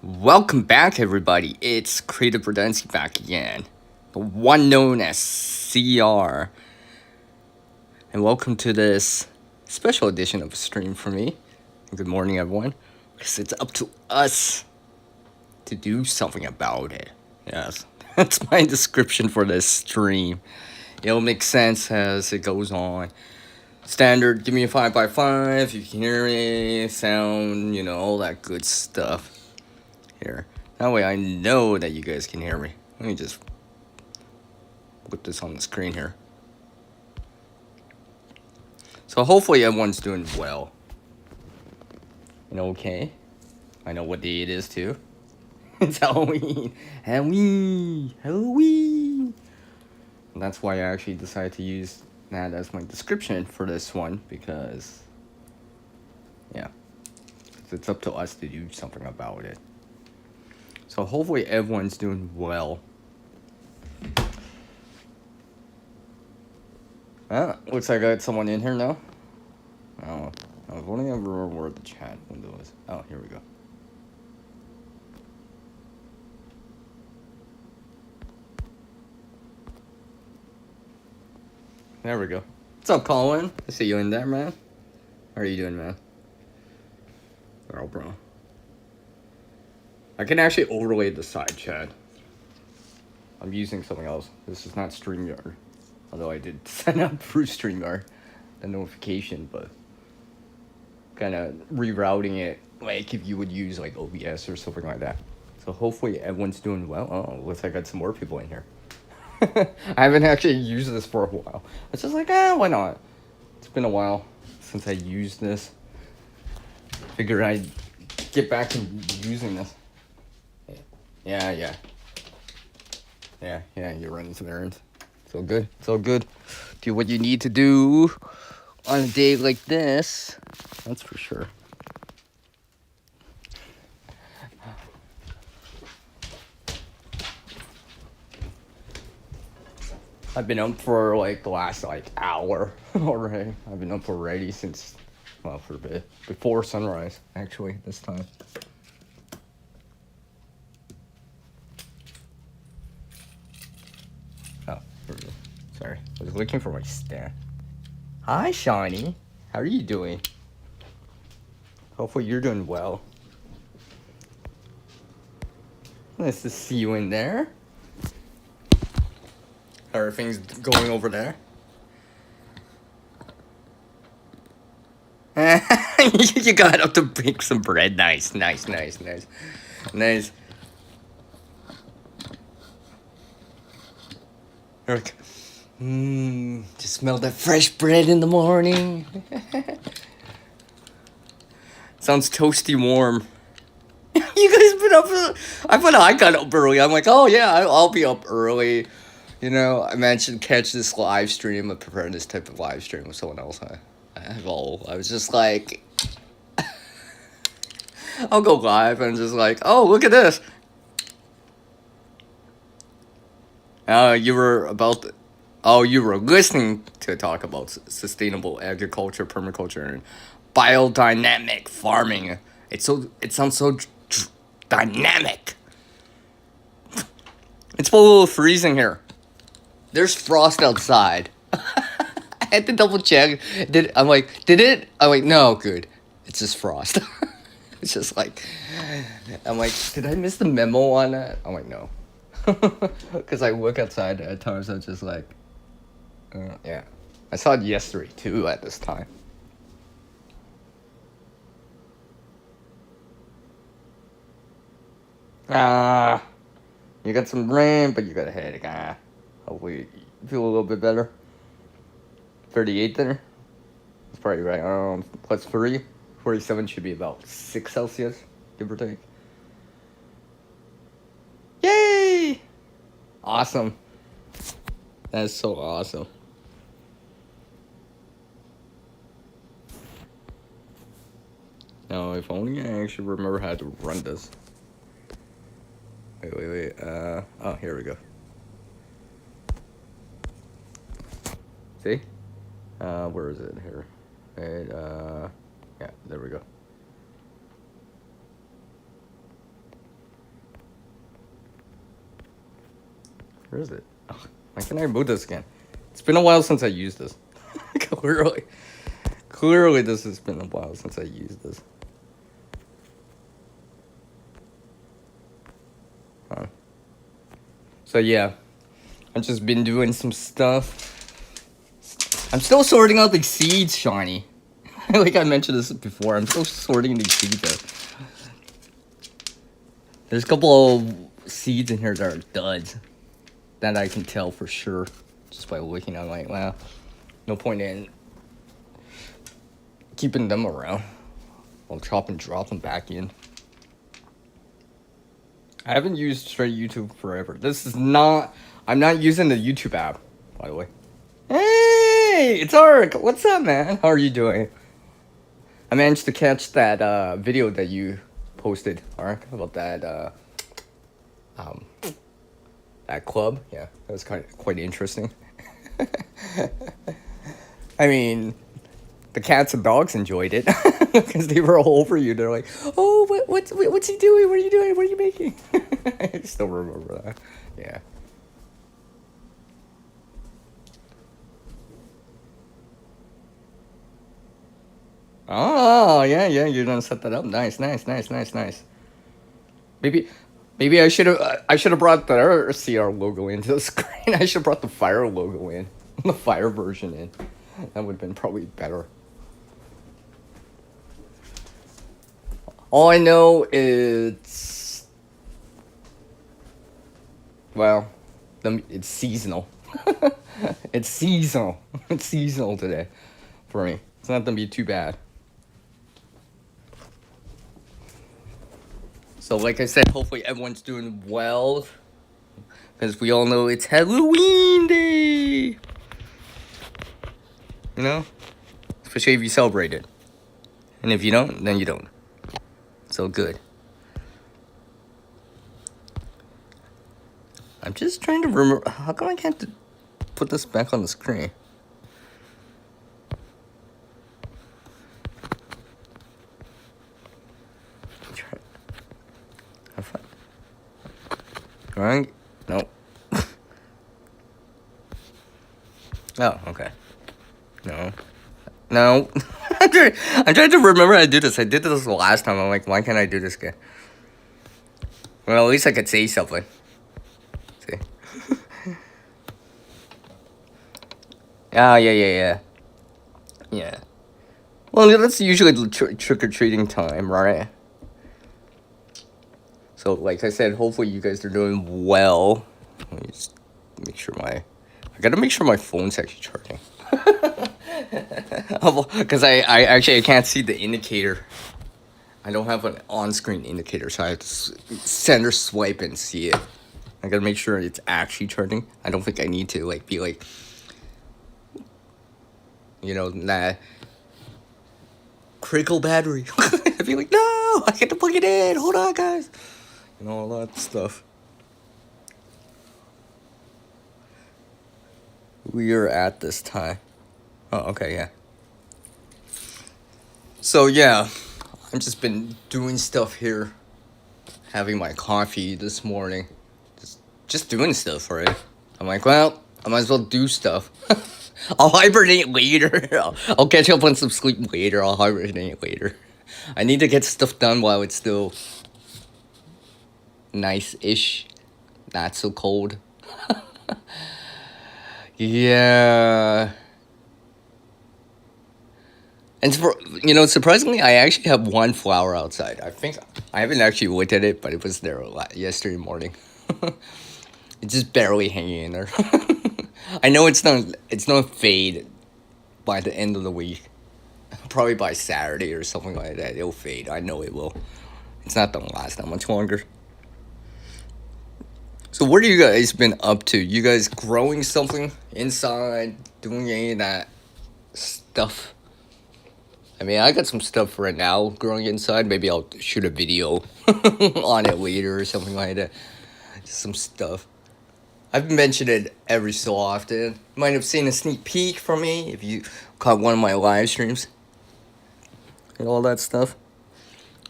Welcome back, everybody. It's Creative Redundancy back again, the one known as CR. And welcome to this special edition of a stream for me. Good morning, everyone. Because it's up to us to do something about it. Yes, that's my description for this stream. It'll make sense as it goes on. Standard, give me a 5 by 5. You can hear me, sound, all that good stuff. Here. That way I know that you guys can hear me. Let me just put this on the screen here. So hopefully everyone's doing well. And okay. I know what day it is too. It's Halloween. Halloween. And that's why I actually decided to use that as my description for this one because, yeah, it's up to us to do something about it. So hopefully everyone's doing well. Looks like I got someone in here now. Oh, I've only ever remember where the chat window is. Oh, here we go. There we go. What's up, Colin? I see you in there, man. How are you doing, man? Oh, bro. I can actually overlay the side chat. I'm using something else. This is not StreamYard. Although I did send out through StreamYard the notification, but kind of rerouting it like if you would use like OBS or something like that. So hopefully everyone's doing well. Oh, looks like I got some more people in here. I haven't actually used this for a while. It's just like, why not? It's been a while since I used this. Figured I'd get back to using this. Yeah, you're running some errands. It's all good. It's all good. Do what you need to do on a day like this. That's for sure. I've been up for like the last hour already. I've been up already since, well, for a bit. Before sunrise, actually, this time. Oh, here we go. Sorry. I was looking for my stand. Hi, Shawnee. How are you doing? Hopefully you're doing well. Nice to see you in there. How are things going over there? You got up to bake some bread. Nice. Like, just smell that fresh bread in the morning. Sounds toasty warm. You guys been up? I thought I got up early. I'm like, oh yeah, I'll be up early. I mentioned catch this live stream. I prefer this type of live stream with someone else. I was just like, I'll go live and just like, oh, look at this. You were listening to talk about sustainable agriculture, permaculture, and biodynamic farming. It sounds so dynamic. It's a little freezing here. There's frost outside. I had to double check. I'm like, did it? I'm like, no, good. It's just frost. It's just like, I'm like, did I miss the memo on that? I'm like, no. Because I look outside at times, I'm just like, yeah. I saw it yesterday too at this time. You got some rain, but you got a headache. Hopefully you feel a little bit better. 38 there. That's probably right. Plus 3. 47 should be about 6 Celsius, give or take. Yay! Awesome. That's so awesome. Now, if only I actually remember how to run this. Wait. Oh, here we go. See? Where is it? Here. Wait, yeah, there we go. Where is it? Oh, why can't I remove this again? It's been a while since I used this. Clearly this has been a while since I used this. So yeah, I've just been doing some stuff. I'm still sorting out the seeds, Shiny. Like I mentioned this before, I'm still sorting these seeds out. There's a couple of seeds in here that are duds. That I can tell for sure. Just by looking, I'm like, wow, no point in keeping them around. I'll chop and drop them back in. I haven't used straight YouTube forever. I'm not using the YouTube app, by the way. Hey, it's Ark. What's up, man? How are you doing? I managed to catch that video that you posted, Ark, about that that club. Yeah, that was quite interesting. I mean, the cats and dogs enjoyed it because they were all over you. They're like, "Oh, what's he doing? What are you doing? What are you making?" I still remember that. Yeah. Oh, yeah, you're gonna set that up. Nice. Maybe, maybe I should have brought the CR logo into the screen. I should have brought the fire logo in, the fire version in. That would have been probably better. All I know is, well, it's seasonal. It's seasonal. It's seasonal today for me. It's not gonna be too bad. So, like I said, hopefully everyone's doing well. Because we all know it's Halloween Day. You know? Especially if you celebrate it. And if you don't, then you don't. So good. I'm just trying to remember. How come I can't put this back on the screen? Right? Nope. Oh, okay. No. I'm trying to remember how to do this. I did this last time. I'm like, why can't I do this again? Well, at least I could say something. See? Oh, yeah. Yeah. Well, that's usually the trick-or-treating time, right? So, like I said, hopefully you guys are doing well. Let me just make sure I gotta make sure my phone's actually charging. Because I can't see the indicator. I don't have an on-screen indicator, so I have to center swipe and see it. I gotta make sure it's actually charging. I don't think I need to be like, that critical battery. I'd be like, no, I get to plug it in. Hold on, guys. All that stuff. We are at this time. Oh, okay, yeah. So, yeah, I've just been doing stuff here. Having my coffee this morning. Just doing stuff, right? I'm like, well, I might as well do stuff. I'll hibernate later. I'll catch up on some sleep later. I'll hibernate later. I need to get stuff done while it's still nice-ish. Not so cold. Yeah. And surprisingly, I actually have one flower outside. I think I haven't actually looked at it, but it was there yesterday morning. It's just barely hanging in there. I know it's not fade by the end of the week. Probably by Saturday or something like that, it'll fade. I know it will. It's not gonna last that much longer. So what have you guys been up to? You guys growing something inside? Doing any of that stuff? I mean, I got some stuff right now growing inside. Maybe I'll shoot a video on it later or something like that. Just some stuff. I've mentioned it every so often. You might have seen a sneak peek from me if you caught one of my live streams. And all that stuff.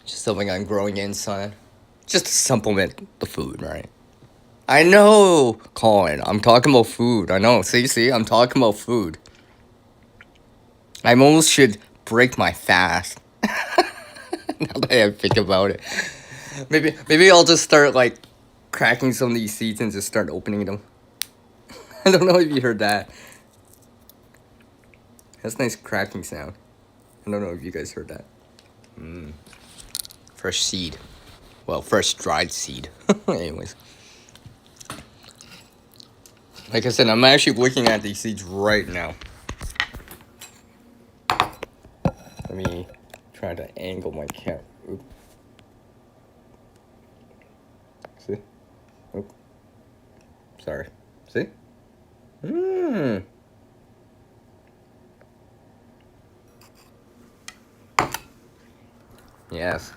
Just something I'm growing inside. Just to supplement the food, right? I know, Colin. I'm talking about food. I know. See, I'm talking about food. I almost should break my fast. Now that I think about it, maybe I'll just start like cracking some of these seeds and just start opening them. I don't know if you heard that. That's a nice cracking sound. I don't know if you guys heard that. Fresh seed. Well, fresh dried seed. Anyways. Like I said, I'm actually looking at these seeds right now. Let me try to angle my camera. Oop. See? Oop. Sorry. See? Yes.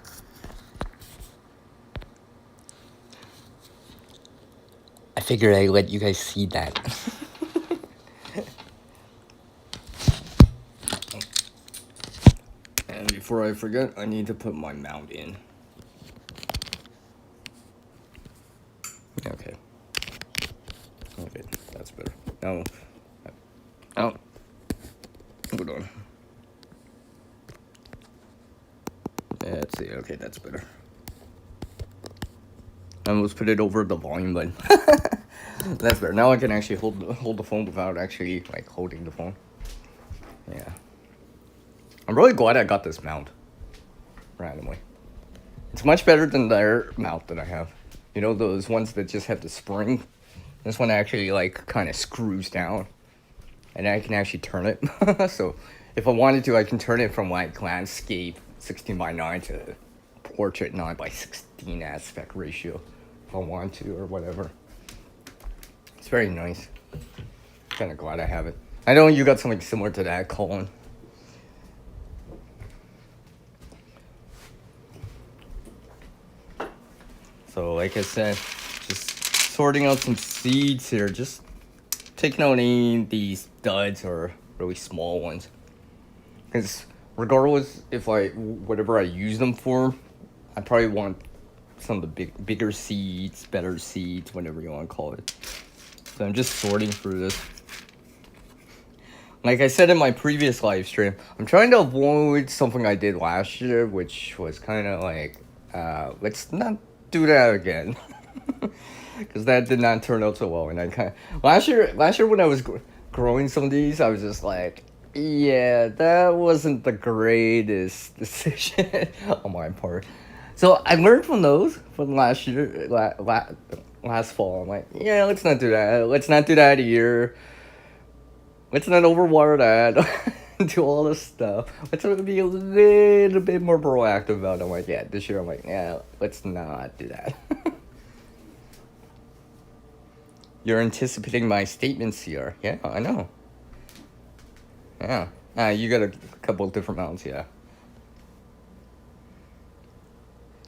I figured I'd let you guys see that. And before I forget, I need to put my mount in. Okay. Okay, that's better. Now, oh, hold on. Yeah, let's see. Okay, that's better. I almost put it over the volume button. That's better. Now I can actually hold the phone without actually like holding the phone. Yeah. I'm really glad I got this mount randomly. It's much better than the other mount that I have. You know, those ones that just have the spring. This one actually like kind of screws down, and I can actually turn it. So if I wanted to, I can turn it from like landscape 16:9 to portrait 9:16 aspect ratio if I want to or whatever. It's very nice. Kind of glad I have it. I know you got something similar to that, Colin. So like I said, just sorting out some seeds here, just taking out any of these duds or really small ones. Because regardless if whatever I use them for, I probably want some of the bigger seeds, better seeds, whatever you want to call it. So I'm just sorting through this. Like I said in my previous live stream, I'm trying to avoid something I did last year, which was kind of like, let's not do that again. Because that did not turn out so well. And I kind of, last year when I was growing some of these, I was just like, yeah, that wasn't the greatest decision on my part. So I learned from those from last year, last fall. I'm like, yeah, let's not do that. Let's not do that here. Let's not overwater that. Do all this stuff. Let's be a little bit more proactive about it. I'm like, yeah, this year I'm like, yeah, let's not do that. You're anticipating my statements here. Yeah, I know. Yeah. You got a couple of different mounts, yeah.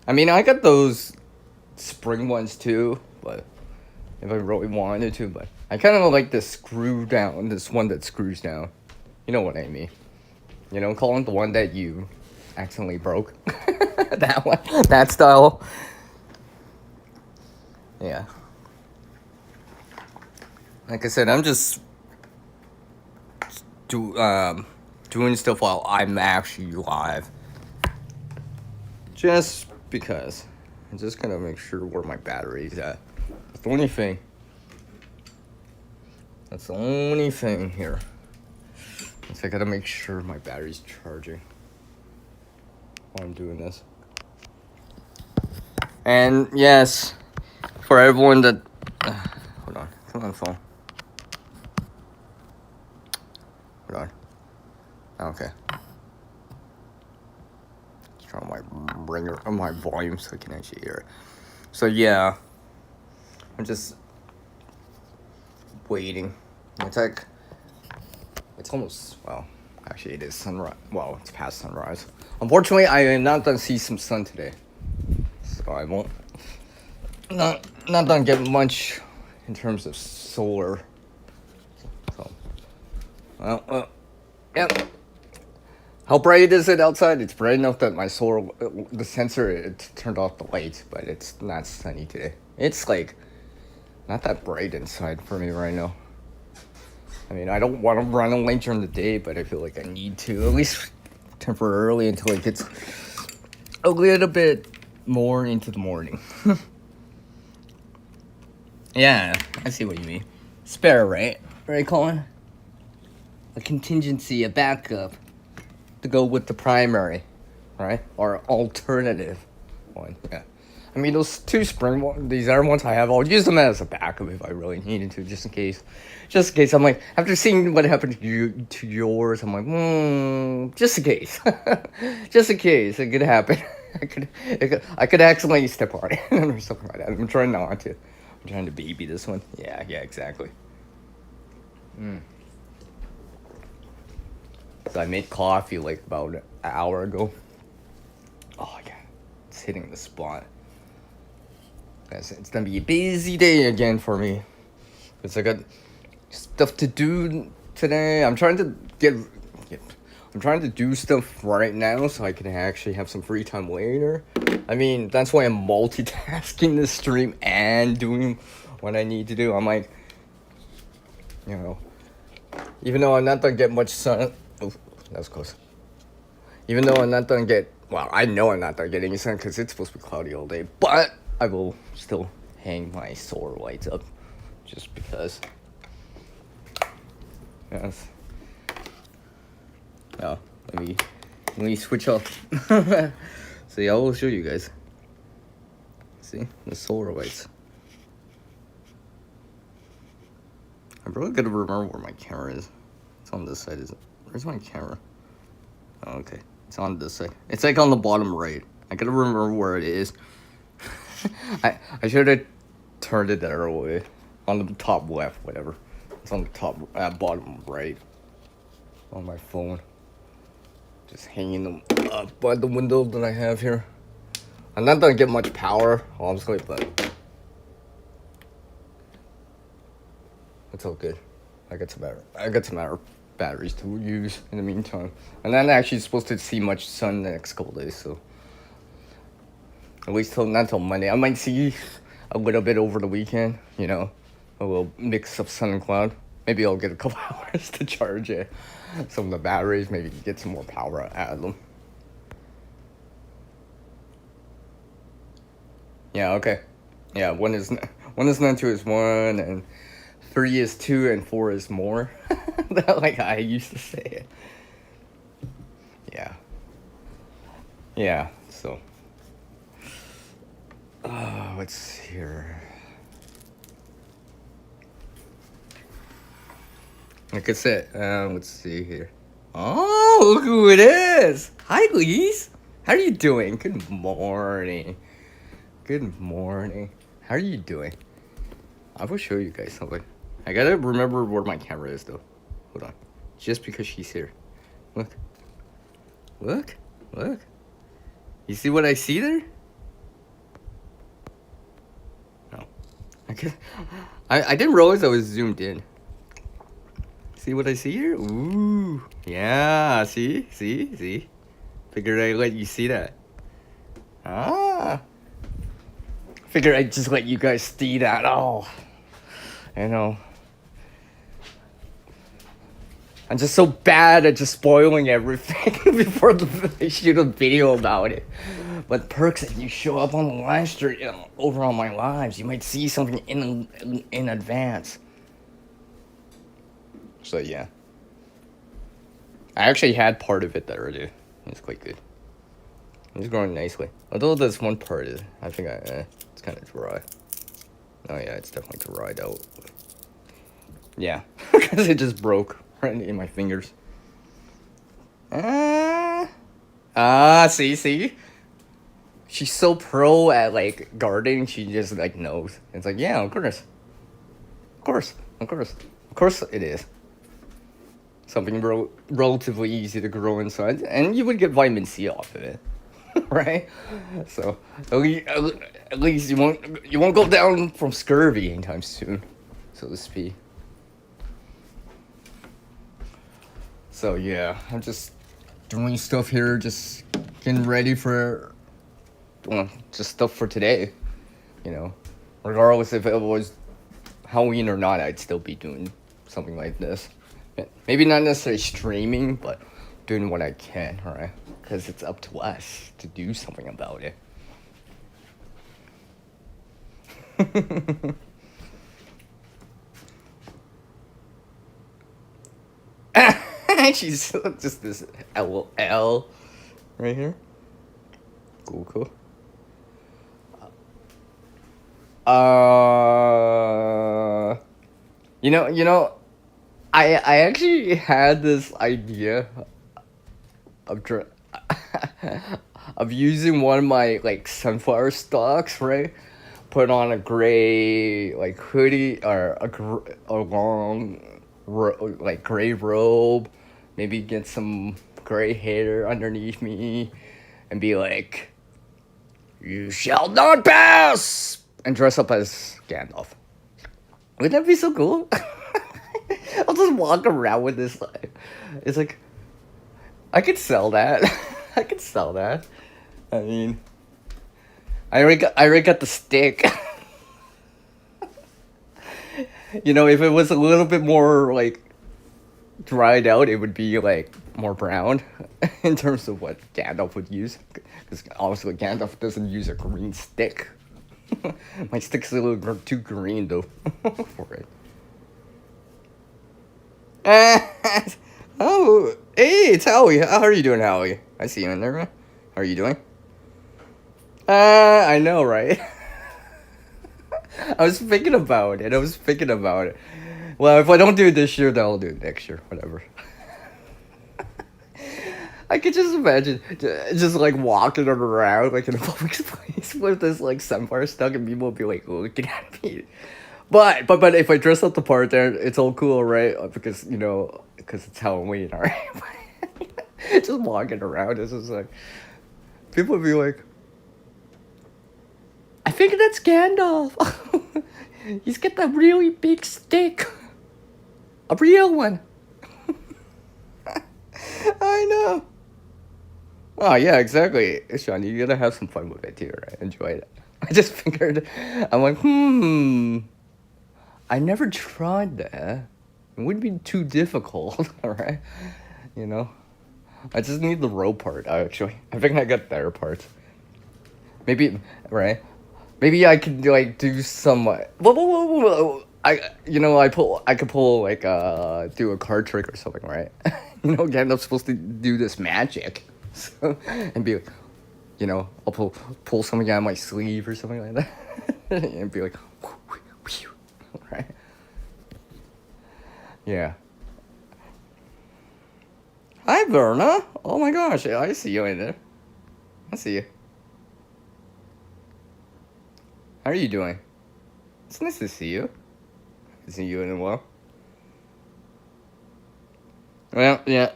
I mean, I got those spring ones too, but if I really wanted to, but I kind of like this one that screws down. You know what I mean. You know, calling the one that you accidentally broke. That one, that style. Yeah. Like I said, I'm just doing stuff while I'm actually live. Just because. I'm just gonna make sure where my battery's at. That's the only thing. That's the only thing here. So I gotta make sure my battery's charging while I'm doing this. And yes, for everyone that hold on, come on, phone. Hold on. Okay. Let's turn on my volume so I can actually hear it. So yeah, I'm just waiting. It's almost, well, actually it is sunrise. Well, it's past sunrise. Unfortunately, I am not gonna see some sun today, so I won't. Not gonna get much in terms of solar. So, well, yeah. How bright is it outside? It's bright enough that my the sensor, it turned off the light, but it's not sunny today. It's like not that bright inside for me right now. I mean, I don't want to run a late during the day, but I feel like I need to, at least temporarily, until it gets a little bit more into the morning. Yeah, I see what you mean. Spare, right? Right, Colin? A contingency, a backup to go with the primary, right? Or alternative one, yeah. I mean, those two spring ones, these other ones I have, I'll use them as a backup if I really needed to, just in case. Just in case, I'm like, after seeing what happened to yours, I'm like, just in case. Just in case, it could happen. I could accidentally step on it or something like that. I'm trying not to. I'm trying to baby this one. Yeah, exactly. So I made coffee like about an hour ago. Oh yeah, it's hitting the spot. It's gonna be a busy day again for me. Cause I got stuff to do today. I'm trying to I'm trying to do stuff right now so I can actually have some free time later. I mean, that's why I'm multitasking this stream and doing what I need to do. I'm like, you know, even though I'm not gonna get much sun. Oh, that was close. Even though I'm not gonna get, well, I know I'm not gonna get any sun because it's supposed to be cloudy all day. But I will still hang my solar lights up, just because. Yes. Oh, let me switch off. See, I will show you guys. See the solar lights. I'm really gonna remember where my camera is. It's on this side, is it? Where's my camera? Oh, okay. It's on this side. It's like on the bottom right. I gotta remember where it is. I should have turned it the other way. On the top left, whatever. It's on the top, bottom right. On my phone. Just hanging them up by the window that I have here. I'm not gonna get much power, honestly, but it's all good. I got some batteries to use in the meantime. And I'm actually supposed to see much sun the next couple days, so at least not till Monday. I might see a little bit over the weekend, you know, a little mix of sun and cloud. Maybe I'll get a couple hours to charge some of the batteries, maybe get some more power out of them. Yeah, okay. Yeah, one is not 2 is 1, and 3 is 2, and 4 is more. Like I used to say it. Yeah. Yeah, so. What's here? Like I said, let's see here. Oh, look who it is! Hi, Lise! How are you doing? Good morning. Good morning. How are you doing? I will show you guys something. I gotta remember where my camera is, though. Hold on. Just because she's here. Look. Look. Look. You see what I see there? No. I didn't realize I was zoomed in. See what I see here? Ooh. Yeah. See? Figured I'd let you see that. Figured I'd just let you guys see that. Oh. You know. I'm just so bad at just spoiling everything before I shoot a video about it. But perks, if you show up on the live stream, over on my lives, you might see something in advance. So yeah, I actually had part of it there already. It's quite good. It's growing nicely. Although this one part is, I think it's kind of dry. Oh yeah, it's definitely dried out. Yeah, because it just broke right in my fingers. See? She's so pro at, like, gardening, she just, like, knows. It's like, yeah, of course. Of course it is. Something relatively easy to grow inside, and you would get vitamin C off of it. Right? So, at least you won't go down from scurvy anytime soon, so to speak. So yeah, I'm just doing stuff here, just getting ready for, well, just stuff for today, you know. Regardless if it was Halloween or not, I'd still be doing something like this. Maybe not necessarily streaming, but doing what I can, alright? Because it's up to us to do something about it. She's just this LL right here. Cool. You know, I actually had this idea of of using one of my like sunflower stalks, right? Put on a gray like hoodie or a long like gray robe, maybe get some gray hair underneath me, and be like, "You shall not pass," and dress up as Gandalf. Wouldn't that be so cool? I'll just walk around with this. It's like, I could sell that. I could sell that. I mean, I already got the stick. You know, if it was a little bit more like dried out, it would be like more brown in terms of what Gandalf would use. Because obviously Gandalf doesn't use a green stick. My stick's a little too green though for it. Oh, hey, it's Howie. How are you doing, Howie? I see you in there. How are you doing? I know, right? I was thinking about it. Well, if I don't do it this year, then I'll do it next year. Whatever. I could just imagine just like walking around like in a public place with this like sunflower stuck, and people would be like looking at me. But if I dress up the part, there it's all cool, right? Because because it's Halloween, alright. Just walking around, it's just like people would be like, "I think that's Gandalf. He's got that really big stick, a real one." I know. Oh yeah, exactly, Sean. You gotta have some fun with it too, right? Enjoy it. I just figured. I'm like, I never tried that. It wouldn't be too difficult, alright? You know? I just need the rope part, actually. I think I got their part. Maybe, right? Maybe I could, like, do some, whoa. I could pull, like, do a card trick or something, right? Again, I'm supposed to do this magic. So, and be like, I'll pull something out of my sleeve or something like that. And be like, right? Yeah. Hi, Verna. Oh my gosh, I see you in there. I see you. How are you doing? It's nice to see you. See you in a while. Well, yeah.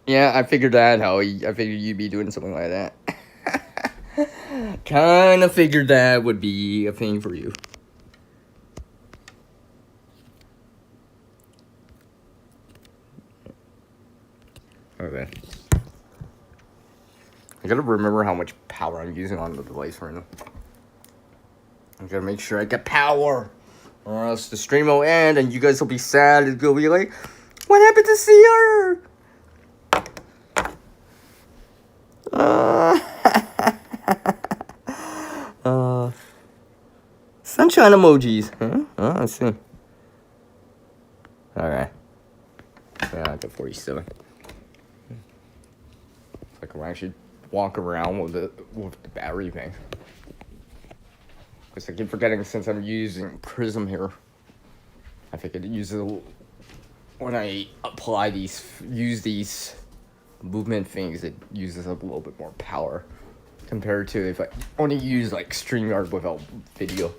Yeah, I figured that, Howie. I figured you'd be doing something like that. Kinda figured that would be a thing for you. Okay. I gotta remember how much power I'm using on the device right now. I gotta make sure I get power, or else the stream will end and you guys will be sad. It's gonna be like, what happened to CR? Sunshine emojis. Huh? Oh, I see. Alright. Yeah, I got 47. It's like I should walk around with the battery thing. Because I keep forgetting, since I'm using Prism here, I think it uses, when I use these movement things, it uses up a little bit more power compared to if I only use like StreamYard without video.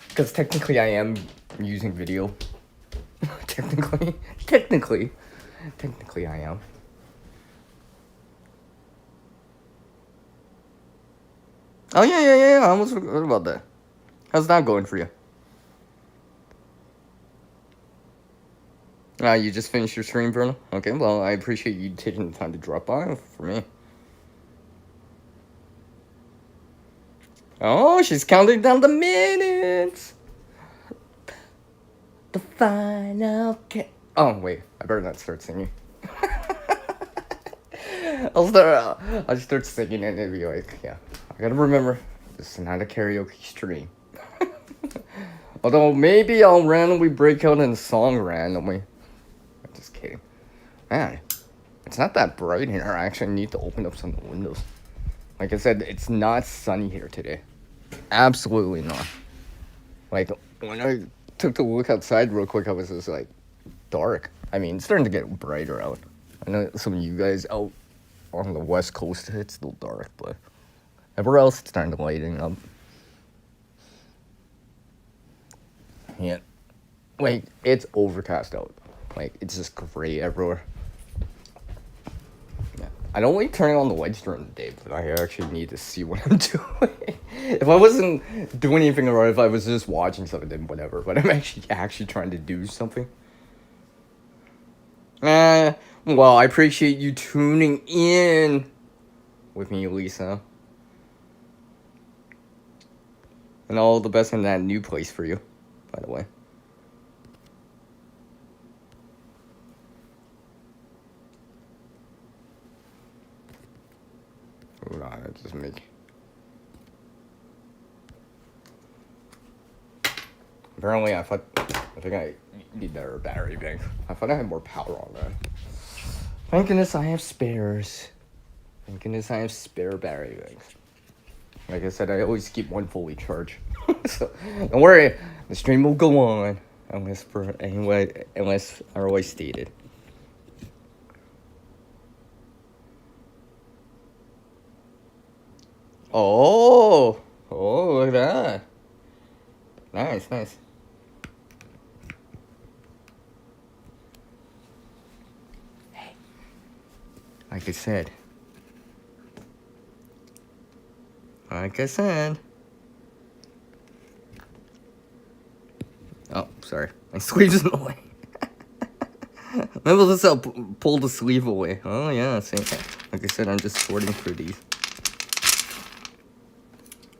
Because technically I am using video. Technically I am. Oh yeah. I almost forgot about that. How's that going for you? You just finished your stream, Bruno? Okay, well, I appreciate you taking the time to drop by for me. Oh, she's counting down the minutes! Final Oh wait, I better not start singing. I'll start singing and it'll be like, yeah. I gotta remember, this is not a karaoke stream. Although maybe I'll randomly break out in a song randomly. I'm just kidding. Man, it's not that bright here. I actually need to open up some of the windows. Like I said, it's not sunny here today. Absolutely not. Like, when I took the look outside real quick, I was just like, dark. I mean, it's starting to get brighter out. I know some of you guys out on the west coast, it's still dark, but everywhere else, it's starting to lighten up. Yeah. Like, it's overcast out. Like, it's just gray everywhere. Yeah. I don't like turning on the lights during the day, but I actually need to see what I'm doing. If I wasn't doing anything, or if I was just watching something, then whatever. But I'm actually trying to do something. Well, I appreciate you tuning in with me, Lisa. And all the best in that new place for you, by the way. Hold on, I just make... Apparently, I think I need better battery bank. I thought I had more power on that. Thank goodness I have spares. Thank goodness I have spare battery banks. Like I said, I always keep one fully charged. So don't worry, the stream will go on unless otherwise stated. Oh, look at that. Nice. Hey, like I said. Oh, sorry. My sleeve's in the way. Maybe this will pull the sleeve away. Oh, yeah, see. Like I said, I'm just sorting through these.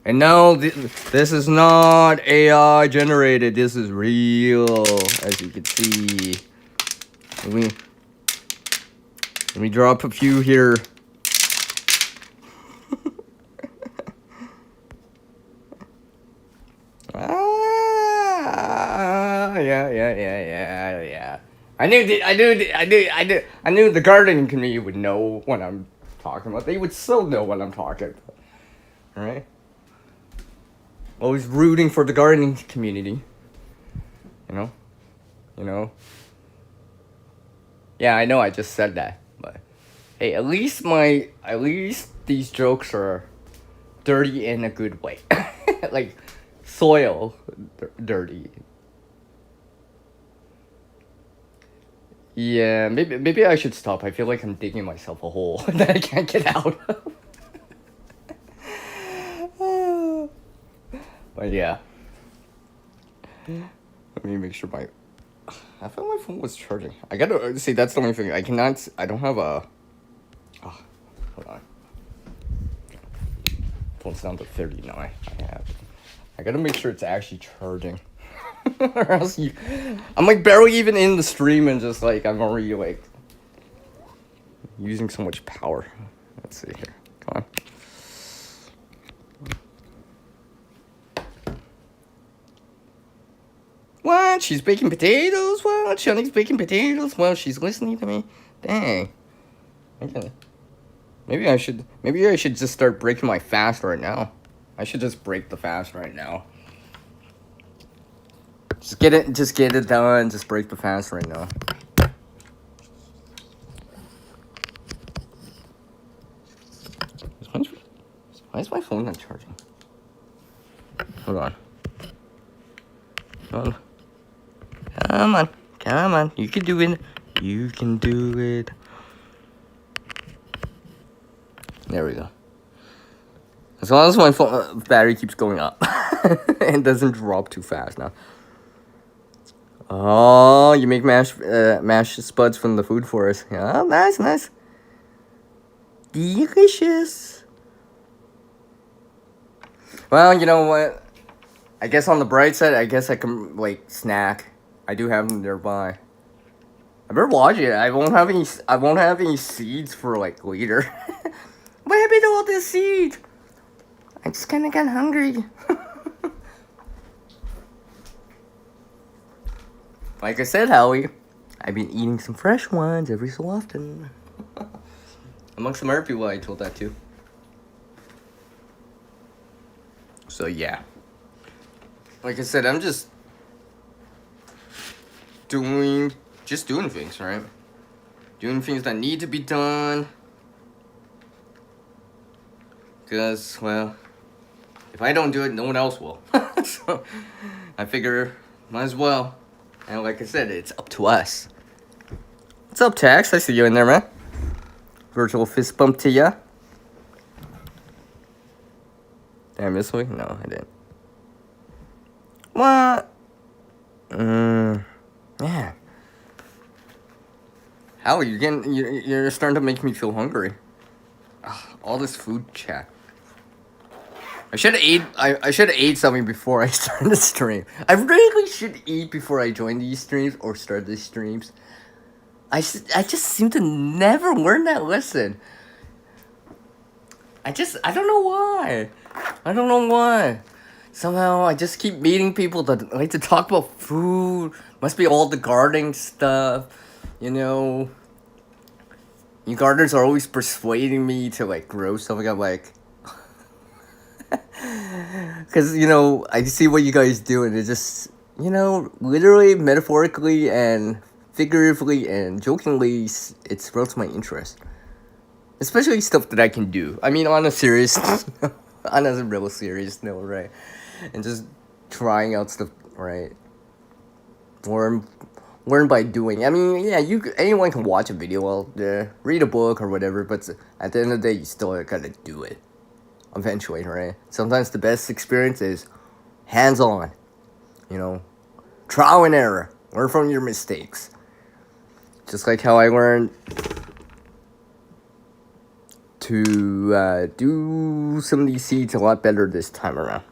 And no, this is not AI generated. This is real, as you can see. Let me drop a few here. Yeah. I knew the gardening community would know what I'm talking about. They would still know what I'm talking about. Alright? Always rooting for the gardening community. You know? Yeah, I know I just said that, but hey, at least these jokes are dirty in a good way. Like soil dirty. Yeah, maybe I should stop. I feel like I'm digging myself a hole that I can't get out of. But yeah. Let me make sure I thought my phone was charging. I gotta see. That's the only thing I cannot. I don't have a. Oh, hold on. Phone's down to 39. I gotta make sure it's actually charging. Or else I'm like barely even in the stream and just like I'm already like using so much power. Let's see here. Come on. What? She's baking potatoes? What? Shani's baking potatoes? Well, she's listening to me. Dang. Okay. Maybe I should just start breaking my fast right now. I should just break the fast right now. Just get it done. Just break the fast right now. Why is my phone not charging? Hold on. Come on. You can do it. You can do it. There we go. As long as my phone battery keeps going up and doesn't drop too fast now. Oh, you make mashed spuds from the food forest. Yeah, nice. Delicious. Well, you know what? I guess on the bright side, I guess I can, like, snack I do have them nearby. I better watch it. I won't have any. I won't have any seeds for like later. What happened to all this seeds? I just kind of got hungry. Like I said, Howie, I've been eating some fresh ones every so often. Amongst some other people, I told that too. So yeah. Like I said, I'm just doing things, right? Doing things that need to be done. Because, well, if I don't do it, no one else will. So, I figure, might as well. And like I said, it's up to us. What's up, Tex? I see you in there, man. Virtual fist bump to ya. Did I miss one? No, I didn't. What? Yeah. How are you getting? You're starting to make me feel hungry. Ugh, all this food chat. I should have ate. I should have ate something before I started the stream. I really should eat before I join these streams or start these streams. I just seem to never learn that lesson. I don't know why. I don't know why. Somehow I just keep meeting people that like to talk about food. Must be all the gardening stuff, you know. You gardeners are always persuading me to like grow something. I'm like, because you know I see what you guys do, and it just literally, metaphorically, and figuratively and jokingly, it's brought to my interest. Especially stuff that I can do. I mean, on a serious, on a real serious note, right? And just trying out stuff, right? Learn by doing. I mean, yeah, anyone can watch a video out there, read a book or whatever, but at the end of the day, you still gotta do it. Eventually, right? Sometimes the best experience is hands-on. Trial and error. Learn from your mistakes. Just like how I learned to do some of these seeds a lot better this time around.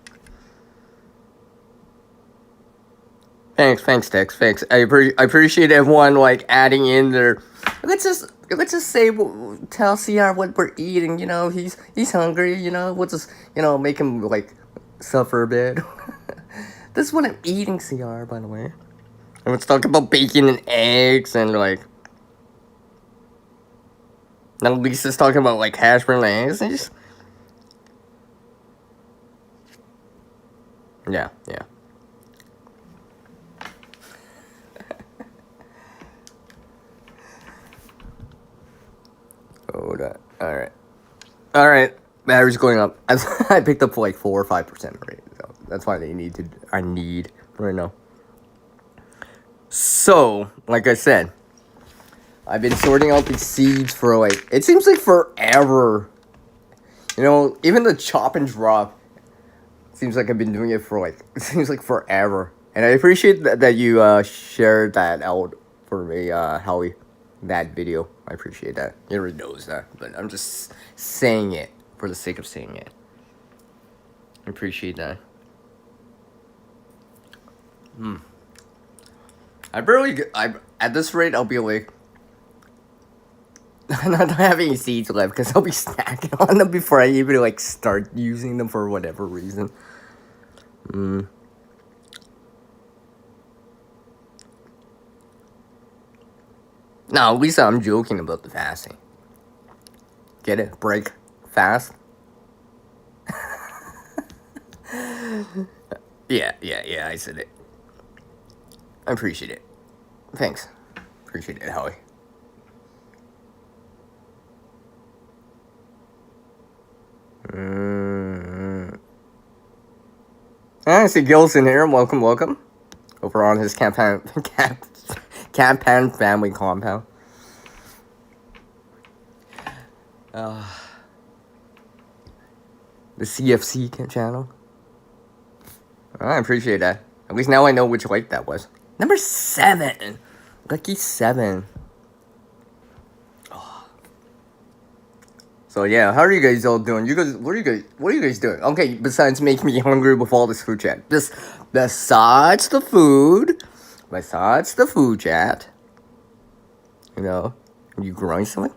Thanks, Tex. Thanks. I appreciate everyone like adding in their. Let's just say, tell CR what we're eating. He's hungry. We'll just make him like suffer a bit. This is what I'm eating, CR, by the way. And let's talk about bacon and eggs and like. Now Lisa's talking about like hash brown eggs and just. Yeah. Hold on. All right. Battery's going up. I picked up for like 4 or 5% already. So that's why I need right now. So, like I said, I've been sorting out these seeds for like, it seems like forever. Even the chop and drop seems like I've been doing it for like, it seems like forever. And I appreciate that you shared that out for me, Howie. That video. I appreciate that. He already knows that, but I'm just saying it for the sake of saying it. I appreciate that. At this rate, I'll be like, I don't have any seeds left because I'll be snacking on them before I even like start using them for whatever reason. No, Lisa, I'm joking about the fasting. Get it? Break. Fast. Yeah, I said it. I appreciate it. Thanks. Appreciate it, Howie. I see Gilson here. Welcome. Over on his Campan family compound. The CFC channel. I appreciate that. At least now I know which like that was. Number 7. Lucky 7. Oh. So yeah, how are you guys all doing? What are you guys doing? Okay, besides making me hungry with all this food chat. Besides the food, besides the food chat, you know, you growing something,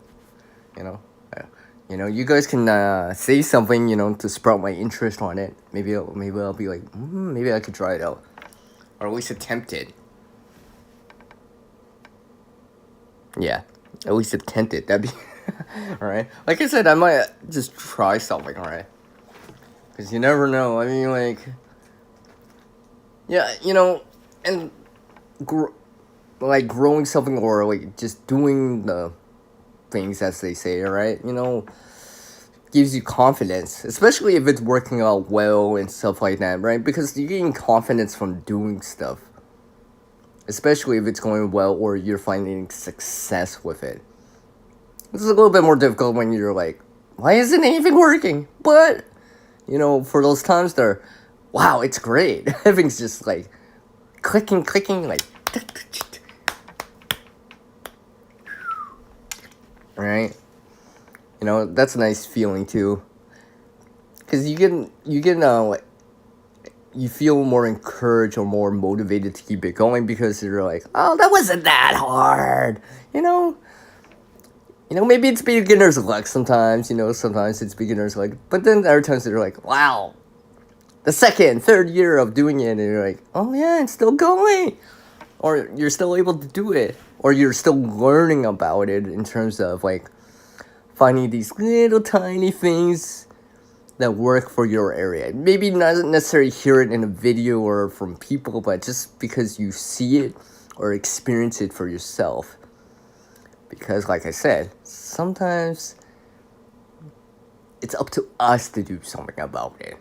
you know, uh, you guys can say something, to sprout my interest on it. Maybe I'll be like, maybe I could try it out, or at least attempt it. Yeah, at least attempt it. That'd be all right. Like I said, I might just try something, all right? Because you never know. I mean, like, yeah, and gr- like growing something or like just doing the things as they say, right? Gives you confidence, especially if it's working out well and stuff like that, right? Because you're getting confidence from doing stuff, especially if it's going well or you're finding success with it. It's a little bit more difficult when you're like, why isn't it even working? But, for those times there, wow, it's great. Everything's just like clicking, like, right? That's a nice feeling too. Because you feel more encouraged or more motivated to keep it going because you're like, oh, that wasn't that hard. Maybe it's beginner's luck sometimes. Sometimes it's beginner's luck. But then other times they're like, wow, the second, third year of doing it, and you're like, oh yeah, it's still going. Or you're still able to do it. Or you're still learning about it in terms of like finding these little tiny things that work for your area. Maybe not necessarily hear it in a video or from people, but just because you see it or experience it for yourself. Because like I said, sometimes it's up to us to do something about it.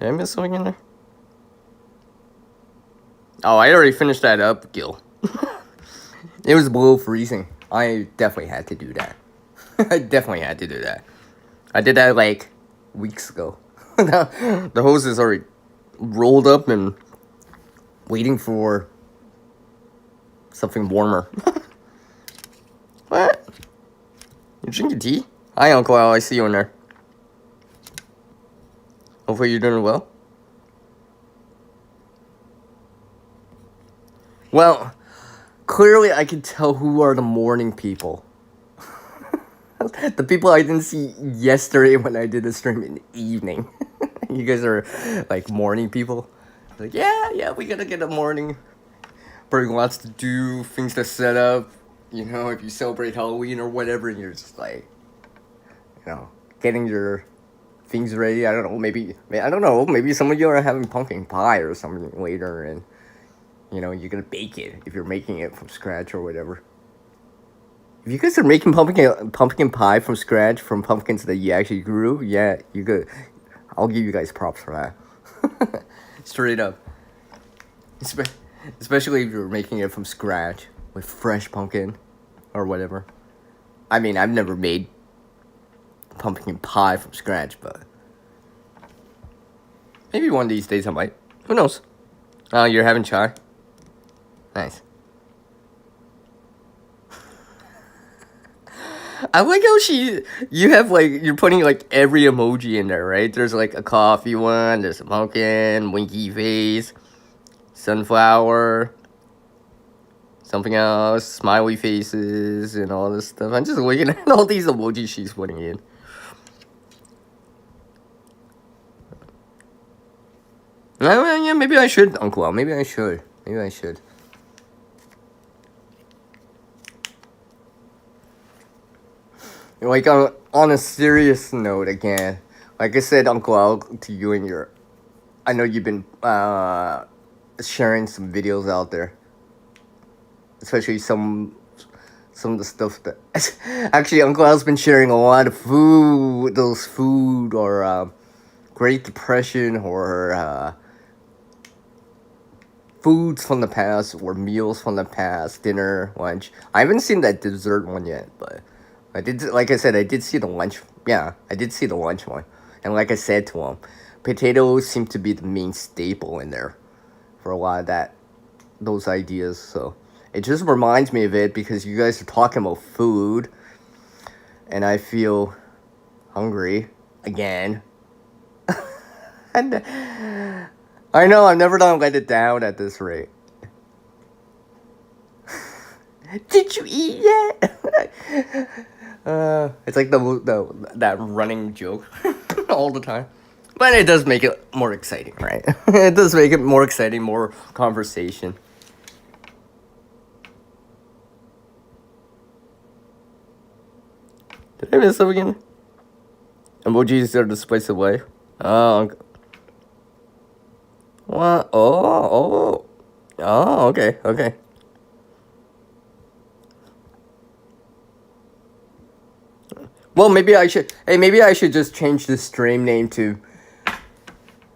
Did I miss something in there? Oh, I already finished that up, Gil. It was below freezing. I definitely had to do that. I definitely had to do that. I did that like weeks ago. The hose is already rolled up and waiting for something warmer. What? You drinking tea? Hi, Uncle Al. I see you in there. Hopefully you're doing well. Well, clearly I can tell who are the morning people. The people I didn't see yesterday when I did the stream in the evening. You guys are like morning people. Like, yeah, we gotta get a morning. Bring lots to do, things to set up. If you celebrate Halloween or whatever, and you're just like, getting your things ready. I don't know. Maybe some of you are having pumpkin pie or something later, and you're gonna bake it if you're making it from scratch or whatever. If you guys are making pumpkin pie from scratch from pumpkins that you actually grew, yeah, you good. I'll give you guys props for that. Straight up. Especially if you're making it from scratch with fresh pumpkin or whatever. I mean, I've never made pumpkin pie from scratch, but maybe one of these days I might. Who knows? Oh, you're having chai? Nice. I like how you have like, you're putting like every emoji in there, right? There's like a coffee one, there's a pumpkin, winky face, sunflower, something else, smiley faces, and all this stuff. I'm just looking at all these emojis she's putting in. Yeah, maybe I should, Uncle Al. Maybe I should. Like, on a serious note again, like I said, Uncle Al, to you and I know you've been sharing some videos out there, especially some of the stuff that actually Uncle Al's been sharing a lot of food or Great Depression or foods from the past or meals from the past, dinner, lunch. I haven't seen that dessert one yet, but I did, like I said, I did see the lunch. Yeah, I did see the lunch one. And like I said to him, potatoes seem to be the main staple in there for a lot of those ideas. So it just reminds me of it because you guys are talking about food, and I feel hungry again. I know, I'm never gonna let it down at this rate. Did you eat yet? It's like the that running joke all the time. But it does make it more exciting, right? It does make it more exciting, more conversation. Did I miss something again? Emojis are the spice of life. Oh, what? Oh, okay, okay. Well, maybe I should. Hey, maybe I should just change the stream name to.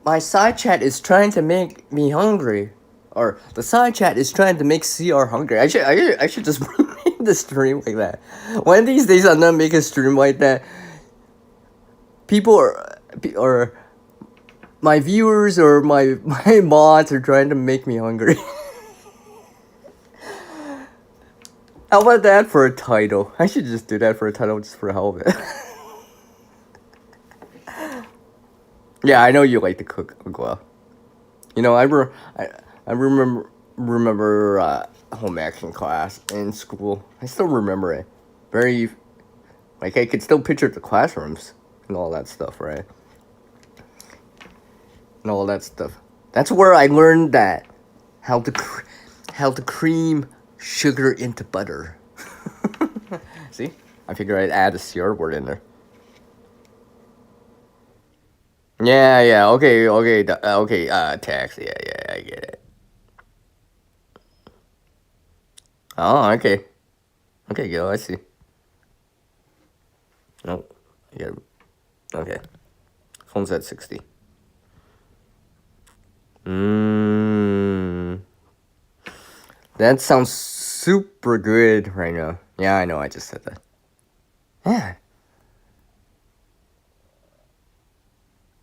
My side chat is trying to make me hungry, or the side chat is trying to make CR hungry. I should just rename the stream like that. One of these days, I'm gonna make a stream like that. People or my viewers or my mods are trying to make me hungry. How about that for a title? I should just do that for a title just for the hell of it. Yeah, I know you like to cook, well. You know, I remember home action class in school. I still remember it. Very, like, I could still picture the classrooms and all that stuff, right? And all that stuff. That's where I learned that how to cream sugar into butter. See, I figured I'd add a CR word in there. Yeah, okay, tax, yeah, I get it. Oh, okay. Okay, Gil, I see. No, yeah, okay. Phone's at 60. That sounds super good right now. Yeah, I know, I just said that. Yeah.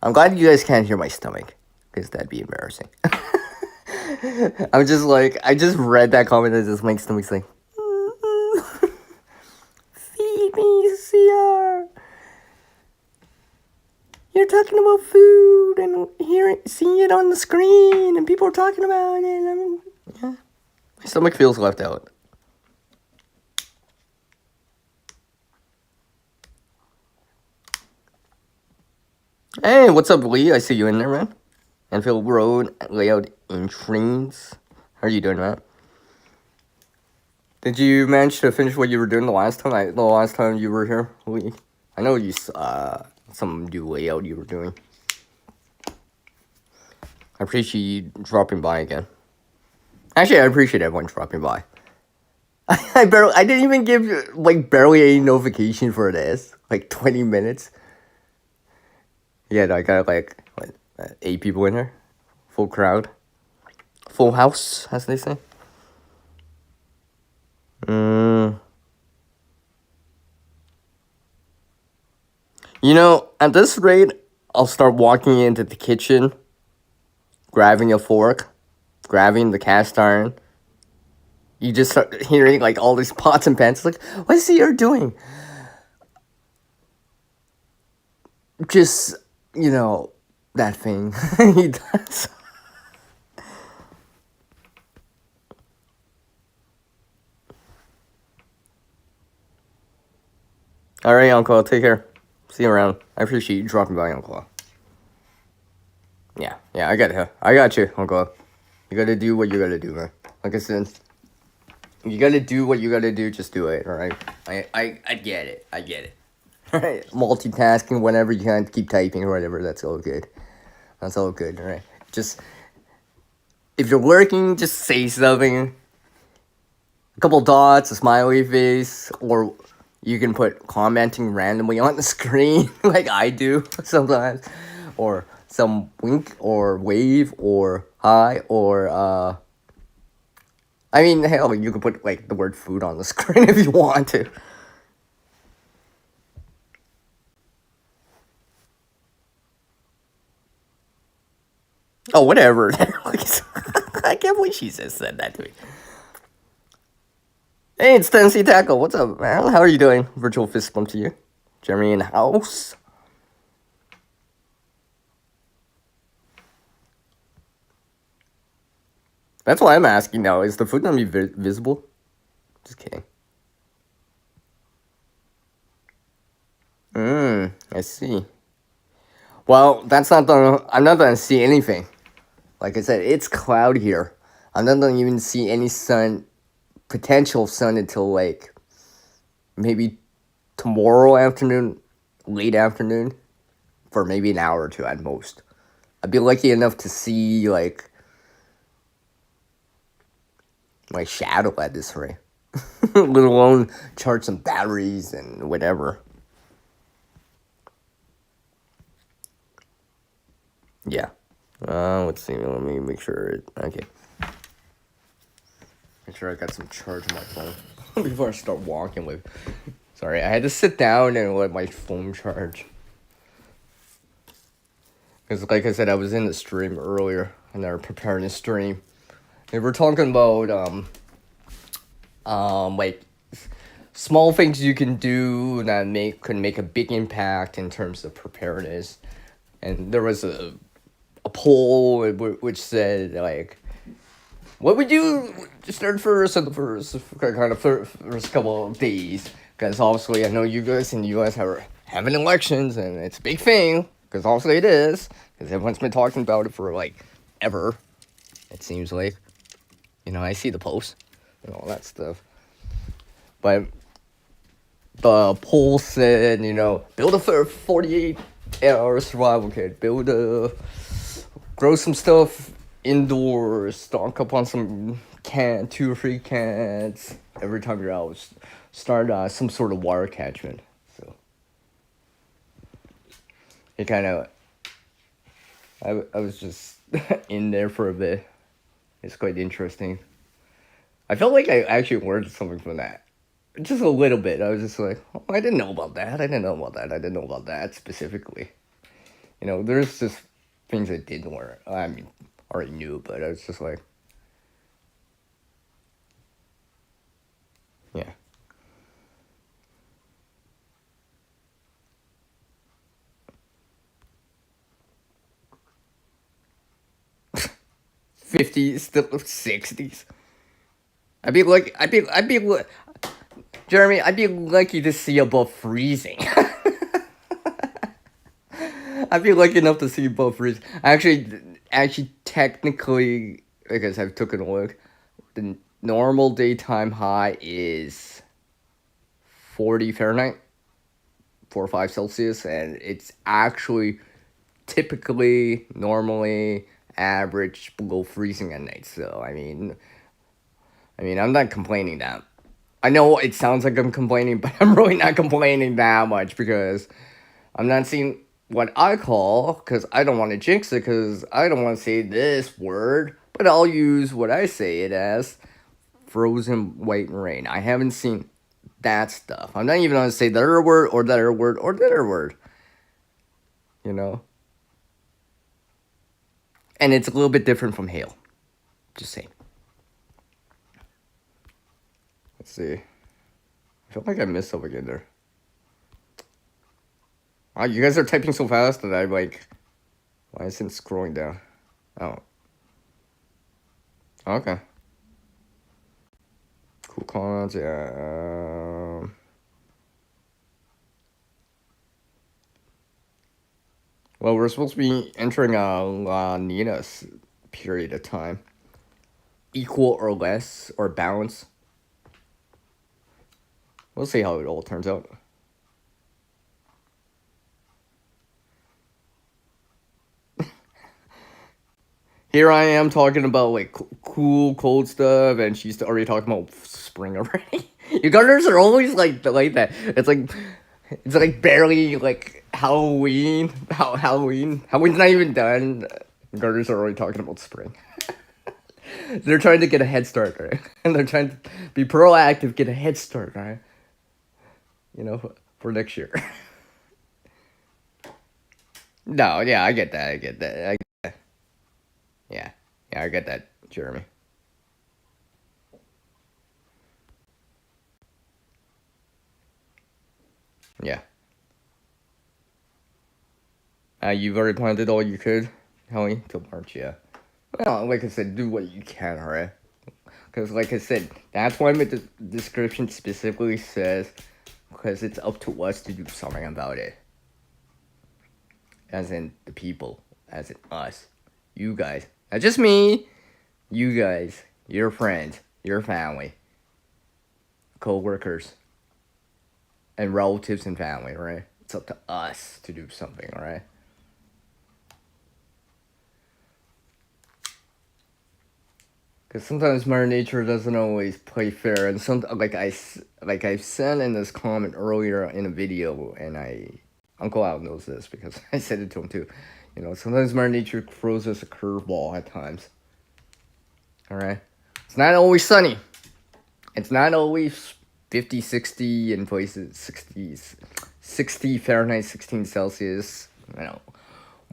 I'm glad you guys can't hear my stomach, because that'd be embarrassing. I'm just like, I just read that comment and just my stomach's like, feed me, CR. You're talking about food and seeing it on the screen and people are talking about it. I mean, yeah. My stomach feels left out. Hey, what's up, Lee? I see you in there, man. Enfield Road layout in trains. How are you doing, man? Did you manage to finish what you were doing the last time you were here, Lee? I know you some new layout you were doing. I appreciate you dropping by again. Actually, I appreciate everyone dropping by. I didn't even give like barely any notification for this. Like 20 minutes. Yeah, I got like 8 people in here. Full crowd. Full house, as they say. You know, at this rate, I'll start walking into the kitchen, grabbing a fork, grabbing the cast iron. You just start hearing like all these pots and pans. Like, what is he doing? Just, you know, that thing he does. Alright, Uncle, take care. See you around. I appreciate you dropping by, Uncle. Yeah, I got you, Uncle. You gotta do what you gotta do, man. Like I said, you gotta do what you gotta do, just do it, alright? I get it. Alright, multitasking whenever you can, keep typing or whatever, that's all good. That's all good, alright? Just, if you're working, just say something. A couple dots, a smiley face, or you can put commenting randomly on the screen, like I do sometimes. Or some wink, or wave, or hi, or, I mean, hell, you could put, like, the word food on the screen if you want to. Oh, whatever. I can't believe she just said that to me. Hey, it's Tennessee Tackle. What's up, man? How are you doing? Virtual fist bump to you. Jeremy in the house. That's why I'm asking now. Is the food gonna be visible? Just kidding. I see. Well, that's not the. I'm not gonna see anything. Like I said, it's cloudy here. I'm not gonna even see any sun, potential sun until like maybe tomorrow afternoon, late afternoon, for maybe an hour or two at most. I'd be lucky enough to see like my shadow at this rate, let alone charge some batteries and whatever. Yeah. Let's see. Let me make sure. Okay. Make sure I got some charge on my phone before I start walking with. Sorry, I had to sit down and let my phone charge. Because, like I said, I was in the stream earlier, and they were preparing a stream. They were talking about, like, small things you can do that could make a big impact in terms of preparedness. And there was a poll which said, like, what would you start first in the first couple of days? Because obviously, I know you guys in the U.S. are having elections, and it's a big thing. Because obviously it is. Because everyone's been talking about it for like ever. It seems like, I see the posts and all that stuff. But the poll said, build a 48-hour survival kit. Grow some stuff indoors, stock up on some 2 or 3 cans every time you're out. Start some sort of water catchment. So it kind of, I was just in there for a bit. It's quite interesting. I felt like I actually learned something from that. Just a little bit. I was just like, oh, I didn't know about that. I didn't know about that. I didn't know about that specifically. There's just things I didn't learn. I mean, already knew, but I was just like, yeah. '50s, still '60s. Jeremy, I'd be lucky to see above freezing. I'd be lucky enough to see above freezing. Actually, technically, because I've taken a look, the normal daytime high is 40 Fahrenheit, 4 or 5 Celsius, and it's actually typically, normally, average below freezing at night. So, I mean, I'm not complaining that. I know it sounds like I'm complaining, but I'm really not complaining that much because I'm not seeing what I call, because I don't want to jinx it, because I don't want to say this word, but I'll use what I say it as, frozen white rain. I haven't seen that stuff. I'm not even going to say the other word or the other word or the other word. And it's a little bit different from hail. Just saying. Let's see. I feel like I missed something in there. Wow, you guys are typing so fast that I'm like, why isn't it scrolling down? Oh. Okay. Cool comments, yeah. Well, we're supposed to be entering a La Nina period of time. Equal or less, or balance. We'll see how it all turns out. Here I am talking about like cool, cold stuff, and she's already talking about spring already. You gardeners are always like that. It's like barely like Halloween. Halloween's not even done. Gardeners are already talking about spring. They're trying to get a head start, right? And they're trying to be proactive, get a head start, right? For next year. No, yeah, I get that. Yeah, I get that, Jeremy. Yeah. You've already planted all you could, Howie, till March, yeah. Well, like I said, do what you can, alright? Because, like I said, that's why the description specifically says, because it's up to us to do something about it. As in the people, as in us, you guys, not just me, you guys, your friends, your family, co-workers, and relatives and family, right? It's up to us to do something, right? Because sometimes Mother Nature doesn't always play fair, and like I said in this comment earlier in a video, and Uncle Al knows this because I said it to him too. You know, sometimes Mother Nature throws us a curveball at times. All right, it's not always sunny. It's not always 50, 60 in places, 60s, 60 Fahrenheit, 16 Celsius. You know,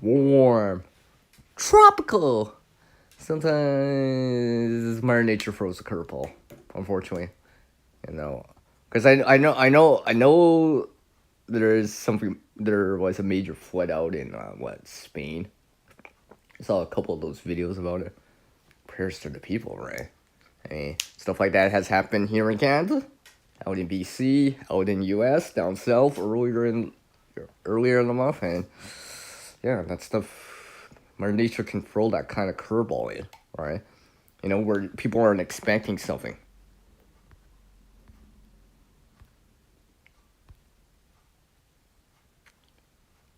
warm, tropical. Sometimes Mother Nature throws a curveball, unfortunately. You know, because I know there was a major flood out in Spain. I saw a couple of those videos about it. Prayers to the people, right? I mean, stuff like that has happened here in Canada, out in BC, out in US, down south earlier in the month, and yeah, that stuff. Mother Nature can throw that kind of curveball in, right? You know, where people aren't expecting something.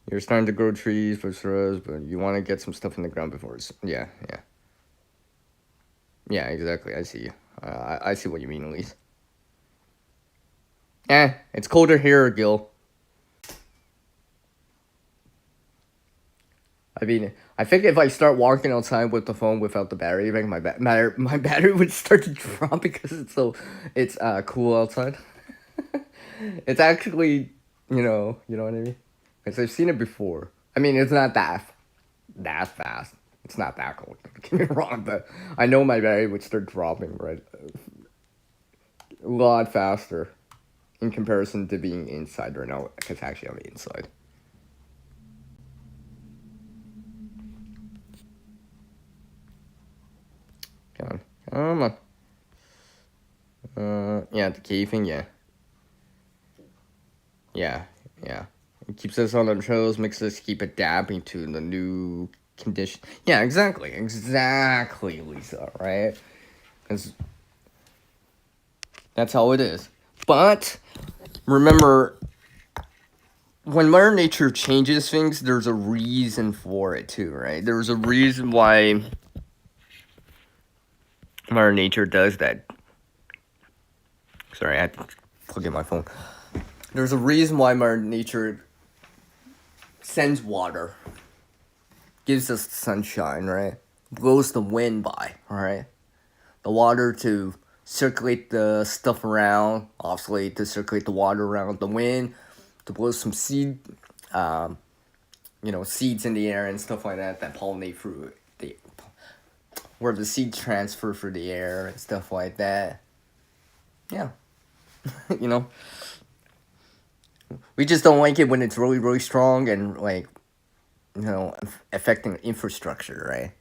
You're starting to grow trees for shrubs, but you want to get some stuff in the ground before it's... Yeah, exactly. I see you. I see what you mean, at least. It's colder here, Gil. I mean, I think if I start walking outside with the phone without the battery, I think my battery would start to drop because it's cool outside. It's actually, you know what I mean? Because I've seen it before. I mean, it's not that fast. It's not that cold. Don't get me wrong, but I know my battery would start dropping right a lot faster in comparison to being inside right now. Because actually, I'm inside. Come on. Yeah, the caving, yeah. Yeah, yeah. It keeps us on our toes, makes us keep adapting to the new condition. Yeah, exactly, Lisa, right? Because that's how it is. But remember, when Mother Nature changes things, there's a reason for it too, right? There's a reason why Mother Nature does that. Sorry, I had to plug in my phone. There's a reason why Mother Nature sends water, gives us sunshine, right? Blows the wind by, alright? The water to circulate the stuff around, obviously to circulate the water around, the wind to blow some seeds in the air and stuff like that pollinate through where the seeds transfer through the air and stuff like that. Yeah, you know, we just don't like it when it's really, really strong and affecting infrastructure, right?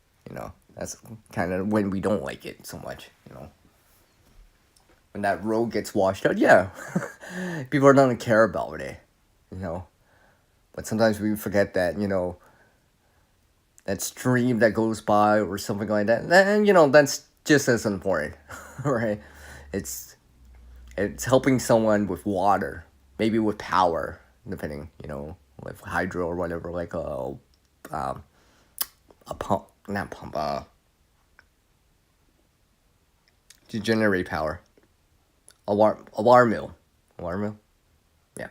That's kind of when we don't like it so much. When that road gets washed out, yeah, people are not gonna care about it, But sometimes we forget that, that stream that goes by or something like that. Then that's just as important, right? It's it's helping someone with water, maybe with power, depending, with hydro or whatever, like a pump, not pump, to generate power. A water mill. A water mill? Yeah.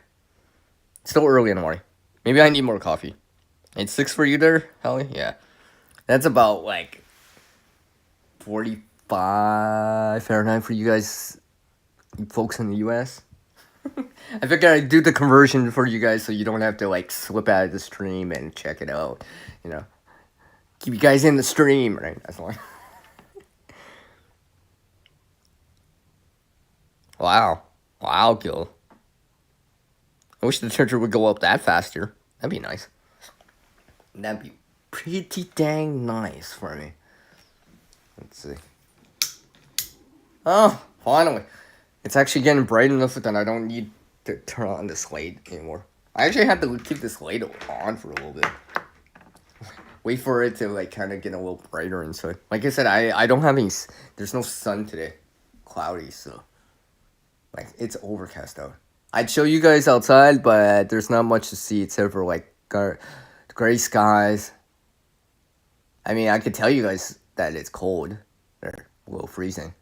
It's still early in the morning. Maybe I need more coffee. It's 6 for you there, Holly? Yeah. That's about like 45 Fahrenheit for you guys, you folks in the US. I figured I'd do the conversion for you guys so you don't have to like slip out of the stream and check it out. Keep you guys in the stream, right? That's all. Wow, Gil. I wish the temperature would go up that faster. That'd be nice. That'd be pretty dang nice for me. Let's see. Oh, finally. It's actually getting bright enough that I don't need to turn on this light anymore. I actually had to keep this light on for a little bit. Wait for it to like kind of get a little brighter inside. Like I said, I don't have any. There's no sun today, cloudy, so like it's overcast out. I'd show you guys outside, but there's not much to see except for like gray skies. I mean, I could tell you guys that it's cold or a little freezing,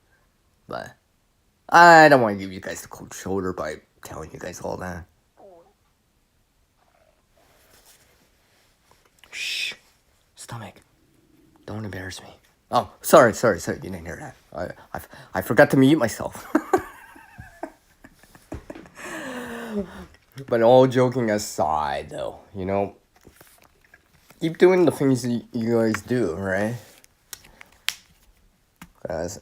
but I don't want to give you guys the cold shoulder by telling you guys all that. Shh. Stomach. Don't embarrass me. Oh, sorry. You didn't hear that. I forgot to mute myself. But all joking aside, though, you know, keep doing the things you guys do, right? Because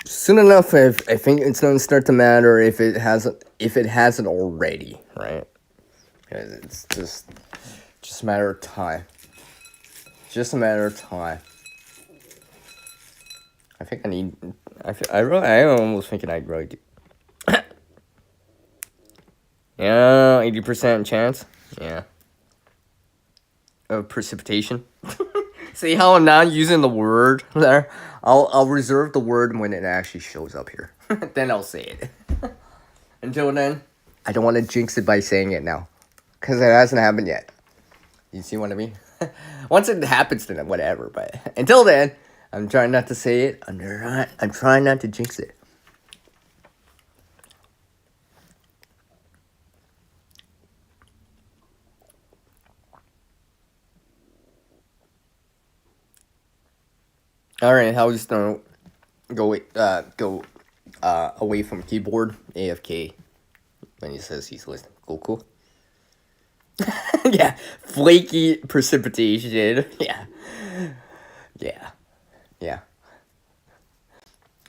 soon enough, I think it's gonna start to matter if it hasn't already, right? Because it's just a matter of time. Just a matter of time. I think I need. I almost thinking I'd really do. Yeah, 80% chance. Yeah. Of precipitation. See how I'm not using the word there? I'll reserve the word when it actually shows up here. Then I'll say it. Until then, I don't want to jinx it by saying it now, because it hasn't happened yet. You see what I mean? Once it happens, then whatever. But until then, I'm trying not to say it. I'm trying not to jinx it. All right, how is gonna go away from keyboard AFK when he says he's listening. Cool. Yeah, flaky precipitation. Yeah.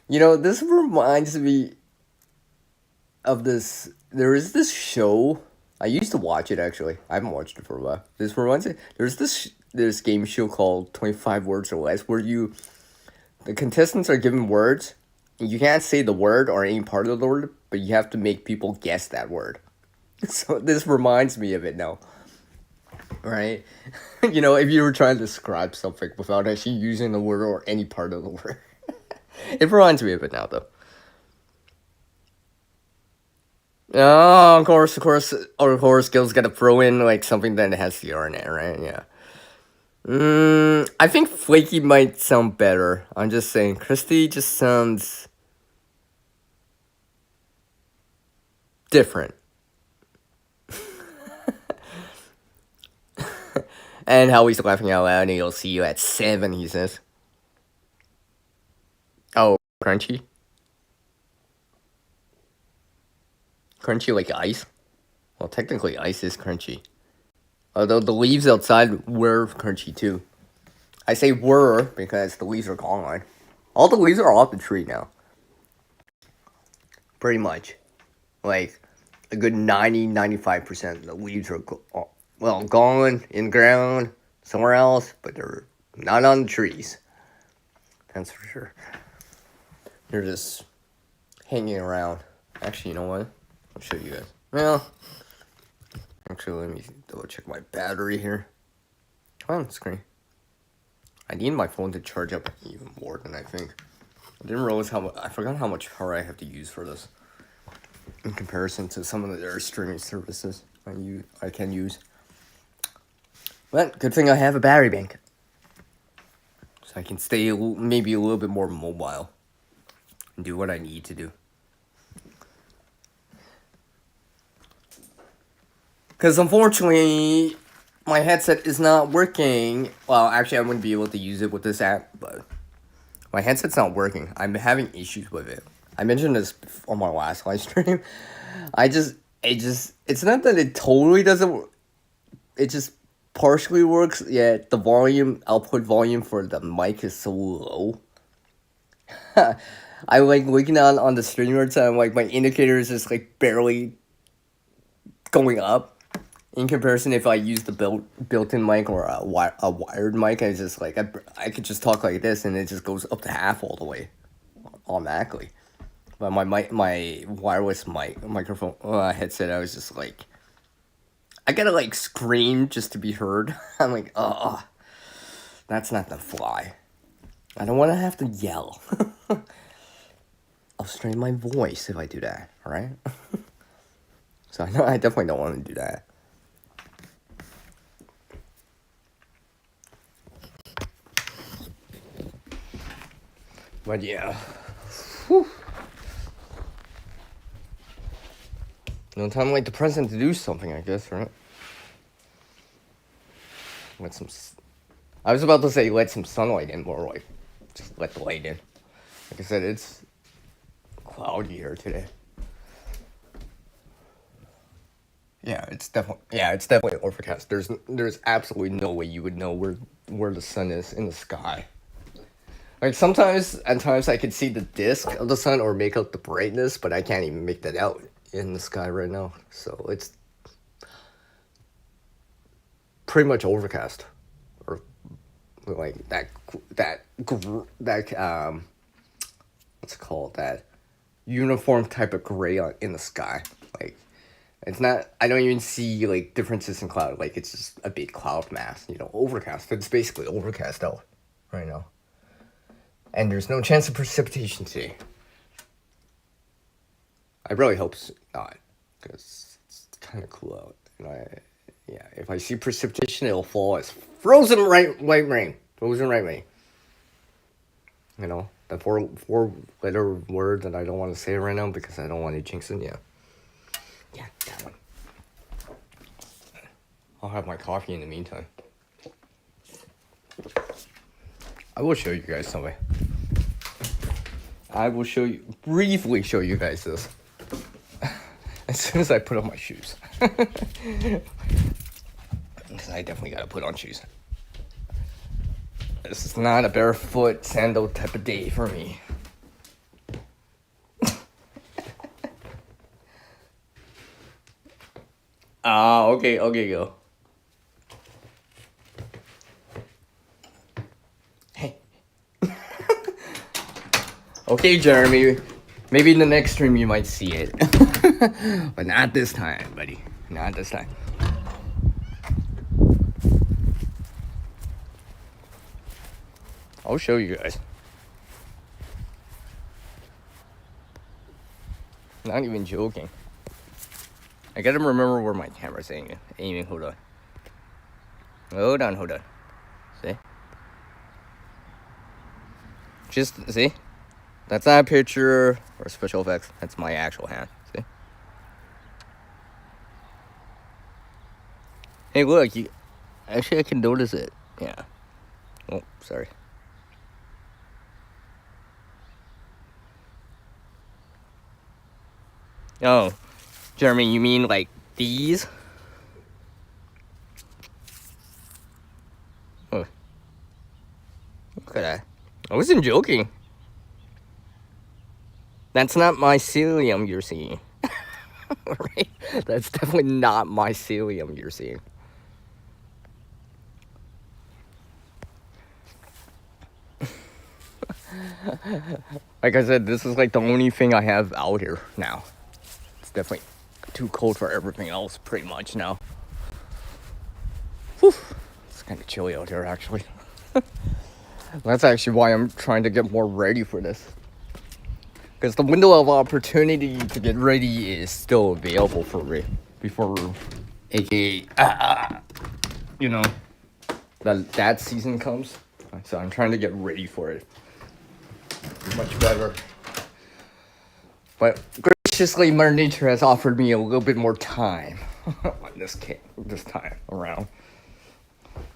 You know, this reminds me of this. There is this show. I used to watch it actually. I haven't watched it for a while. This reminds me. There's this game show called 25 Words or Less where the contestants are given words. You can't say the word or any part of the word, but you have to make people guess that word. So this reminds me of it now. Right? You know, if you were trying to describe something without actually using the word or any part of the word. It reminds me of it now, though. Oh, of course, Gil's gotta throw in, like, something that has the R in it, right? Yeah. I think flaky might sound better. I'm just saying, Christy just sounds different. And how he's laughing out loud, and he'll see you at 7, he says. Oh, crunchy? Crunchy like ice? Well, technically ice is crunchy. Although the leaves outside were crunchy too. I say were because the leaves are gone. All the leaves are off the tree now. Pretty much. Like, a good 90-95% of the leaves are gone in the ground, somewhere else, but they're not on the trees. That's for sure. They're just hanging around. Actually, you know what? I'll show you guys. Well, actually, let me double check my battery here. Come on, screen. I need my phone to charge up even more than I think. I didn't realize I forgot how much power I have to use for this in comparison to some of the other streaming services I can use. But good thing I have a battery bank, so I can stay maybe a little bit more mobile and do what I need to do. Because unfortunately, my headset is not working. Well, actually, I wouldn't be able to use it with this app, but my headset's not working. I'm having issues with it. I mentioned this on my last live stream. It's not that it totally doesn't. It just partially works. Yeah, the output volume for the mic is so low. I like looking on the streamer time, like my indicator is just like barely going up. In comparison, if I use the built-in mic or a wired mic, I just like I could just talk like this, and it just goes up to half all the way, automatically. But my wireless microphone headset, I was just like, I gotta like scream just to be heard. I'm like, oh, that's not the fly. I don't want to have to yell. I'll strain my voice if I do that. All right. So I definitely don't want to do that. But yeah. Whew. No time like the present to do something, I guess, right? I was about to say let some sunlight in, more like just let the light in. Like I said, it's cloudy here today. Yeah, it's definitely overcast. There's absolutely no way you would know where the sun is in the sky. Like sometimes at times I could see the disk of the sun or make out the brightness, but I can't even make that out in the sky right now. So it's pretty much overcast, or like that what's it called, that uniform type of gray in the sky. Like it's not. I don't even see like differences in cloud. Like it's just a big cloud mass. Overcast. It's basically overcast out right now. And there's no chance of precipitation today. I really hope not, because it's kind of cool out. If I see precipitation, it'll fall as frozen white rain. Frozen white rain. The four-letter word that I don't want to say right now because I don't want to jinx it. Yeah, that one. I'll have my coffee in the meantime. I will show you guys something. I will briefly show you guys this. As soon as I put on my shoes. Because I definitely gotta put on shoes. This is not a barefoot sandal type of day for me. Okay, go. Okay, Jeremy. Maybe in the next stream you might see it. But not this time, buddy. Not this time. I'll show you guys. Not even joking. I gotta remember where my camera's aiming. Hold on. Hold on. See? Just, see? That's not a picture or special effects. That's my actual hand. See? Hey, look. Actually, I can notice it. Yeah. Oh, sorry. Oh, Jeremy, you mean like these? Oh. Look at that. I wasn't joking. That's not mycelium you're seeing. Right? That's definitely not mycelium you're seeing. Like I said, this is like the only thing I have out here now. It's definitely too cold for everything else pretty much now. Whew. It's kind of chilly out here actually. That's actually why I'm trying to get more ready for this. Because the window of opportunity to get ready is still available for me before, aka, that season comes. So I'm trying to get ready for it. Much better. But graciously, Mother Nature has offered me a little bit more time on this time around.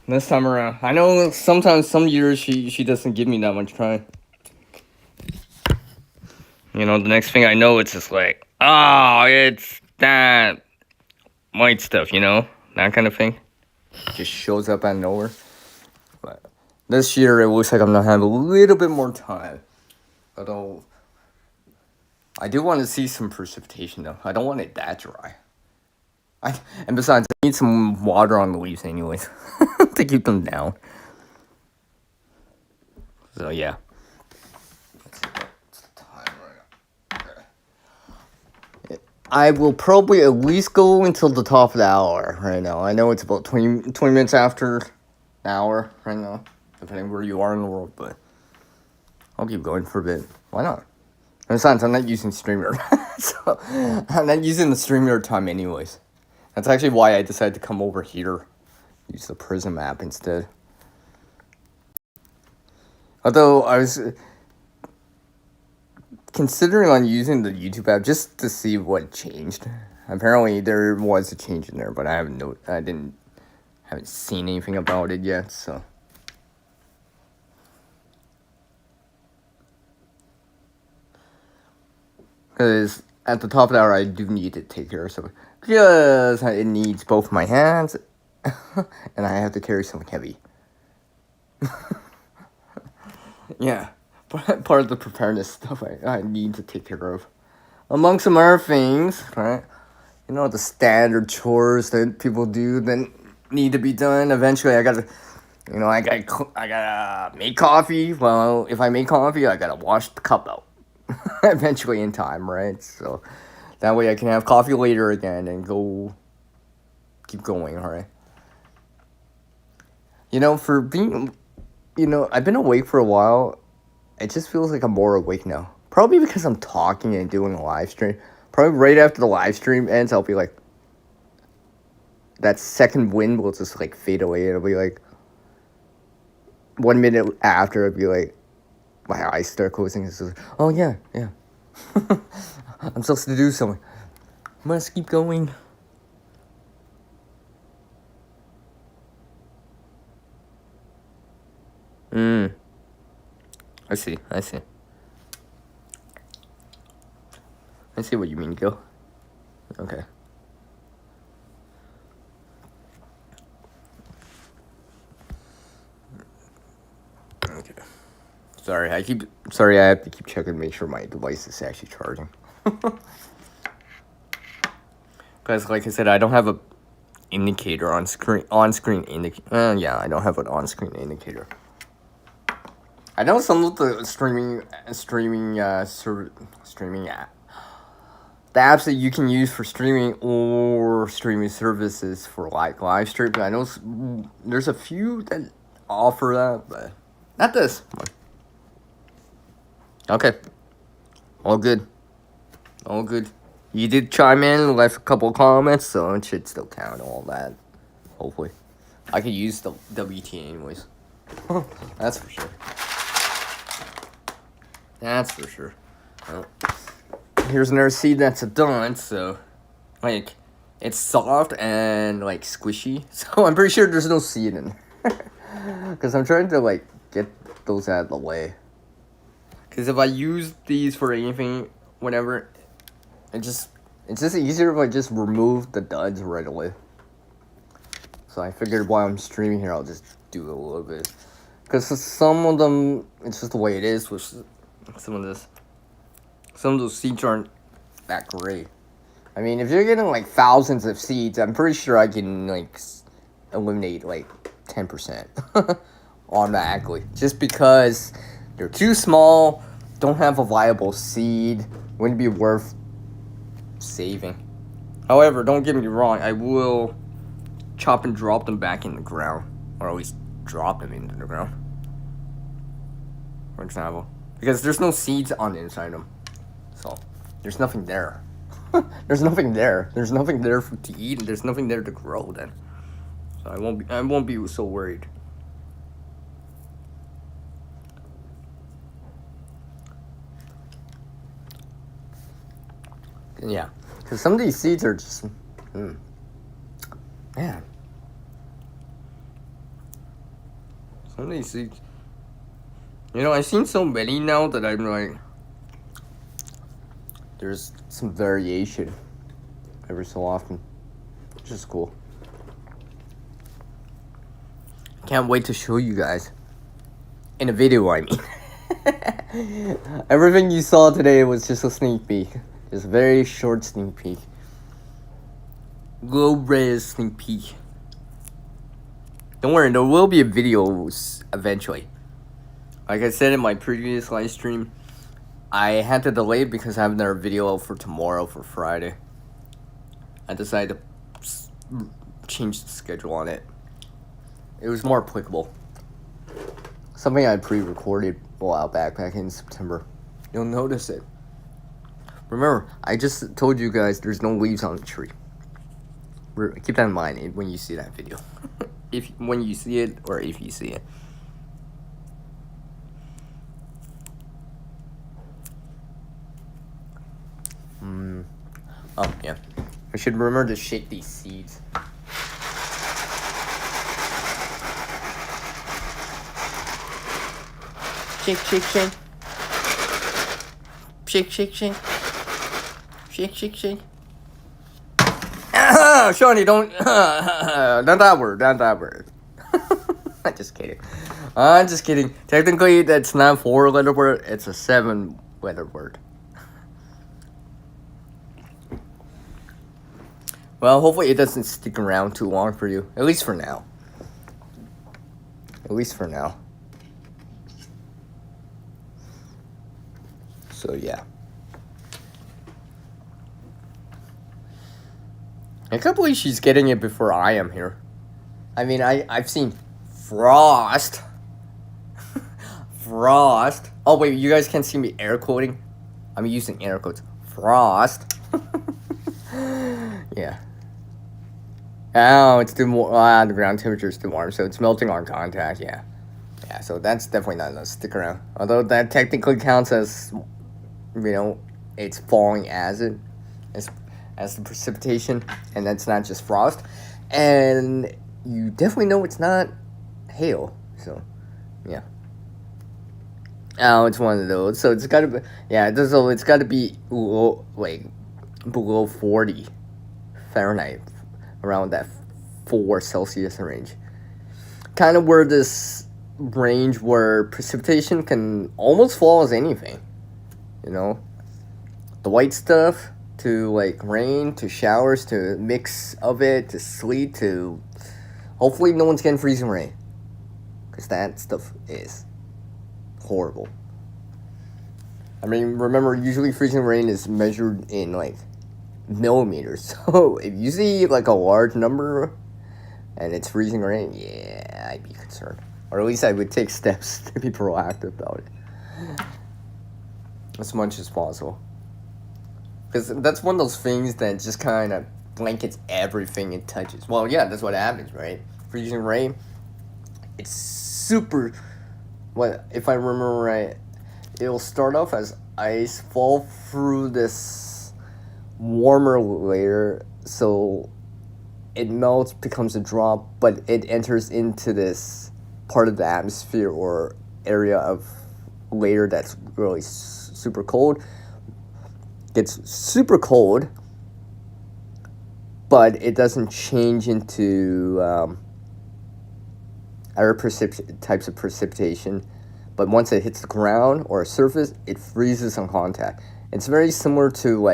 This time around, I know sometimes some years she doesn't give me that much time. The next thing I know, it's just like, it's that white stuff, that kind of thing. Just shows up out of nowhere. But this year, it looks like I'm gonna have a little bit more time. Although, I do want to see some precipitation, though. I don't want it that dry. And besides, I need some water on the leaves anyways to keep them down. So yeah. I will probably at least go until the top of the hour right now. I know it's about 20 minutes after an hour right now, depending where you are in the world, but I'll keep going for a bit. Why not? And besides, I'm not using StreamYard, so I'm not using the StreamYard time anyways. That's actually why I decided to come over here, use the Prism app instead. Although I was considering on using the YouTube app just to see what changed. Apparently there was a change in there, but I haven't seen anything about it yet, so. Because at the top of the hour I do need to take care of something. Because it needs both my hands and I have to carry something heavy. Yeah. Part of the preparedness stuff I need to take care of. Among some other things, right? You know, the standard chores that people do that need to be done. Eventually, I gotta make coffee. Well, if I make coffee, I gotta wash the cup out. Eventually in time, right? So that way I can have coffee later again and keep going, alright? You know, I've been awake for a while. It just feels like I'm more awake now. Probably because I'm talking and doing a live stream. Probably right after the live stream ends, I'll be like, that second wind will just like fade away. It'll be like 1 minute after, it'll be like, my eyes start closing. It's just like, oh yeah. I'm supposed to do something. I must keep going. I see. I see what you mean, Gil. Okay. Sorry, I have to keep checking to make sure my device is actually charging. Because, like I said, I don't have a indicator on-screen indicator. Yeah, I don't have an on-screen indicator. I know some of the streaming app, the apps that you can use for streaming or streaming services for like live stream. I know there's a few that offer that, but not this one. Okay, all good. You did chime in, left a couple comments, so it should still count all that. Hopefully, I could use the WT anyways. That's for sure. Well, here's another seed that's done, so like it's soft and like squishy. So I'm pretty sure there's no seed in there. Cause I'm trying to like get those out of the way. Cause if I use these for anything, whatever, it's just easier if I just remove the duds right away. So I figured while I'm streaming here, I'll just do a little bit. Cause some of them, it's just the way it is with some of those seeds aren't that great. I mean, if you're getting like thousands of seeds, I'm pretty sure I can like eliminate like 10% automatically. Just because they're too small, don't have a viable seed, wouldn't be worth saving. However, don't get me wrong, I will chop and drop them back in the ground, or at least drop them into the ground, for example, because there's no seeds on the inside of them, so there's nothing there. There's nothing there to eat, and there's nothing there to grow then, so I won't be so worried. Yeah, because some of these seeds are just man, some of these seeds, I've seen so many now that I'm like, there's some variation every so often, which is cool. Can't wait to show you guys in a video, I mean. Everything you saw today was just a sneak peek, just a very short sneak peek. low res sneak peek. Don't worry, there will be a video eventually. Like I said in my previous live stream, I had to delay it because I have another video out for tomorrow for Friday. I decided to change the schedule on it. It was more applicable. Something I pre-recorded a while back in September. You'll notice it. Remember, I just told you guys there's no leaves on the tree. Keep that in mind when you see that video. When you see it, or if you see it. Oh, yeah. I should remember to shake these seeds. Shake, shake, shake. Shake, shake, shake. Shake, shake, shake. Shawnee, don't. Not that word. Not that word. I'm just kidding. I'm just kidding. Technically, that's not a 4-letter word. It's a 7-letter word. Well, hopefully it doesn't stick around too long for you. At least for now. At least for now. So, yeah. I can't believe she's getting it before I am here. I mean, I've seen Frost. Frost. Oh, wait, you guys can't see me air quoting? I'm using air quotes. Frost. Yeah. Oh, it's too warm. The ground temperature is too warm, so it's melting on contact. Yeah, yeah. So that's definitely not enough to stick around. Although that technically counts as, it's falling acid, as the precipitation, and that's not just frost. And you definitely know it's not hail. So, yeah. Oh, it's one of those. So it's got to be. Yeah, it's got to be below 40 Fahrenheit. Around that 4 Celsius range. Kind of where this range where precipitation can almost fall as anything. The white stuff to rain to showers to mix of it to sleet to hopefully no one's getting freezing rain. Because that stuff is horrible. I mean, remember, usually freezing rain is measured in millimeters. So if you see a large number and it's freezing rain, yeah, I'd be concerned, or at least I would take steps to be proactive about it as much as possible, because that's one of those things that just kind of blankets everything it touches. Well, yeah, that's what happens, right? Freezing rain, it's super, if I remember right, it'll start off as ice, fall through this warmer layer, so it melts, becomes a drop, but it enters into this part of the atmosphere or area of layer that's really super cold. Gets super cold, but it doesn't change into other types of precipitation. But once it hits the ground or a surface, it freezes on contact. It's very similar to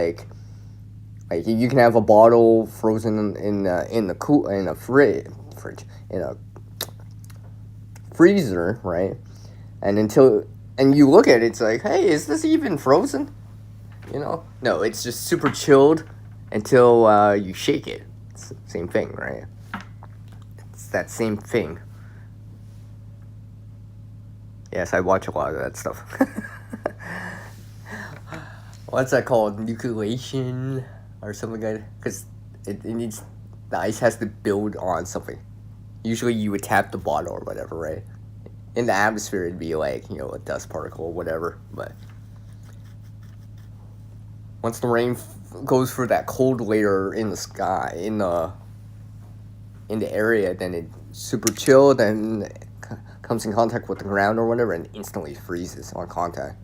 you can have a bottle frozen in a freezer, right? And you look at it, it's like, hey, is this even frozen? No, it's just super chilled until you shake it. It's the same thing, right? It's that same thing. Yes, I watch a lot of that stuff. What's that called? Nucleation? Or something like that, because it needs, the ice has to build on something. Usually you would tap the bottle or whatever, right? In the atmosphere it'd be a dust particle or whatever, but once the rain goes through that cold layer in the sky, in the area, then it super chilled, then comes in contact with the ground or whatever, and instantly freezes on contact.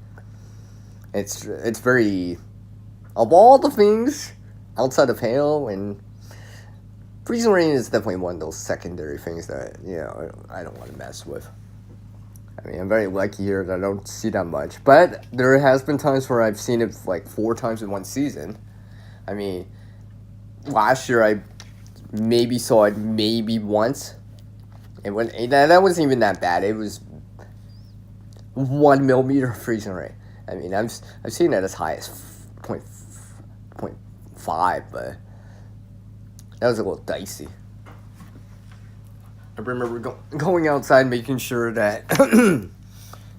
It's very, of all the things outside of hail, and freezing rain is definitely one of those secondary things that, I don't want to mess with. I mean, I'm very lucky here that I don't see that much. But there has been times where I've seen it 4 times in one season. I mean, last year I maybe saw it maybe once. That wasn't even that bad. It was 1 millimeter freezing rate. I mean, I've seen it as high as point 0.5, but that was a little dicey. I remember going outside, making sure that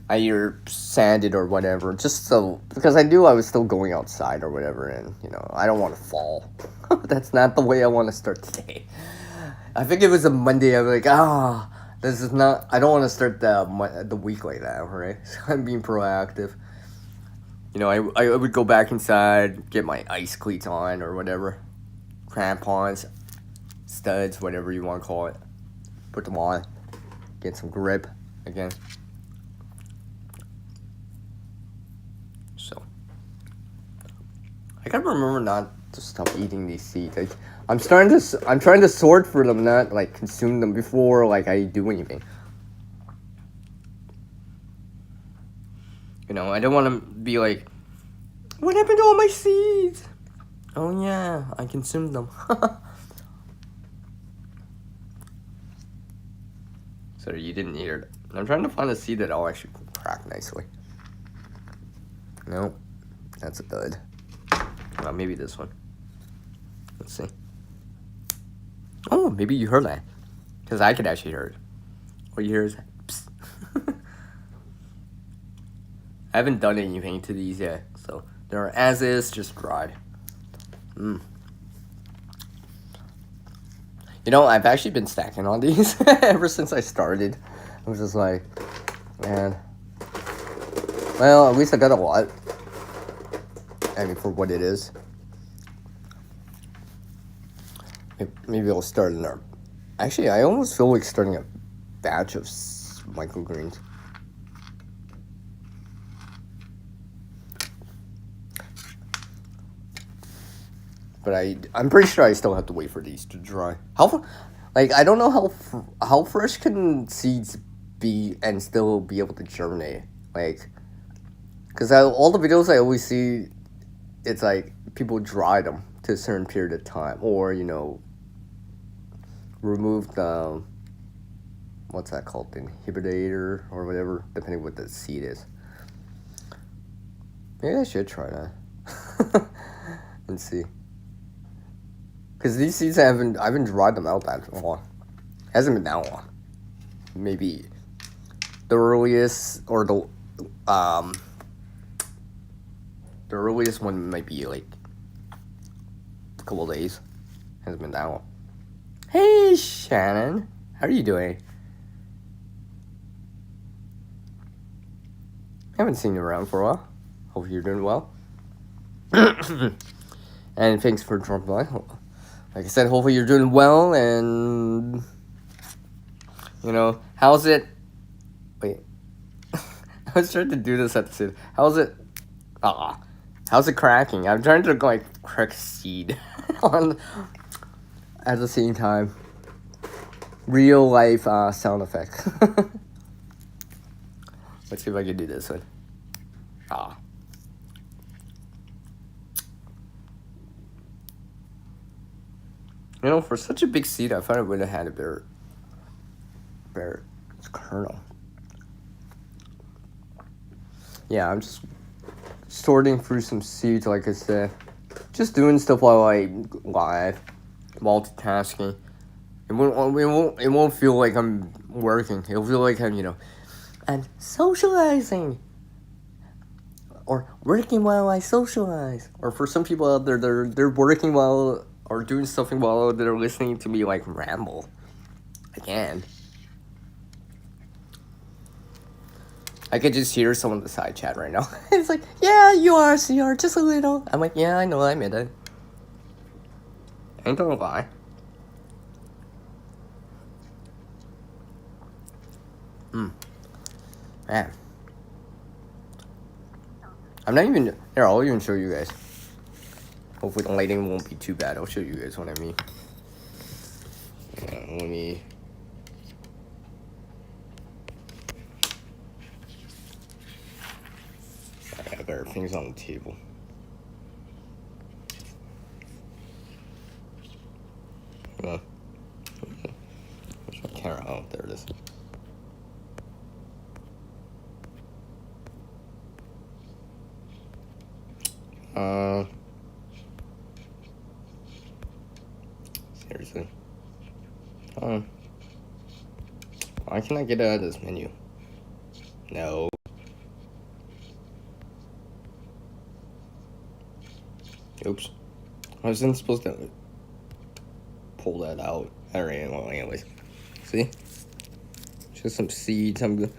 I either sanded or whatever, just so, because I knew I was still going outside or whatever, and I don't want to fall. That's not the way I want to start today. I think it was a Monday. I was like, this is not. I don't want to start the week like that, right? So I'm being proactive. I would go back inside, get my ice cleats on or whatever, crampons, studs, whatever you want to call it. Put them on, get some grip again. So I gotta remember not to stop eating these seeds. I'm trying to sort for them, not like consume them before like I do anything. I don't want to be like, what happened to all my seeds? Oh yeah, I consumed them. So you didn't hear it. I'm trying to find a seed that I'll actually crack nicely. Nope, that's a dud. Well, maybe this one. Let's see. Oh, maybe you heard that. Because I could actually hear it. What you hear is, psst. I haven't done anything to these yet. So they're as is, just dried. I've actually been stacking on these ever since I started. I was just like, man. Well, at least I got a lot. I mean, for what it is. Maybe I'll start Actually, I almost feel like starting a batch of microgreens. But I'm pretty sure I still have to wait for these to dry. I don't know how fresh can seeds be and still be able to germinate. Because all the videos I always see, it's like people dry them to a certain period of time, or remove the what's that called, the inhibitor or whatever, depending what the seed is. Maybe I should try that and see. Because these seeds I haven't dried them out that long. It hasn't been that long. Maybe the earliest or the earliest one might be like a couple of days. Hasn't been that long. Hey Shannon, how are you doing? Haven't seen you around for a while. Hope you're doing well. And thanks for dropping by. Like I said, hopefully you're doing well, and how's it? Wait, I was trying to do this at the same. How's it? How's it cracking? I'm trying to crack seed on at the same time. Real life sound effect. Let's see if I can do this one. For such a big seed, I thought I would have had a bare kernel. Yeah, I'm just sorting through some seeds, like I said. Just doing stuff while I live, multitasking. It won't feel like I'm working. It'll feel like I'm socializing. Or working while I socialize. Or for some people out there, they're working while or doing something while they're listening to me ramble. Again. I could just hear someone in the side chat right now. It's like, yeah, you are, CR, just a little. I'm like, yeah, I know, I admit it. Ain't gonna lie. Man. I'm not even... Here, I'll even show you guys. Hopefully the lighting won't be too bad. I'll show you guys what I mean. Let me... I got better things on the table. Hold on. Oh, there it is. Seriously. Why can I get out of this menu? No. Oops. I wasn't supposed to pull that out. Alright, well, anyways. See? Just some seeds. I'm good.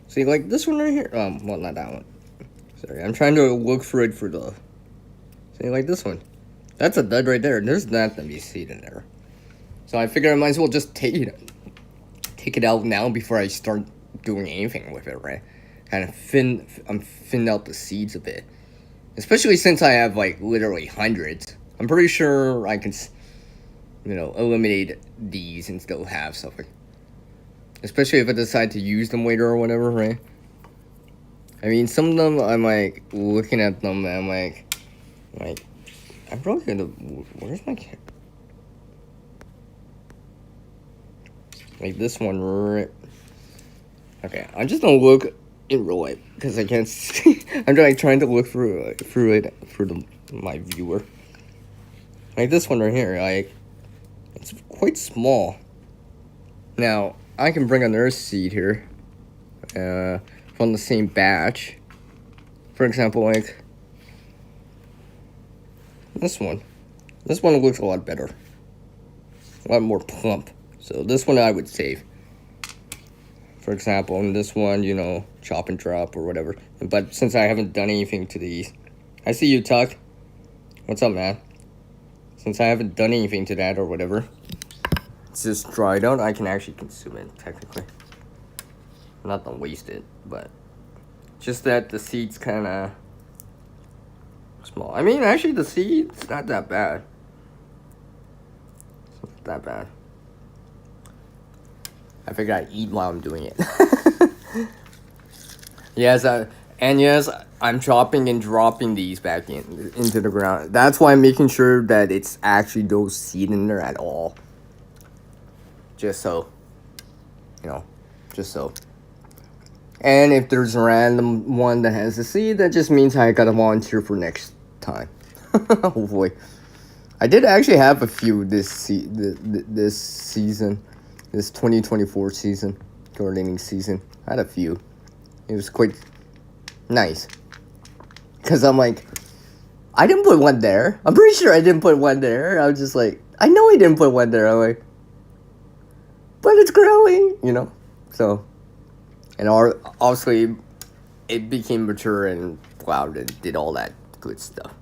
See, like this one right here. Well, not that one. Sorry, I'm trying to look for it for the. See, like this one. That's a dud right there. There's not gonna be seed in there. So I figured I might as well just take it out now before I start doing anything with it, right? Kind of thin out the seeds a bit. Especially since I have like literally hundreds. I'm pretty sure I can, eliminate these and still have something. Especially if I decide to use them later or whatever, right? I mean, some of them, I'm like, looking at them and I'm like, I'm probably gonna, where's my camera? Like this one, right? Okay, I'm just gonna look in real life because I can't see. I'm like trying to look through my viewer. Like this one right here, like it's quite small. Now I can bring another seed here, from the same batch. For example, like this one. This one looks a lot better, a lot more plump. So this one I would save. For example, in this one, chop and drop or whatever. But since I haven't done anything to these, I see you, Tuck. What's up, man? Since I haven't done anything to that or whatever, it's just dried out. I can actually consume it, technically. Not to waste it, but just that the seed's kind of small. I mean, actually, the seed's not that bad. It's not that bad. I figure I'd eat while I'm doing it. Yes, I'm chopping and dropping these back into the ground. That's why I'm making sure that it's actually no seed in there at all. Just so. Just so. And if there's a random one that has a seed, that just means I gotta volunteer for next time. Hopefully. I did actually have a few this season. This 2024 season, gardening season. I had a few. It was quite nice. Because I'm like, I didn't put one there. I'm pretty sure I didn't put one there. I was just like, I know I didn't put one there. I'm like, but it's growing, So, and obviously, it became mature and flowered and did all that good stuff.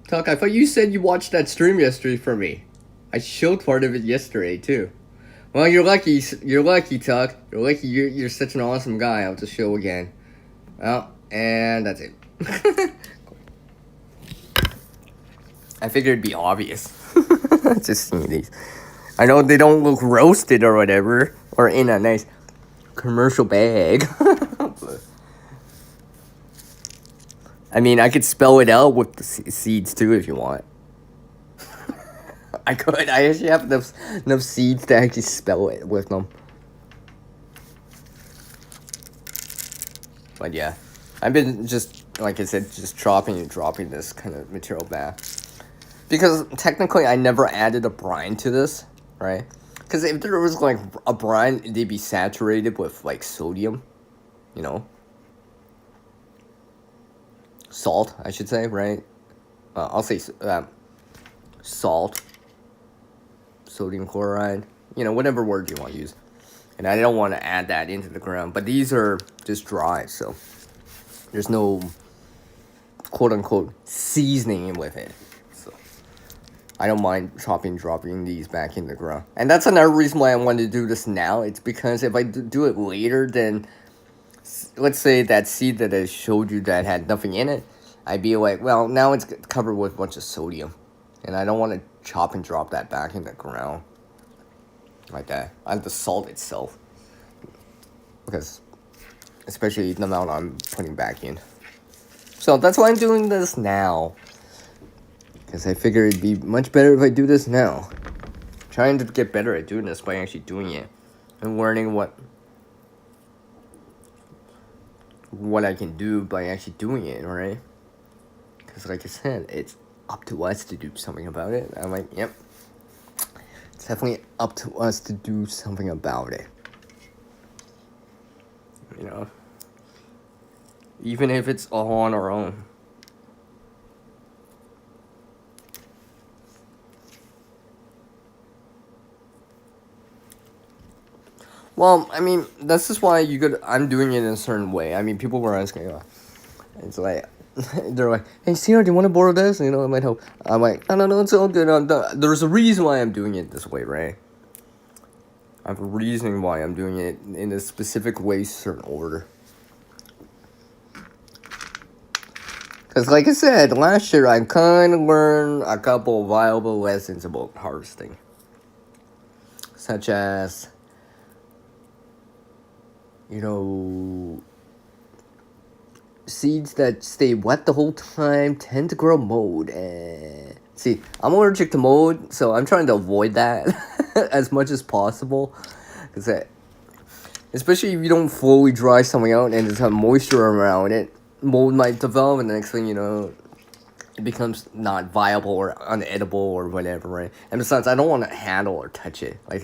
Tuck, I thought you said you watched that stream yesterday for me. I showed part of it yesterday too. Well, you're lucky. You're lucky, Tuck. You're lucky. You're such an awesome guy. I'll just show again. Well, and that's it. I figured it'd be obvious. Just seeing these. I know they don't look roasted or whatever, or in a nice commercial bag. I mean, I could spell it out with the seeds too if you want. I could. I actually have enough seeds to actually spell it with them. But yeah, I've been just, like I said, just chopping and dropping this kind of material back. Because technically I never added a brine to this, right? Because if there was like a brine, they'd be saturated with like sodium, Salt, I should say, right? I'll say salt, sodium chloride, whatever word you want to use. And I don't want to add that into the ground. But these are just dry, so there's no quote-unquote seasoning with it. So I don't mind dropping these back in the ground. And that's another reason why I wanted to do this now. It's because if I do it later, then let's say that seed that I showed you that had nothing in it, I'd be like, well, now it's covered with a bunch of sodium. And I don't want to chop and drop that back in the ground like that. I have the salt itself. Because, especially the amount I'm putting back in. So that's why I'm doing this now. Because I figure it'd be much better if I do this now. Trying to get better at doing this by actually doing it. And learning what I can do by actually doing it, right? Because like I said, it's up to us to do something about it. I'm like, yep. It's definitely up to us to do something about it. You know? Even if it's all on our own. Well, I mean, this is why I'm doing it in a certain way. I mean, people were asking, it's like, they're like, hey, Sierra, do you want to borrow this? You know, it might help. I'm like, no, it's all good. There's a reason why I'm doing it this way, right? I have a reason why I'm doing it in a specific way, certain order. Because like I said, last year I kind of learned a couple of valuable lessons about harvesting. Such as, you know, seeds that stay wet the whole time tend to grow mold. And see, I'm allergic to mold, so I'm trying to avoid that as much as possible. Because especially if you don't fully dry something out and there's some moisture around it, mold might develop, and the next thing you know, it becomes not viable or unedible or whatever, right? And besides, I don't want to handle or touch it. Like,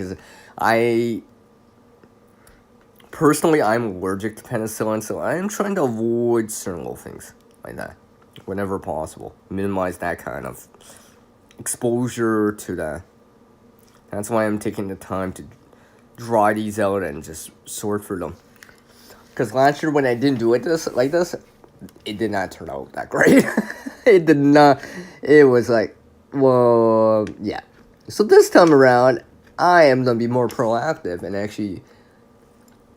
personally, I'm allergic to penicillin, so I'm trying to avoid certain little things like that whenever possible. Minimize that kind of exposure to that. That's why I'm taking the time to dry these out and just sort through them. Because last year when I didn't do it like this, it did not turn out that great. It did not. It was like, well, yeah. So this time around, I am going to be more proactive and actually,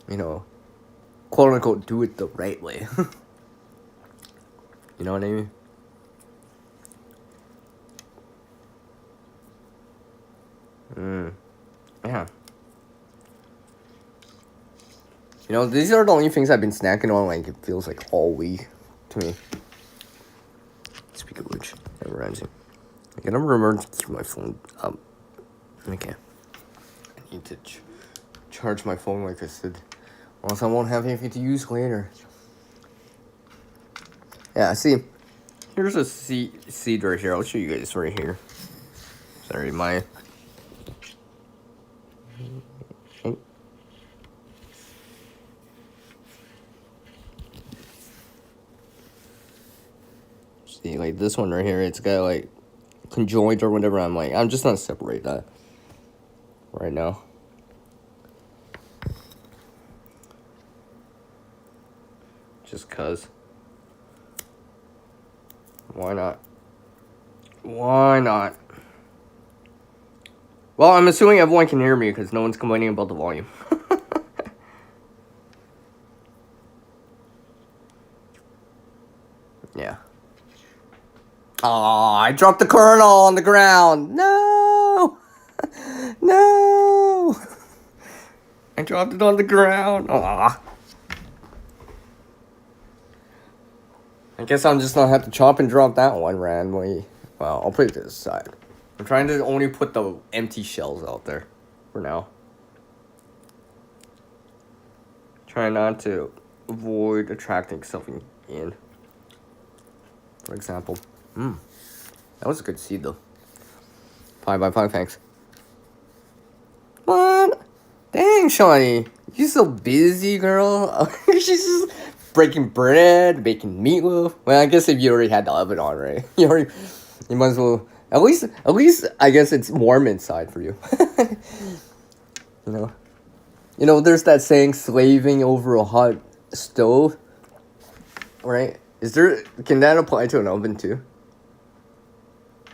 you know, quote unquote, do it the right way. You know what I mean? Yeah. You know, these are the only things I've been snacking on, like, it feels like all week to me. Speak of which, never reminds me. I gotta remember to keep my phone up. Okay. I need to charge my phone like I said. Or else I won't have anything to use later. Yeah, see. Here's a seed right here. I'll show you guys right here. Sorry, my... See, like this one right here, it's got like conjoint or whatever. I'm just gonna separate that right now. Just cause. Why not? Why not? Well, I'm assuming everyone can hear me because no one's complaining about the volume. Yeah. Oh, I dropped the kernel on the ground. No! No! I dropped it on the ground. Aw. I guess I'm just gonna have to chop and drop that one randomly. Well, I'll put it to the side. I'm trying to only put the empty shells out there for now. Trying not to avoid attracting something in. For example. That was a good seed though. 5x5, thanks. What? Dang, Shawnee. You so busy, girl. She's just breaking bread, baking meatloaf. Well, I guess if you already had the oven on, right? You might as well. At least, I guess it's warm inside for you. You know, there's that saying, slaving over a hot stove, right? Can that apply to an oven too?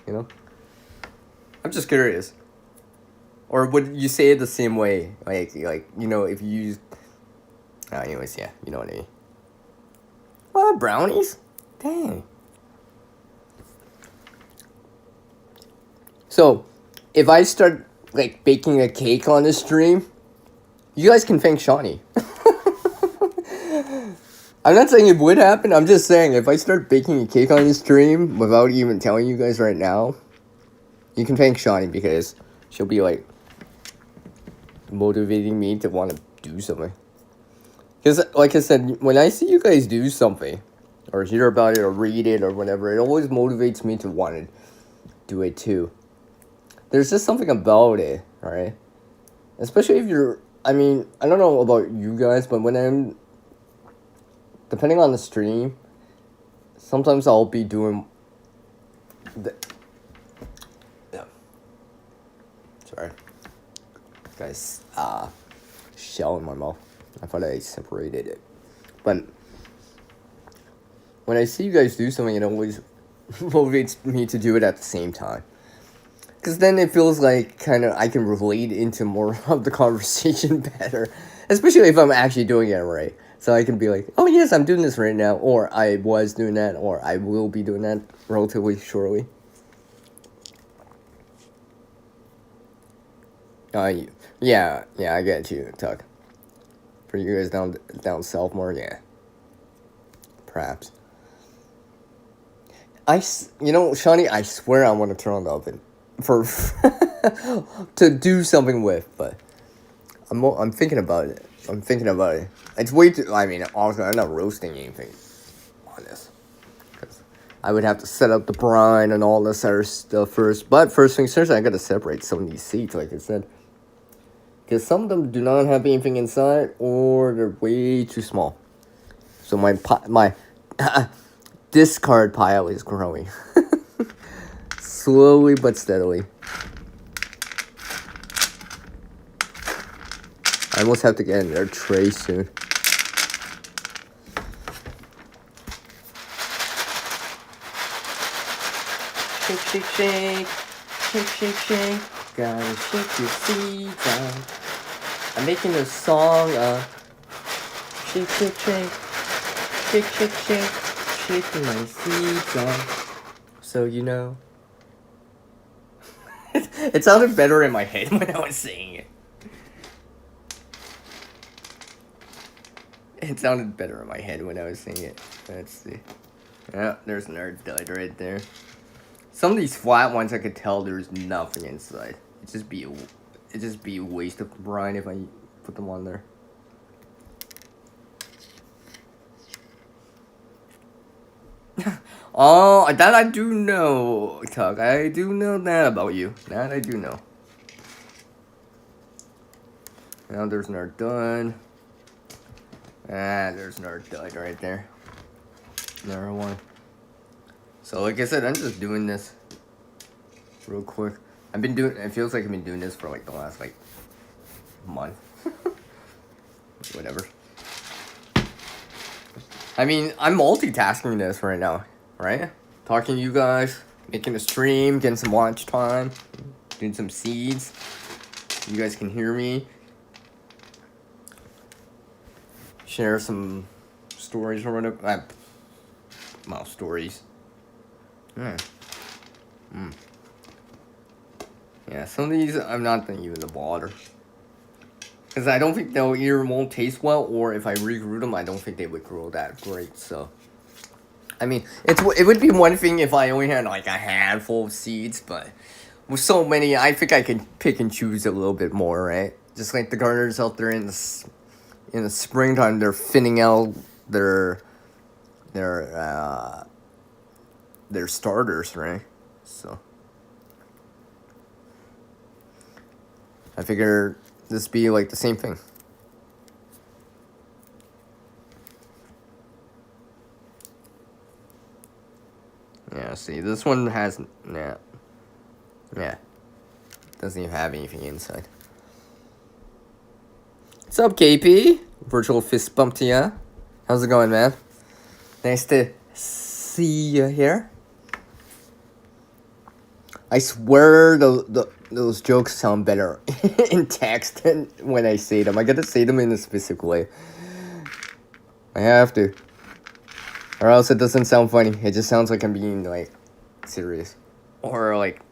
You know? I'm just curious. Or would you say it the same way? Like you know, if you use... anyways, yeah, you know what I mean. What, brownies? Dang. So, if I start, like, baking a cake on the stream, you guys can thank Shawnee. I'm not saying it would happen. I'm just saying if I start baking a cake on this stream without even telling you guys right now, you can thank Shawnee because she'll be like motivating me to want to do something. Because, like I said, when I see you guys do something, or hear about it, or read it, or whatever, it always motivates me to want to do it too. There's just something about it, right? Especially if you're, I mean, I don't know about you guys, but when I'm, depending on the stream, sometimes I'll be doing yeah. Sorry. Guys, shell in my mouth. I thought I separated it. But when I see you guys do something, it always motivates me to do it at the same time. Because then it feels like kind of I can relate into more of the conversation better. Especially if I'm actually doing it right. So I can be like, oh yes, I'm doing this right now. Or I was doing that. Or I will be doing that relatively shortly. Yeah, I get you, Tuck. For you guys down south more, yeah. Perhaps. Shawnee, I swear I want to turn on the oven for to do something with, but I'm thinking about it. It's way too. I mean, honestly, I'm not roasting anything on this because I would have to set up the brine and all this other stuff first. But first things first, I gotta separate some of these seeds, like I said, because some of them do not have anything inside, or they're way too small. So my discard pile is growing. Slowly but steadily. I almost have to get in their tray soon. Shake, shake, shake. Shake, shake, shake. Gotta shake your seeds out. I'm making a song shake, shake, shake. Shake, shake, shake. Shaking my seeds out. So you know. It sounded better in my head when I was saying it. It sounded better in my head when I was saying it. Let's see. Yeah, there's Nerd Dud right there. Some of these flat ones I could tell there's nothing inside. It'd just be a waste of brine if I put them on there. Oh, that I do know, Tuck. I do know that about you. That I do know. Now there's Nerd Dud. There's Nerd Dud right there. Another one. So like I said, I'm just doing this real quick. It feels like I've been doing this for like the last like month. Whatever. I mean, I'm multitasking this right now, right? Talking to you guys, making a stream, getting some watch time, doing some seeds. You guys can hear me. Share some stories or whatever. Well, stories. Yeah, some of these I'm not gonna even bother. Because I don't think they'll either won't taste well, or if I regrew them, I don't think they would grow that great, so. I mean, it would be one thing if I only had like a handful of seeds, but with so many, I think I can pick and choose a little bit more, right? Just like the gardeners out there in the springtime, they're thinning out their starters, right? So I figure this be like the same thing. Yeah, see, this one has yeah, doesn't even have anything inside. What's up, KP? Virtual fist bump to ya. How's it going, man? Nice to see you here. I swear those jokes sound better in text than when I say them. I gotta say them in a specific way. I have to. Or else it doesn't sound funny. It just sounds like I'm being, like, serious. Or, like,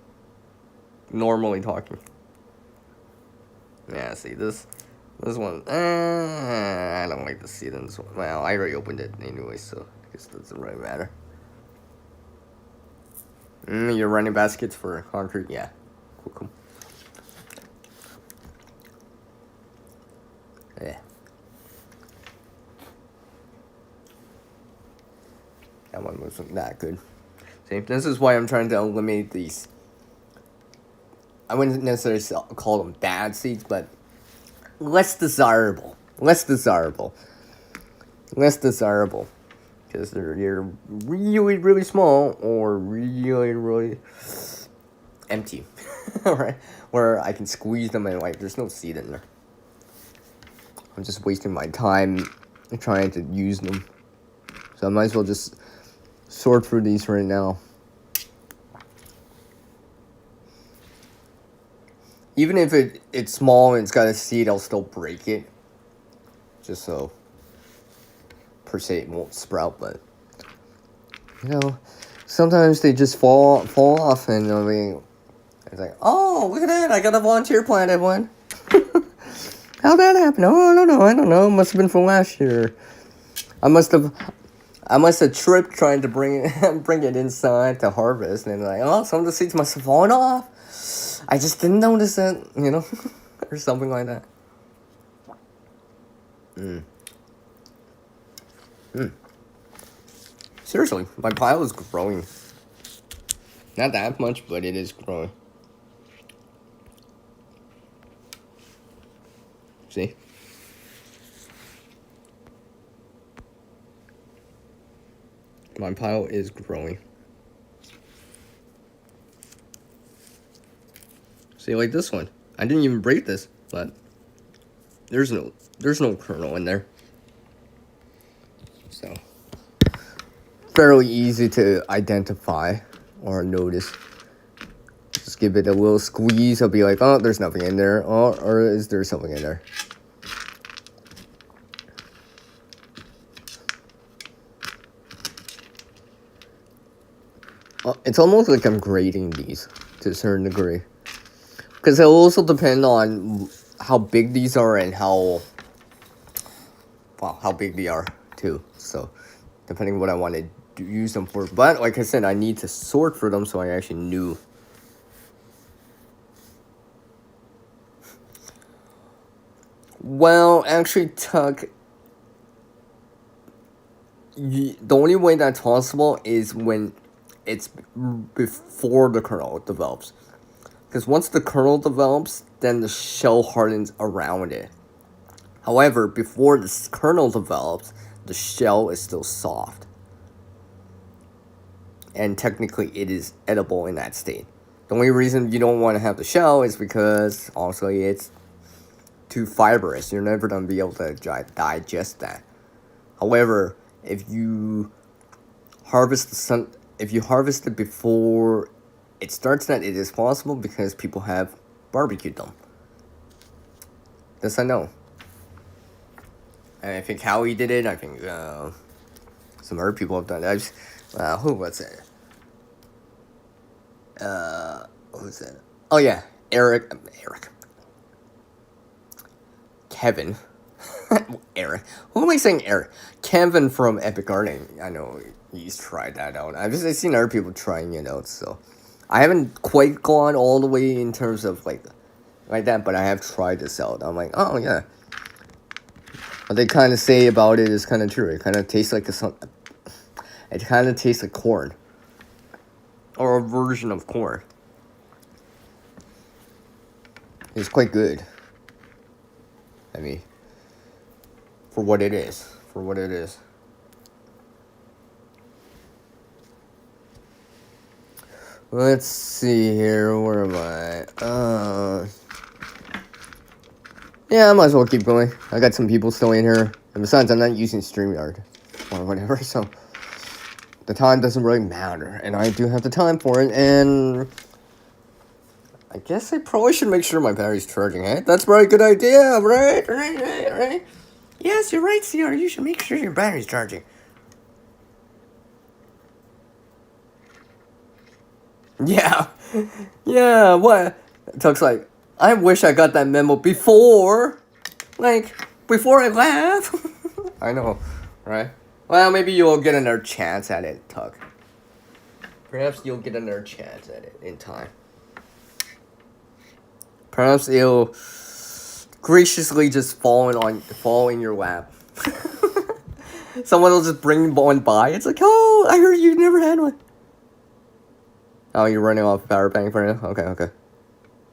normally talking. Yeah, see, this This one, I don't like the seed in this one. Well, I already opened it anyway, so I guess it doesn't really matter. You're running baskets for concrete? Yeah. Cool. Yeah. That one wasn't that good. See, this is why I'm trying to eliminate these. I wouldn't necessarily call them bad seeds, but less desirable. Because they're either really, really small or really, really empty. Right? Where I can squeeze them and, like, there's no seed in there. I'm just wasting my time trying to use them. So I might as well just sort through these right now. Even if it's small and it's got a seed, I'll still break it. Just so, per se, it won't sprout, but, you know, sometimes they just fall off, and I mean, it's like, oh, look at that, I got a volunteer planted one. How'd that happen? Oh, I don't know, it must have been from last year. I must have tripped trying to bring it inside to harvest, and like, oh, some of the seeds must have fallen off. I just didn't notice it, you know, or something like that. Seriously, my pile is growing. Not that much, but it is growing. See? My pile is growing. See, like this one. I didn't even break this, but there's no kernel in there. So, fairly easy to identify or notice. Just give it a little squeeze. I'll be like, oh, there's nothing in there. Oh, or is there something in there? It's almost like I'm grading these to a certain degree. Because it'll also depend on how big these are and how big they are, too. So, depending on what I want to use them for. But, like I said, I need to sort for them so I actually knew. Well, actually, Tuck, the only way that's possible is when it's before the kernel develops. Because once the kernel develops, then the shell hardens around it. However, before the kernel develops, the shell is still soft. And technically, it is edible in that state. The only reason you don't want to have the shell is because, honestly, it's too fibrous. You're never going to be able to digest that. However, if you harvest it before it starts, that it is possible because people have barbecued them. This I know. And I think Howie did it. I think some other people have done it. Who was it? Who's it? Oh yeah, Eric. Kevin. Eric. Who am I saying Eric? Kevin from Epic Gardening. I know he's tried that out. I've seen other people trying it out, so I haven't quite gone all the way in terms of like that, but I have tried this out. I'm like, oh yeah. What they kind of say about it is kind of true. It kind of tastes like it kind of tastes like corn, or a version of corn. It's quite good. I mean, for what it is. Let's see here. Where am I? Yeah, I might as well keep going. I got some people still in here. And besides, I'm not using StreamYard or whatever, so the time doesn't really matter. And I do have the time for it, and I guess I probably should make sure my battery's charging, eh? That's probably a good idea, right? Yes, you're right, CR. You should make sure your battery's charging. Yeah. Yeah, what? Tuck's like, I wish I got that memo before. Like, before I laugh. I know, right? Well, maybe you'll get another chance at it, Tuck. Perhaps you'll get another chance at it in time. Perhaps it'll graciously just fall in your lap. Someone will just bring one by. It's like, oh, I heard you never had one. Oh, you're running off power bank for now? Okay.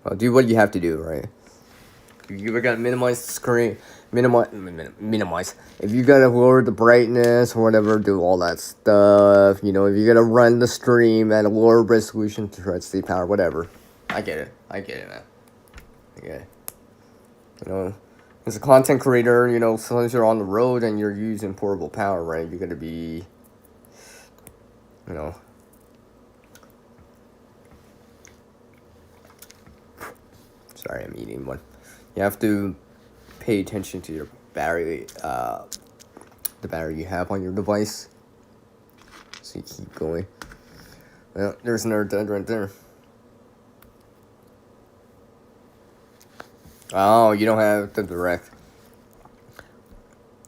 Well, do what you have to do, right? You gotta minimize the screen. Minimize. If you gotta lower the brightness or whatever, do all that stuff. You know, if you gotta run the stream at a lower resolution to try to save power, whatever. I get it, man. I get it. You know, as a content creator, you know, sometimes you're on the road and you're using portable power, right? You gotta be, you know. Sorry, I'm eating one. You have to pay attention to your battery, the battery you have on your device. So you keep going. Well, there's another dud right there. Oh, you don't have the direct.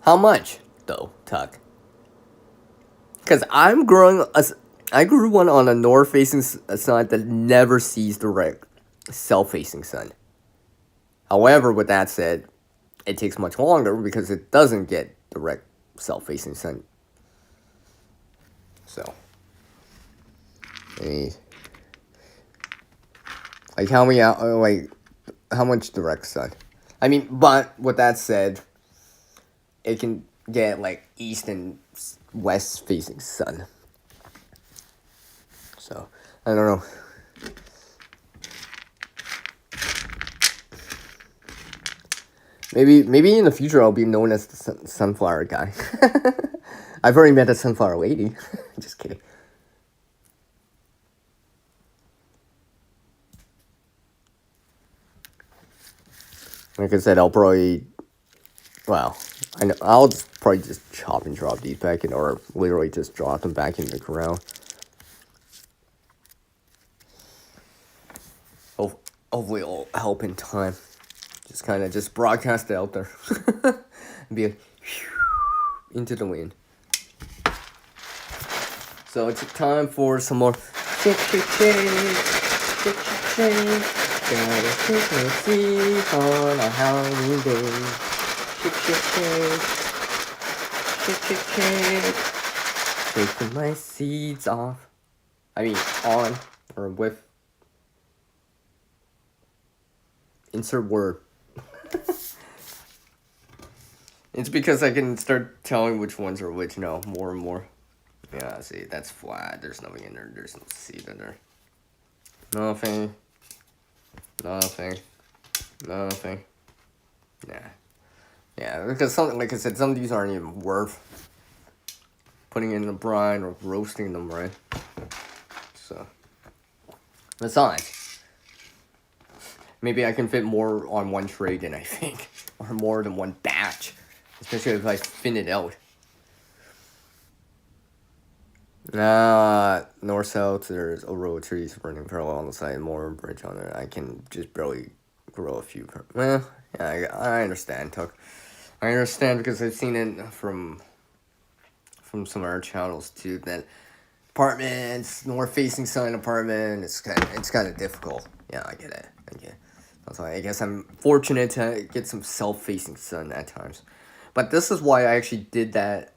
How much, though, Tuck? Because I grew one on a north-facing sun that never sees direct south-facing sun. However, with that said, it takes much longer because it doesn't get direct south-facing sun. So, like how much direct sun? I mean, but with that said, it can get like east and west-facing sun. So, I don't know. Maybe in the future I'll be known as the sunflower guy. I've already met a sunflower lady. Just kidding. Like I said, I'll probably probably just chop and drop these back in, or literally just drop them back in the ground. Hopefully it'll help in time. Just kind of just broadcast it out there. Be into the wind. So it's time for some more shake. Gotta take my seat on a Halloween day. Shake. Taking my seeds off. I mean, on or with. Insert word. It's because I can start telling which ones are which now, more and more. Yeah, see, that's flat. There's nothing in there. There's no seed in there. Nothing. Yeah, because something, like I said, some of these aren't even worth putting in the brine or roasting them, right? So, besides, maybe I can fit more on one tray than I think, or more than one batch, especially if I thin it out. North-south, there's a row of trees running parallel on the side, more bridge on it. I can just barely grow a few. Well, yeah, I understand, Tuck. I understand because I've seen it from some other channels too. That apartments, north-facing sun apartment, it's kind of difficult. Yeah, I get it. That's why I guess I'm fortunate to get some south-facing sun at times. But this is why I actually did that.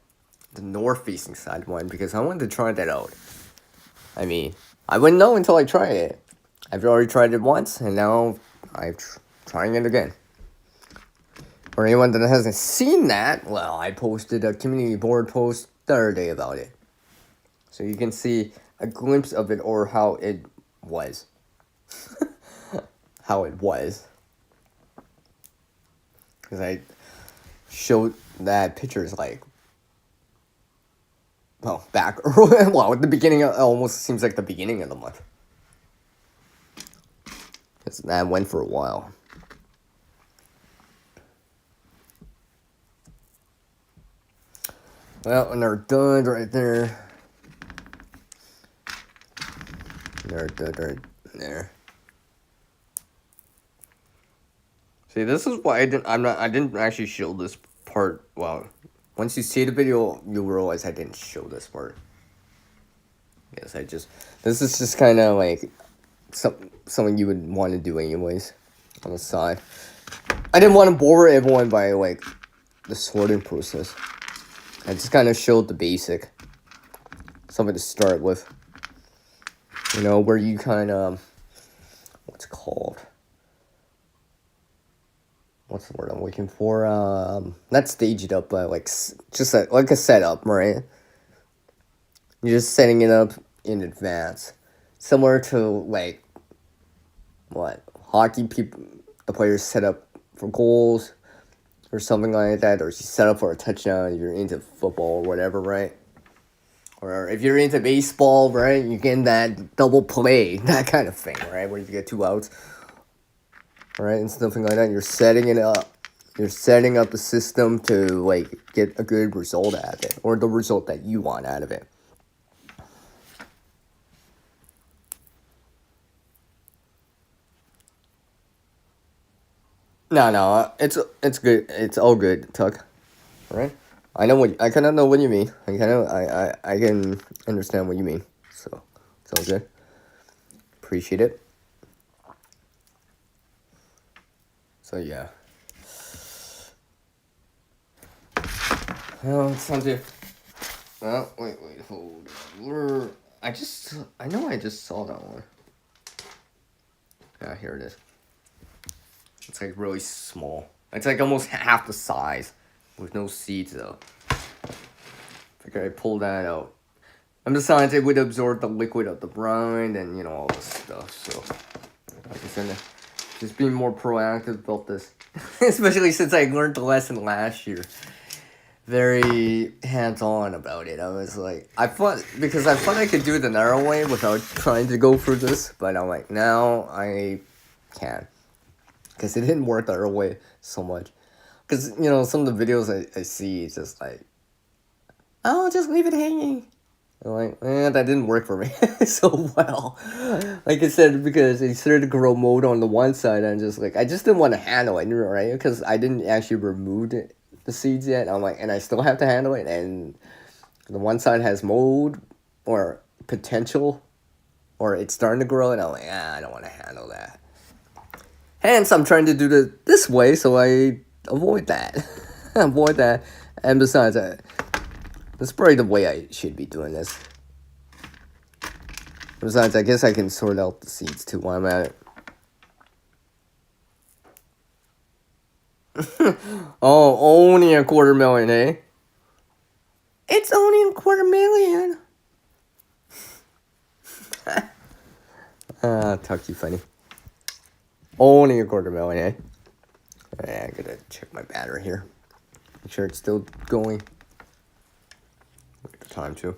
The north-facing side one, because I wanted to try that out. I mean, I wouldn't know until I try it. I've already tried it once, and now I'm trying it again. For anyone that hasn't seen that, well, I posted a community board post the other day about it. So you can see a glimpse of it, or how it was. How it was. Because I showed that pictures like, well, back, well, at the beginning, it almost seems like the beginning of the month. Because that went for a while. Well, another dud right there. Another dud right there. See, this is why I didn't actually show this part. Well, once you see the video, you'll realize I didn't show this part. Yes, this is just kind of like something you would want to do anyways on the side. I didn't want to bore everyone by like the sorting process. I just kind of showed the basic, something to start with. You know, where you kind of, what's it called? What's the word I'm looking for? Not stage it up, but like just like a setup, right? You're just setting it up in advance, similar to like what hockey people, the players set up for goals or something like that, or you set up for a touchdown if you're into football or whatever, right? Or if you're into baseball, right, you get that double play, that kind of thing, right, where you get 2 outs, right, and something like that. You're setting it up. You're setting up the system to like get a good result out of it, or the result that you want out of it. No, it's good. It's all good, Tuck. Right? I kind of know what you mean. I can understand what you mean. So it's all good. Appreciate it. So yeah. Well, it's time to. Oh wait, hold on. I know I just saw that one. Yeah, here it is. It's like really small. It's like almost half the size, with no seeds though. Figure I pull that out. And besides, it would absorb the liquid of the brine and all this stuff. So, like I said, just being more proactive about this, especially since I learned the lesson last year. Very hands-on about it. I was like, I thought I could do it another way without trying to go through this, but I'm like, now I can. Because it didn't work the other way so much. Because, some of the videos I see, it's just like, oh, just leave it hanging. I'm like, that didn't work for me so well. Like I said, because it started to grow mold on the one side, and I just didn't want to handle it, right? Because I didn't actually remove the seeds yet. I'm like, and I still have to handle it, and the one side has mold or potential, or it's starting to grow, and I'm like, I don't want to handle that. Hence, I'm trying to do this way, so I avoid that. Avoid that, and besides, that's probably the way I should be doing this. Besides, I guess I can sort out the seeds too while I'm at it. Oh, only a $250,000, eh? It's only a $250,000. Tuck, you funny. Only a $250,000, eh? I gotta check my battery here. Make sure it's still going. Look at the time too.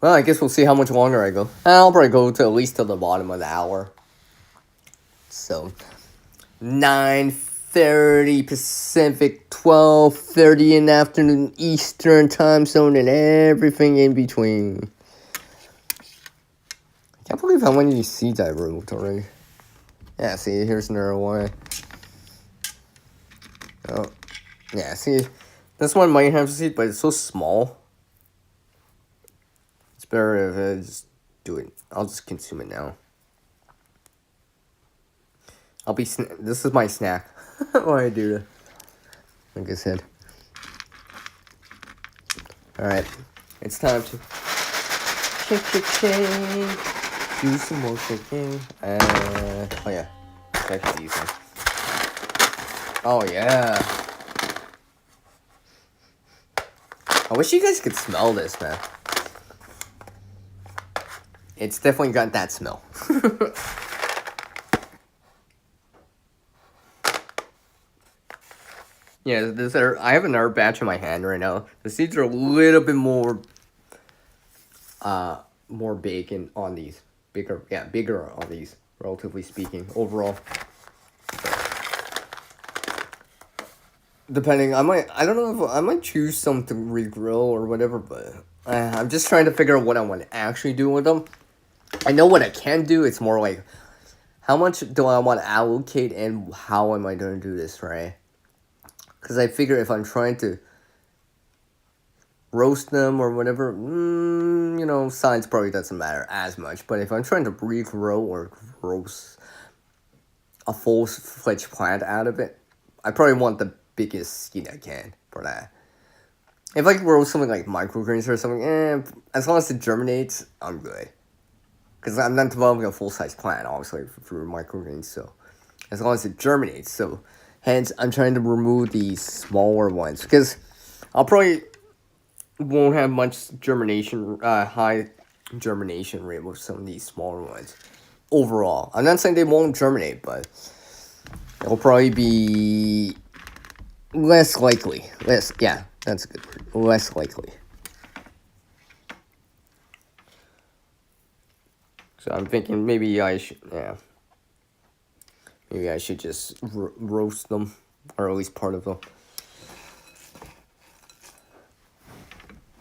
Well, I guess we'll see how much longer I go. I'll probably go to at least to the bottom of the hour. So, 9:30 Pacific, 12:30 in the afternoon Eastern time zone, and everything in between. I can't believe how many seeds I removed already. Yeah, see, here's another one. Oh, yeah, see, this one might have seed, but it's so small. It's better if I just do it. I'll just consume it now. This is my snack. What I do to, like I said. Alright, it's time to shake. Do some more shaking. Oh yeah, check these ones. Oh yeah. I wish you guys could smell this, man. It's definitely got that smell. Yeah, I have another batch in my hand right now. The seeds are a little bit more bacon on these. Bigger on these, relatively speaking, overall. Depending, I don't know if I might choose some to regrill or whatever, but I'm just trying to figure out what I want to actually do with them. I know what I can do. It's more like how much do I want to allocate and how am I going to do this, right? Because I figure if I'm trying to roast them or whatever, science probably doesn't matter as much. But if I'm trying to regrow or roast a full-fledged plant out of it, I probably want the biggest seed I can for that. If I grow something like microgreens or something, as long as it germinates, I'm good. Because I'm not developing a full-size plant, obviously, for microgreens, so as long as it germinates. So, hence, I'm trying to remove these smaller ones. Because I'll probably won't have much germination, high germination rate with some of these smaller ones. Overall, I'm not saying they won't germinate, but it'll probably be less likely. Yeah, that's a good word. Less likely. So I'm thinking maybe I should, maybe I should just roast them, or at least part of them.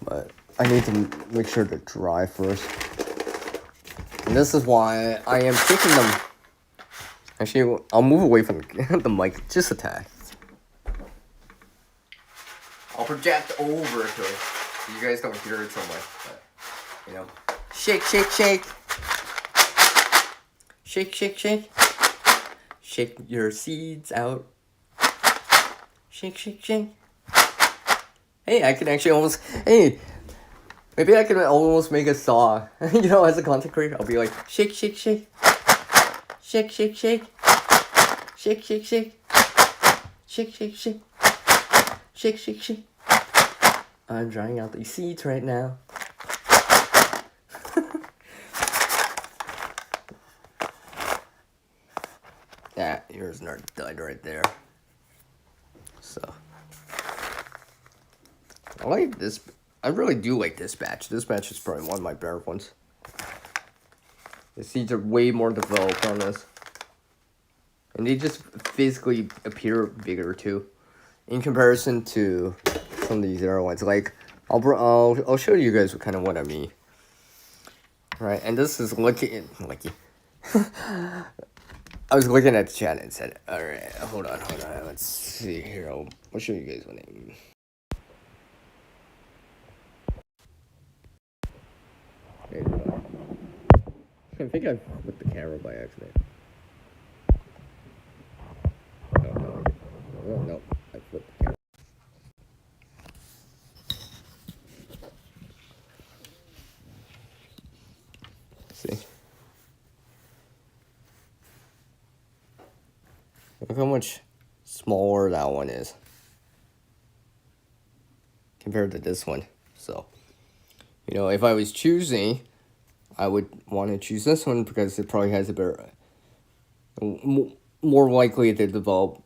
But I need to make sure to dry first. And this is why I am taking them. Actually, I'll move away from the mic just a tad. I'll project over to it. You guys don't hear it so much, but, shake, shake, shake. Shake, shake, shake. Shake your seeds out. Shake, shake, shake. Hey, I can actually almost... Hey, maybe I can almost make a song. As a content creator, I'll be like, shake, shake, shake. Shake, shake, shake. Shake, shake, shake. Shake, shake, shake. Shake, shake, shake. I'm drying out these seeds right now. Yours not died right there. So I like this. I really do like this batch. This batch is probably one of my better ones. The seeds are way more developed on this, and they just physically appear bigger too, in comparison to some of these other ones. Like I'll show you guys what I mean. Right, and this is lucky. I was looking at the chat and said, alright, hold on, let's see here, I'll show you guys what I mean. I think I flipped the camera by accident. No, I flipped the camera. See? Look how much smaller that one is compared to this one. So, if I was choosing, I would want to choose this one because it probably has a better, more likely to develop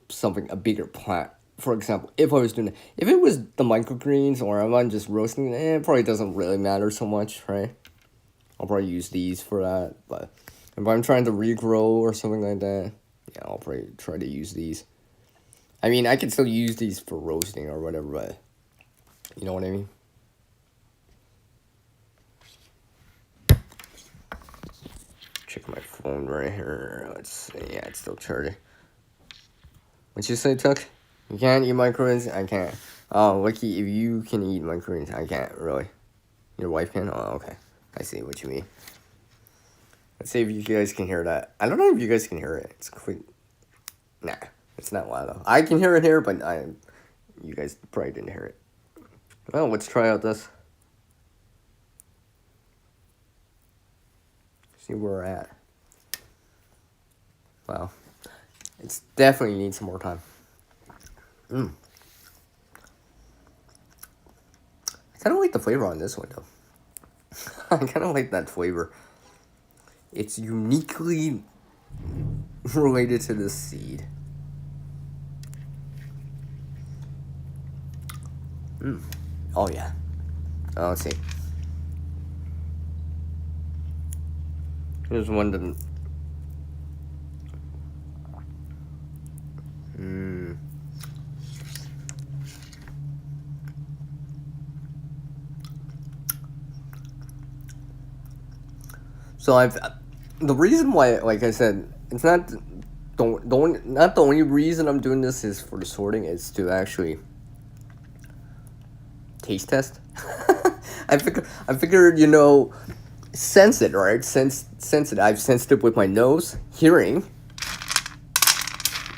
a bigger plant. For example, if I was doing it, if it was the microgreens or I'm just roasting it, it probably doesn't really matter so much, right? I'll probably use these for that. But if I'm trying to regrow or something like that, yeah, I'll probably try to use these. I mean, I can still use these for roasting or whatever, but you know what I mean? Check my phone right here. Let's see. Yeah, it's still charging. What'd you say, Tuck? You can't eat microgreens? I can't. Oh, lucky if you can eat microgreens. I can't, really. Your wife can? Oh, okay. I see what you mean. Let's see if you guys can hear that. I don't know if you guys can hear it. It's quick. Nah, it's not loud though. I can hear it here, but you guys probably didn't hear it. Well, let's try out this. See where we're at. Wow. It's definitely needs some more time. I kind of like the flavor on this one, though. I kind of like that flavor. It's uniquely related to the seed. Oh, yeah. Let's see. Here's one that... So the reason why, like I said, it's not not the only reason I'm doing this is for the sorting. It's to actually taste test. I figured, sense it, right? Sense it. I've sensed it with my nose, hearing,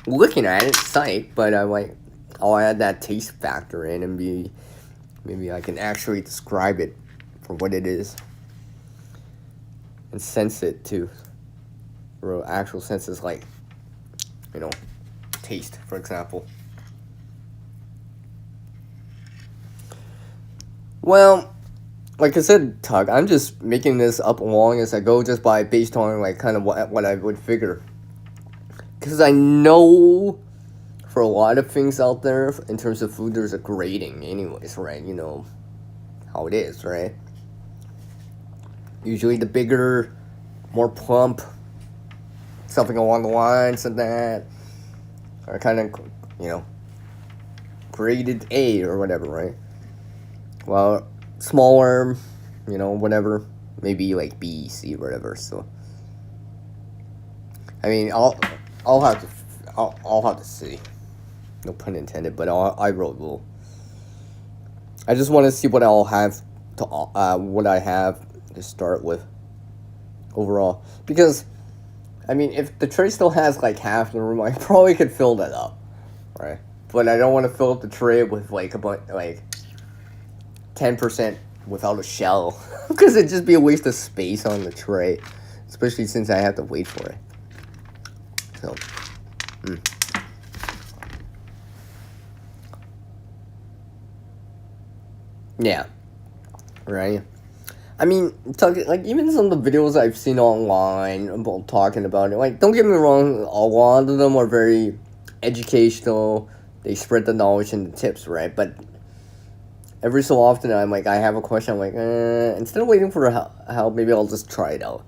looking at it, sight. But I'm like, I'll add that taste factor in, and maybe I can actually describe it for what it is, and sense it too. Real actual senses, like, taste, for example. Well, like I said, Tug, I'm just making this up along as I go, just based on like kind of what I would figure, because I know for a lot of things out there in terms of food, there's a grading, anyways, right? You know how it is, right? Usually, the bigger, more plump, something along the lines of that, are kind of, graded A or whatever, right? Well, smaller, whatever, maybe like B, C, whatever. So, I mean, I'll have to see. No pun intended, but I will. I just want to see what I'll have what I have to start with overall, because, I mean, if the tray still has like half the room, I probably could fill that up, right? But I don't want to fill up the tray with like 10% without a shell, because it'd just be a waste of space on the tray, especially since I have to wait for it. So, yeah, right. I mean, like, even some of the videos I've seen online about talking about it, like, don't get me wrong, a lot of them are very educational. They spread the knowledge and the tips, right? But every so often, I'm like, I have a question, I'm like, instead of waiting for help, maybe I'll just try it out.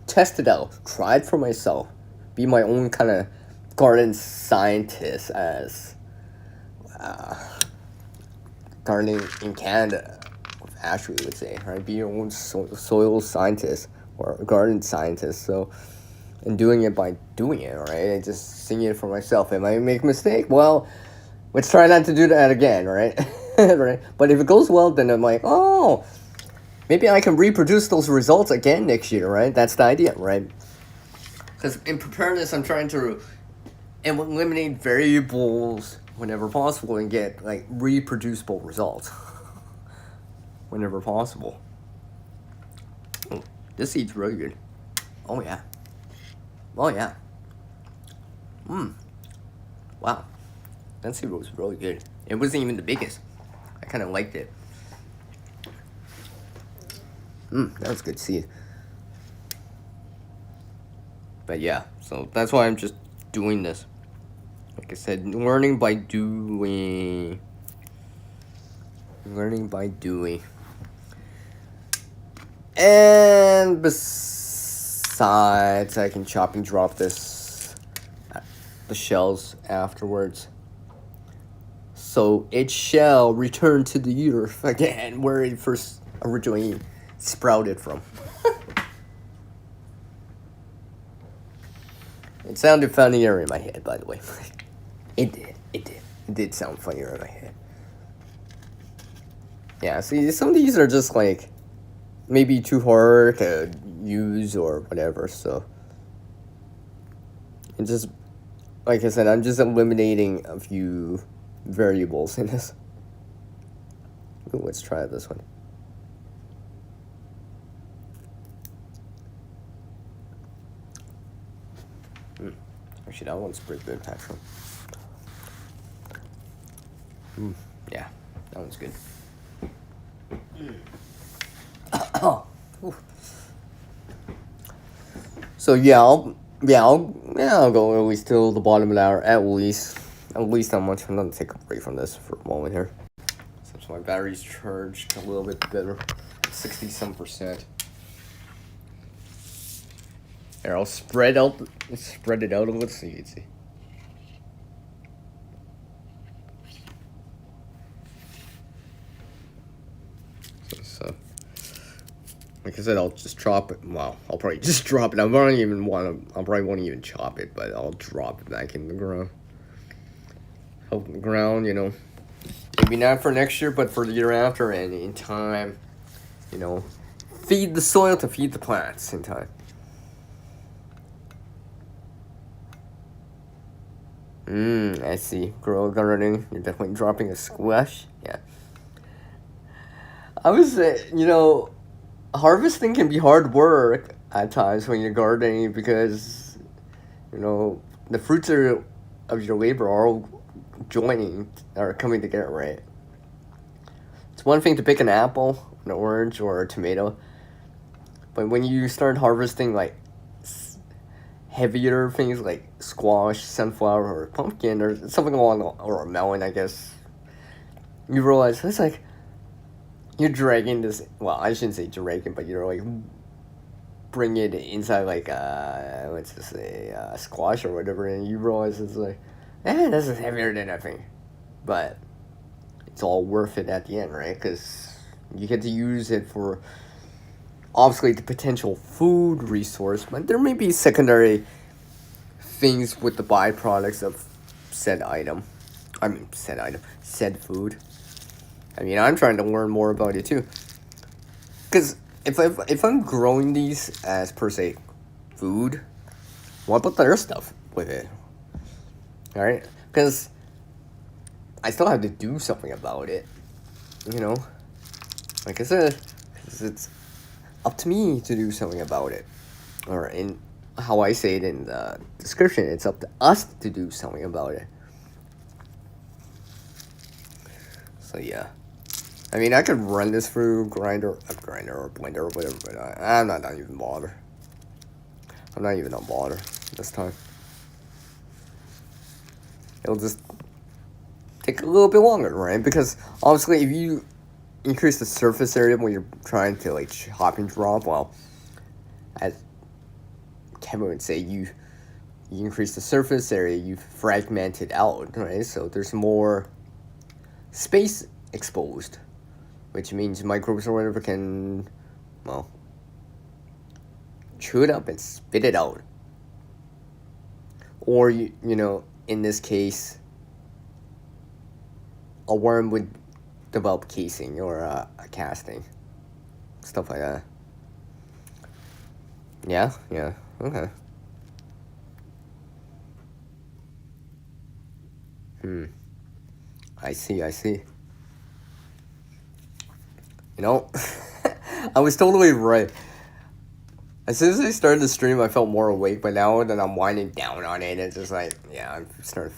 Test it out. Try it for myself. Be my own kind of garden scientist, as gardening in Canada, Ashley would say, right? Be your own soil scientist or garden scientist. So, and doing it by doing it, right? And just seeing it for myself. If I make a mistake, well, let's try not to do that again, right? Right? But if it goes well, then I'm like, oh, maybe I can reproduce those results again next year, right? That's the idea, right? Because in preparedness, I'm trying to eliminate variables whenever possible and get like reproducible results whenever possible. Oh, this seed's really good. Oh yeah. Oh yeah. Wow. That seed was really good. It wasn't even the biggest. I kind of liked it. That was good seed. But yeah, so that's why I'm just doing this. Like I said, learning by doing. Learning by doing. And besides, I can chop and drop the shells afterwards. So it shall return to the earth again, where it first originally sprouted from. It sounded funnier in my head, by the way. It did sound funnier in my head. Yeah, see, some of these are just like maybe too hard to use or whatever, so it just, like I said, I'm just eliminating a few variables in this. Ooh, let's try this one. Actually, that one's pretty good, actually. Yeah, that one's good. So I'll go at least till the bottom of the hour, at least how much. I'm gonna take a break from this for a moment here, since my battery's charged a little bit better, 60-some%. Here, I'll spread it out a little. So you can see. So Like I said, I'll just drop it. Well, I'll probably just drop it. I won't even want to. I probably won't even chop it, but I'll drop it back in the ground. Help the ground, Maybe not for next year, but for the year after, and in time, feed the soil to feed the plants in time. I see. Grow gardening. You're definitely dropping a squash. Yeah. I was, harvesting can be hard work at times when you're gardening because, the fruits of your labor are all are coming together, right? It's one thing to pick an apple, an orange, or a tomato, but when you start harvesting like heavier things like squash, sunflower, or pumpkin, or something or a melon, I guess, you realize it's like you're dragging this. Well, I shouldn't say dragging, but you're like bring it inside like let's just say squash or whatever, and you realize it's like, this is heavier than I think, but it's all worth it at the end, right? Because you get to use it for obviously the potential food resource, but there may be secondary things with the byproducts of said item. Said food. I mean, I'm trying to learn more about it too. Because if I'm growing these as per se food, what about the other stuff with it? All right, because I still have to do something about it. Like I said, 'cause it's up to me to do something about it. Or in how I say it in the description, it's up to us to do something about it. So yeah. I mean, I could run this through grinder or blender or whatever, but I'm not even bother. I'm not even on bother this time. It'll just take a little bit longer, right? Because obviously, if you increase the surface area when you're trying to like chop and drop, well, as Kevin would say, you increase the surface area, you fragment it out, right? So there's more space exposed, which means microbes or whatever can, well, chew it up and spit it out. Or, in this case, a worm would develop casing or a casting. Stuff like that. Yeah, okay. I see. I was totally right. As soon as I started the stream, I felt more awake, but now that I'm winding down on it, it's just like, yeah, I'm starting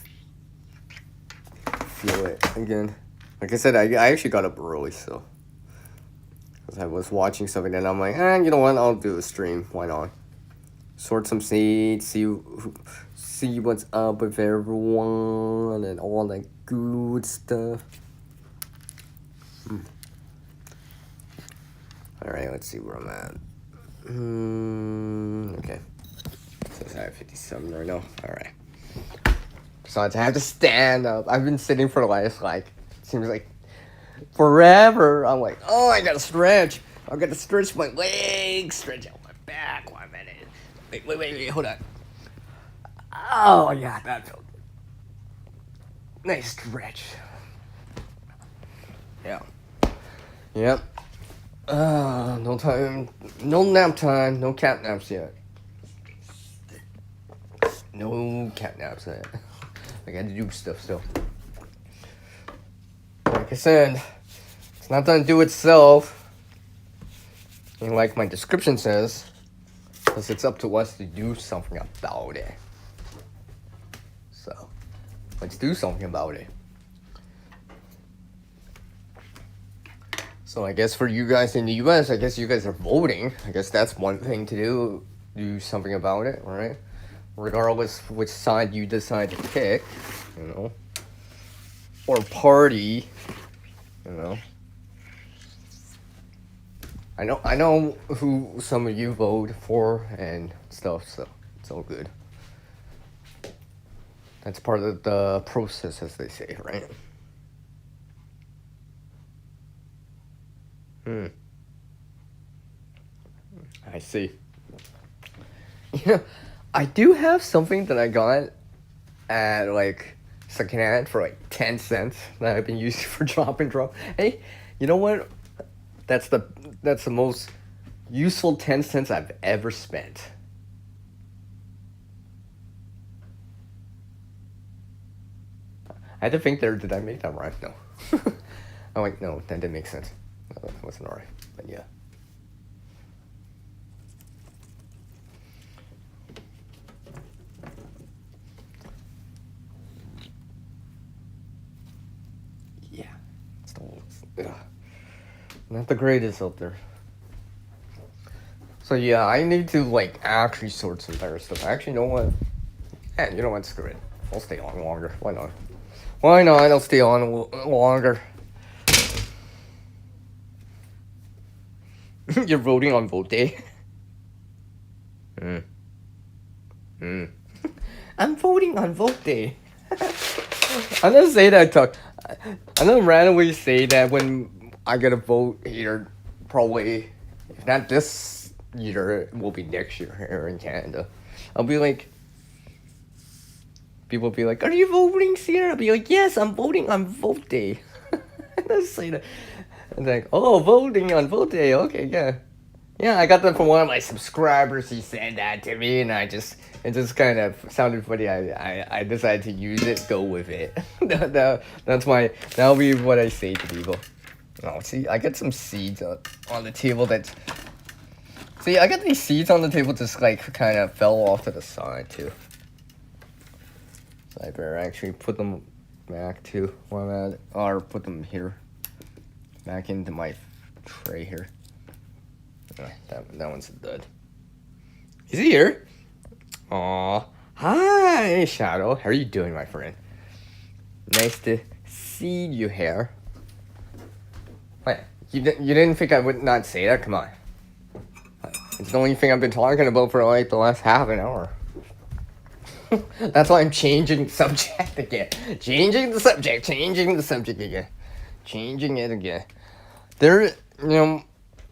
to feel it again. Like I said, I actually got up early, so. Because I was watching something, and I'm like, you know what, I'll do a stream, why not? Sort some seeds, see what's up with everyone, and all that good stuff. Alright, let's see where I'm at. Okay. So it's at 57 right now. Alright. So I have to stand up. I've been sitting for the last, seems like forever. I'm like, oh, I gotta stretch. I gotta stretch my legs, stretch out my back. 1 minute. Wait, hold on. Oh, yeah, that felt good. Nice stretch. Yeah. Yep. No time. No nap time. No cat naps yet. No cat naps yet. I gotta do stuff still. Like I said, it's not gonna do itself. And like my description says, because it's up to us to do something about it. So, let's do something about it. So I guess for you guys in the US, I guess you guys are voting. I guess that's one thing to do something about it, right? Regardless which side you decide to pick, or party, I know who some of you vote for and stuff, so it's all good. That's part of the process, as they say, right? I see. You know, I do have something that I got at like secondhand for like 10 cents that I've been using for drop and drop. Hey, you know what? That's the that's the most useful 10 cents I've ever spent. I had to think there, did I make that right? No. I'm like, no, that didn't make sense. No, that wasn't alright. But yeah. Yeah. Not the greatest out there. So yeah, I need to like actually sort some better stuff. Actually, you know what? And you know what? Screw it. I'll stay on longer. Why not? Why not? I'll stay on longer. You're voting on vote day. I'm voting on vote day. I'm gonna say that talk. I'm gonna randomly say that when I get a vote here, probably if not this year, it will be next year here in Canada. I'll be like, people will be like, "Are you voting, Sierra?" I'll be like, "Yes, I'm voting on vote day." I'm gonna say that. And like, "Oh, voting on vote day. Okay, yeah." Yeah, I got that from one of my subscribers. He said that to me, and it just kind of sounded funny. I decided to use it, go with it. That'll be what I say to people. Oh, see, I got some seeds on the table see, I got these seeds on the table just like kind of fell off to the side too. So I better actually put them back to where I'm at, or put them here, back into my tray here. That one's a dud. Is he here? Aw. Hi, Shadow. How are you doing, my friend? Nice to see you here. Wait, you didn't think I would not say that? Come on. It's the only thing I've been talking about for like the last half an hour. That's why I'm changing subject again. Changing the subject again. Changing it again. There,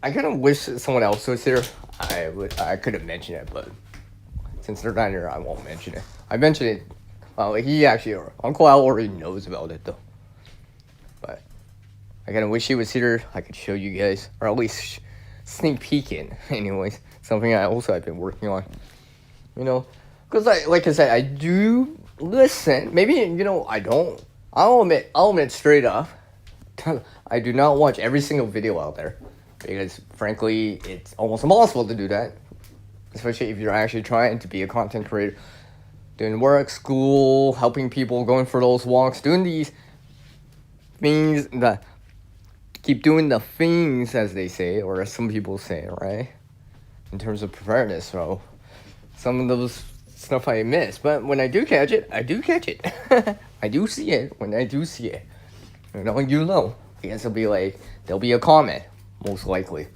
I kind of wish someone else was here. I could have mentioned it, but since they're not here, I won't mention it. I mentioned it. Uncle Al already knows about it though. But I kind of wish he was here. I could show you guys, or at least sneak peek in. Anyways, something I've been working on. Because like I said, I do listen. Maybe I don't. I'll admit straight up. I do not watch every single video out there. Because, frankly, it's almost impossible to do that. Especially if you're actually trying to be a content creator. Doing work, school, helping people, going for those walks, doing these things that... Keep doing the things, as they say, or as some people say, right? In terms of preparedness, so... Some of those stuff I miss. But when I do catch it, I do catch it. I do see it when I do see it. I guess there'll be a comment. Most likely.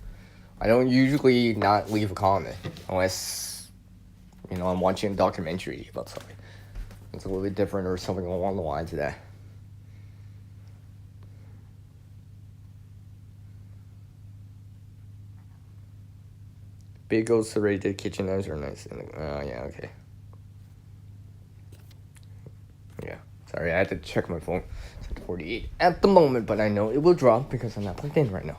I don't usually not leave a comment unless, I'm watching a documentary about something. It's a little bit different or something along the lines of that. Big old serrated kitchen knives are nice. Yeah, okay. Yeah, sorry, I had to check my phone. It's at 48 at the moment, but I know it will drop because I'm not plugged in right now.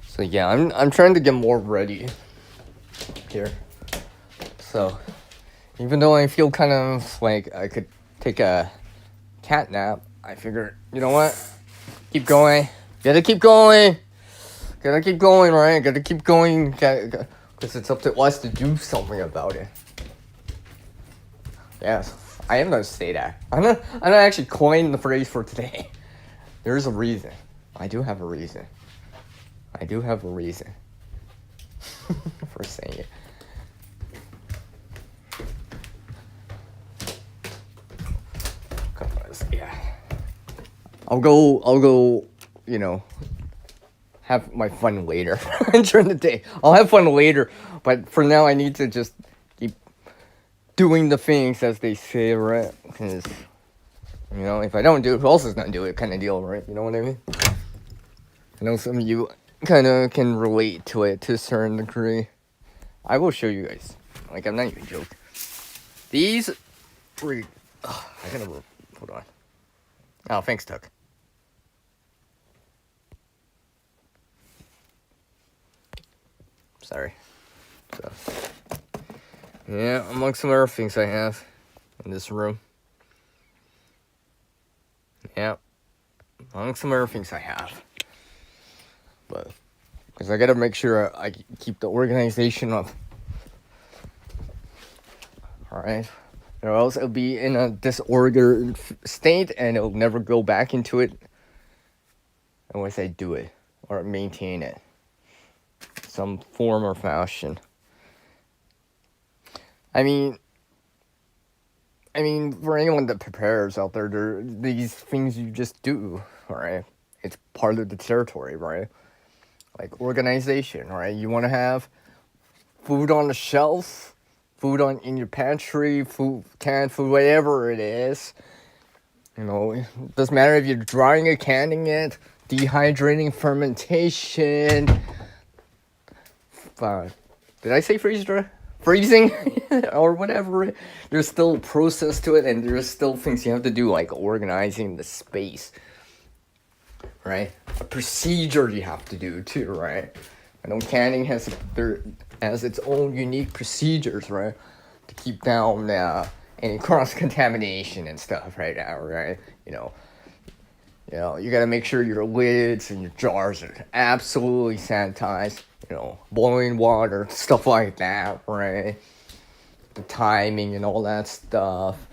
So yeah, I'm trying to get more ready here. So even though I feel kind of like I could take a cat nap, I figure, you know what? Keep going. Gotta keep going, right? Gotta keep going. Because it's up to us to do something about it. Yes, I am gonna say that. I'm not actually coin the phrase for today. There's a reason. I do have a reason for saying it. Yeah. I'll go, have my fun later during the day. I'll have fun later, but for now I need to just keep doing the things as they say, right? Because, if I don't do it, who else is gonna do it kind of deal, right? You know what I mean? I know some of you kind of can relate to it to a certain degree. I will show you guys. Like, I'm not even joking. These were. I gotta. Hold on. Oh, thanks, Tuck. Sorry. So, yeah, among some other things I have in this room. Yeah, among some other things I have. But, because I gotta make sure I keep the organization up. Alright? Or else it'll be in a disordered state and it'll never go back into it unless I do it or maintain it. Some form or fashion. I mean, for anyone that prepares out there, these things you just do, right? It's part of the territory, right? Like organization, right? You want to have food on the shelf, food in your pantry, canned food, whatever it is. You know, it doesn't matter if you're drying it, canning it, dehydrating, fermentation. Did I say freezing or whatever? There's still a process to it, and there's still things you have to do, like organizing the space, right? A procedure you have to do too, right? I know canning has its own unique procedures, right, to keep down any cross contamination and stuff, right? You know, you gotta make sure your lids and your jars are absolutely sanitized. You know, boiling water, stuff like that, right? The timing and all that stuff.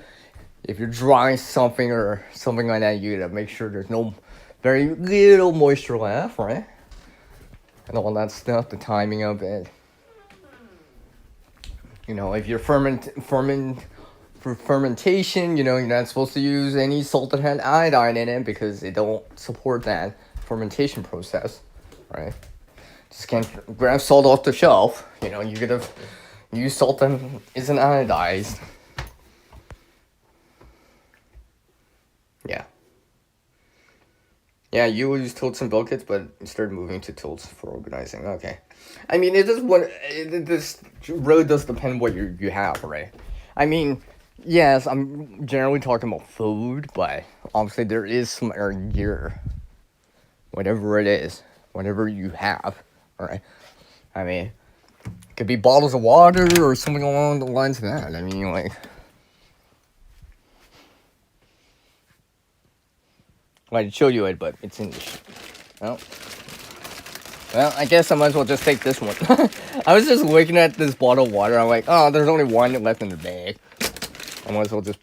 If you're drying something or something like that, you gotta make sure there's very little moisture left, right? And all that stuff, the timing of it. You know, if you're for fermentation, you know, you're not supposed to use any salt that had iodine in it because it don't support that fermentation process, right? Just can't grab salt off the shelf. You know, you gotta use salt that isn't iodized. Yeah. Yeah, you use tilts and buckets, but you started moving to tilts for organizing. Okay. I mean, this really does depend what you have, right? I mean, yes, I'm generally talking about food, but obviously there is some air gear. Whatever it is, whatever you have, right? I mean, it could be bottles of water or something along the lines of that. I mean, like... I'd show you it, but it's in the well, I guess I might as well just take this one. I was just looking at this bottle of water. I'm like, oh, there's only one left in the bag. I might as well just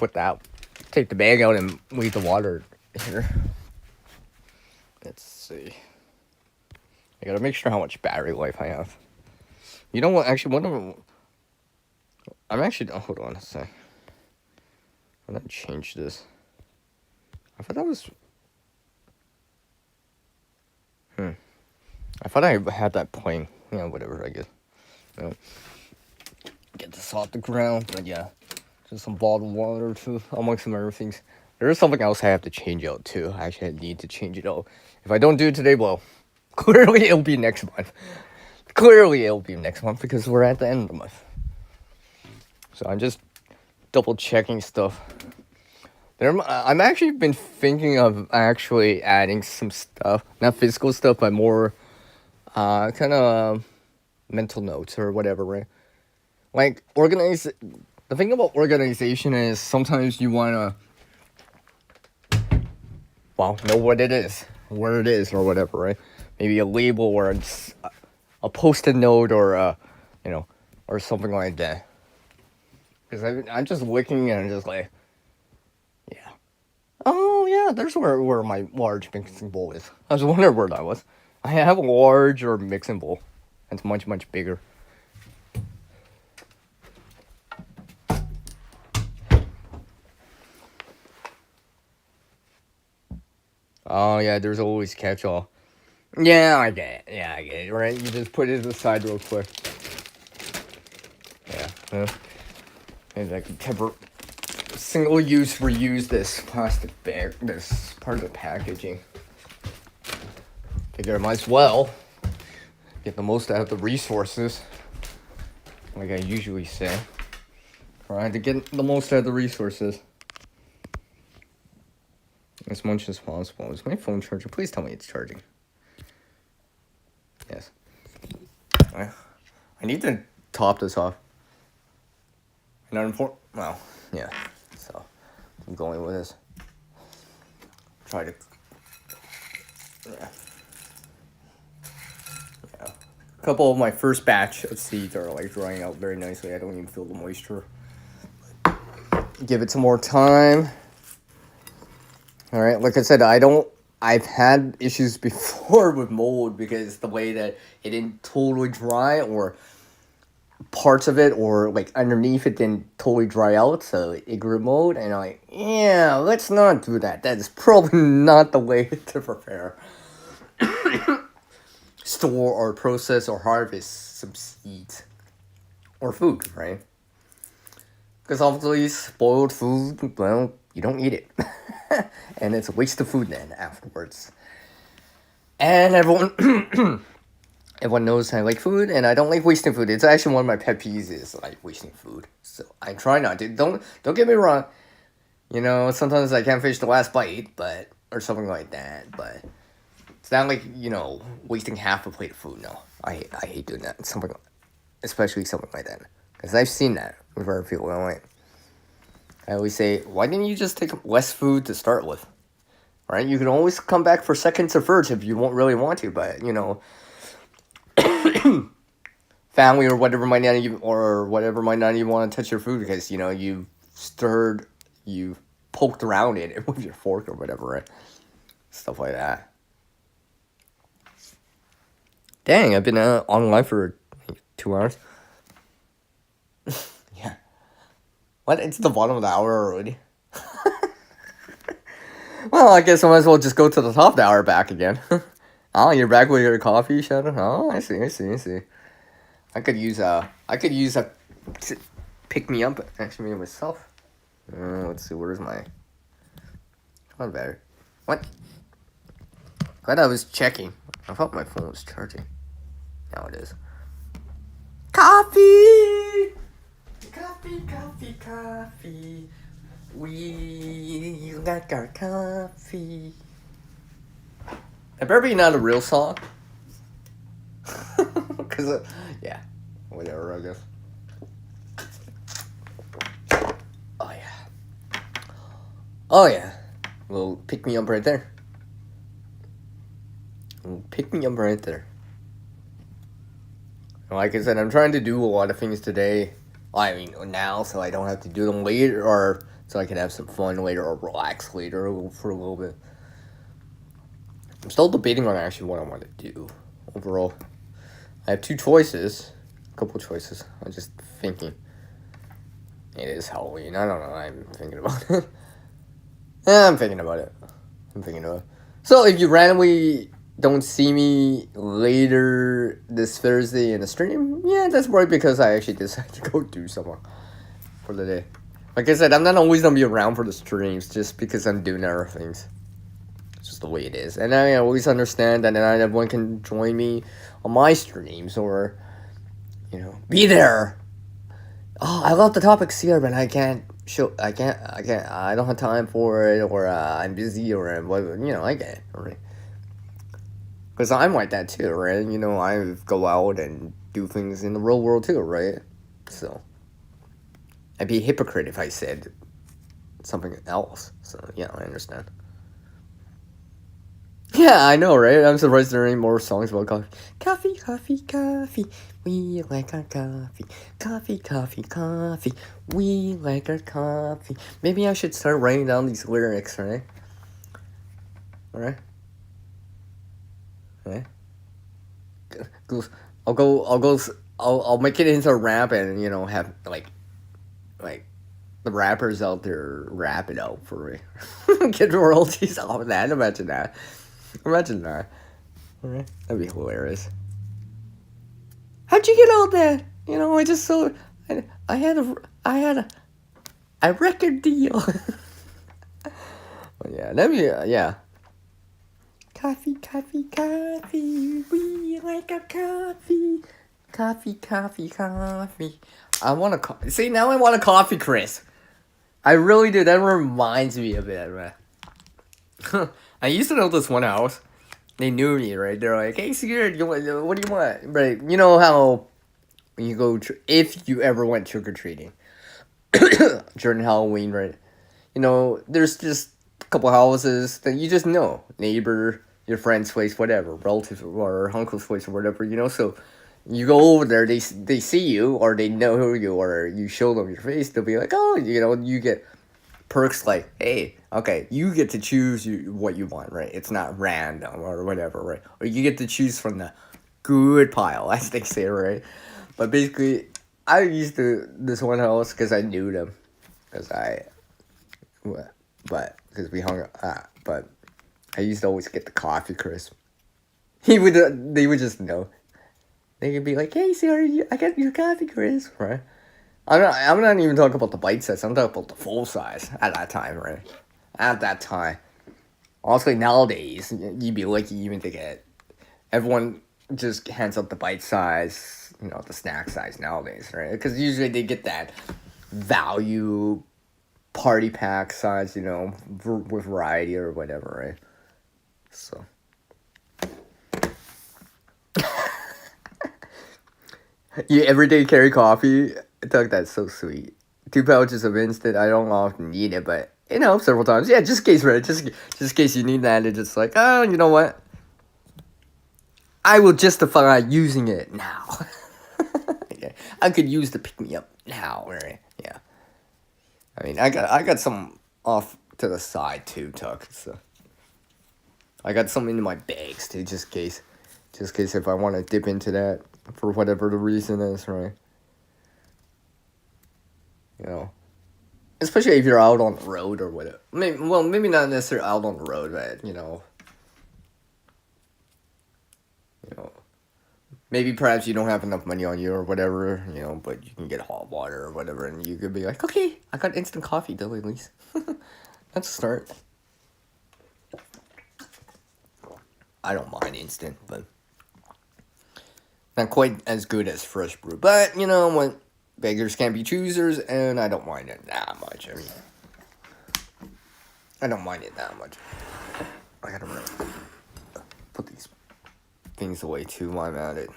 take the bag out and leave the water here. Let's see. I gotta make sure how much battery life I have. You know what? Actually, hold on a sec. I'm gonna change this. I thought that was... I thought I had that playing. Yeah, whatever, I guess. Get this off the ground, but yeah. Just some bottled water, too, among some other things. There is something else I have to change out, too. Actually, I need to change it out. If I don't do it today, well, clearly it'll be next month. Because we're at the end of the month. So I'm just double checking stuff. I'm actually been thinking of actually adding some stuff. Not physical stuff, but more... kind of mental notes or whatever, right? Like, the thing about organization is sometimes you want to, know what it is, where it is, or whatever, right? Maybe a label or a post-it note or, or something like that. Because I'm just looking and I'm just like, yeah. Oh, yeah, there's where my large mixing bowl is. I was wondering where that was. I have a larger mixing bowl. It's much, much bigger. Oh, yeah, there's always catch-all. Yeah, I get it, right? You just put it aside real quick. Yeah, and I can single-use, reuse this plastic bag, this part of the packaging. Figure I might as well get the most out of the resources, like I usually say. Trying to get the most out of the resources as much as possible. Is my phone charging? Please tell me it's charging. Yes. I need to top this off. Not important. Well, yeah. So I'm going with this. Try to. Yeah. A couple of my first batch of seeds are like drying out very nicely. I don't even feel the moisture. Give it some more time. All right, like I said, I've had issues before with mold because the way that it didn't totally dry, or parts of it, or like underneath it didn't totally dry out, so it grew mold. And I'm like, yeah, let's not do that. That is probably not the way to prepare, store, or process, or harvest some seeds or food, right? Because obviously spoiled food, well, you don't eat it. And it's a waste of food then afterwards. And everyone knows I like food, and I don't like wasting food. It's actually one of my pet peeves is like wasting food. So I try not to. Don't get me wrong. You know, sometimes I can't finish the last bite, or something like that. But it's not like, you know, wasting half a plate of food. No, I hate doing that. Especially something like that, because I've seen that with other people. I always say, why didn't you just take less food to start with? Right? You can always come back for seconds or thirds if you won't really want to, but, you know, family or whatever might not even want to touch your food because, you know, you poked around it with your fork or whatever, right? Stuff like that. Dang, I've been online for like 2 hours. Yeah. What? It's the bottom of the hour already. Well, I guess I might as well just go to the top of the hour back again. Oh, you're back with your coffee, Shadow? Oh, I see. I could use a pick me up, actually, myself. Let's see, where's my... Not better. What? Glad I was checking. I thought my phone was charging. Now it is. Coffee! Coffee. We like our coffee. It better be not a real song. Because, yeah. Whatever, I guess. Oh, yeah. Well, pick me up right there. Like I said, I'm trying to do a lot of things today. I mean, now, so I don't have to do them later, or so I can have some fun later, or relax later for a little bit. I'm still debating on actually what I want to do overall. I have a couple choices. I'm just thinking. It is Halloween. I don't know. I'm thinking about it. Yeah, I'm thinking about it. So if you randomly don't see me later this Thursday in the stream, yeah, that's probably because I actually decided to go do something for the day. Like I said, I'm not always going to be around for the streams just because I'm doing other things. It's just the way it is. And I always understand that not everyone can join me on my streams or, you know, be there. Oh, I love the topics here, but I don't have time for it, or I'm busy, or you know, I get it, right? Because I'm like that too, right? You know, I go out and do things in the real world too, right? So I'd be a hypocrite if I said something else. So yeah, I understand. Yeah, I know, right? I'm surprised there ain't more songs about coffee. Coffee. We like our coffee. Coffee. We like our coffee. Maybe I should start writing down these lyrics, right? Alright. I'll make it into a rap and, you know, have like the rappers out there rap it out for me. Get royalties off of that. Imagine that. Alright. That'd be hilarious. How'd you get all that? You know, I just saw. I had a record deal. Well, yeah, that'd be yeah. Coffee. We make up coffee. Coffee, coffee, coffee. I want a see, now I want a coffee, Chris. I really do. That reminds me of it, man. I used to know this one house. They knew me, right? They're like, "Hey, Sigurd, what do you want?" Right? You know how when you go, if you ever went trick or treating during Halloween, right? You know, there's just a couple houses that you just know, neighbor, your friend's place, whatever, relative or uncle's place or whatever. You know, so you go over there, they see you or they know who you are. You show them your face, they'll be like, "Oh, you know," you get perks like, "Hey, okay, you get to choose what you want, right? It's not random or whatever, right? Or you get to choose from the good pile," as they say, right? But basically, I used to this one house because I knew them, because because we hung, but I used to always get the coffee crisp. They would just know. They could be like, "Hey, Sarah, I got your coffee crisp," right? I'm not even talking about the bite size. I'm talking about the full size at that time, right? At that time. Also, nowadays, you'd be lucky even to get. Everyone just hands out the bite size, you know, the snack size nowadays, right? Because usually they get that value party pack size, you know, with variety or whatever, right? So. You everyday carry coffee? Doug, that's so sweet. 2 pouches of instant. I don't often need it, but it helps several times. Yeah, just in case, right? Just in case you need that. It's just like, oh, you know what? I will justify using it now. Yeah, I could use the pick me up now, right? Yeah. I mean, I got some off to the side too, Tuck. So I got some in my bags too, just in case if I want to dip into that for whatever the reason is, right? You know, especially if you're out on the road or whatever. Maybe not necessarily out on the road, but you know, maybe perhaps you don't have enough money on you or whatever, you know, but you can get hot water or whatever, and you could be like, okay, I got instant coffee though, at least. That's a start. I don't mind instant, but not quite as good as fresh brew. But you know what? Beggars can't be choosers, and I don't mind it that much. I mean, I don't mind it that much. I gotta put these things away too while I'm at it.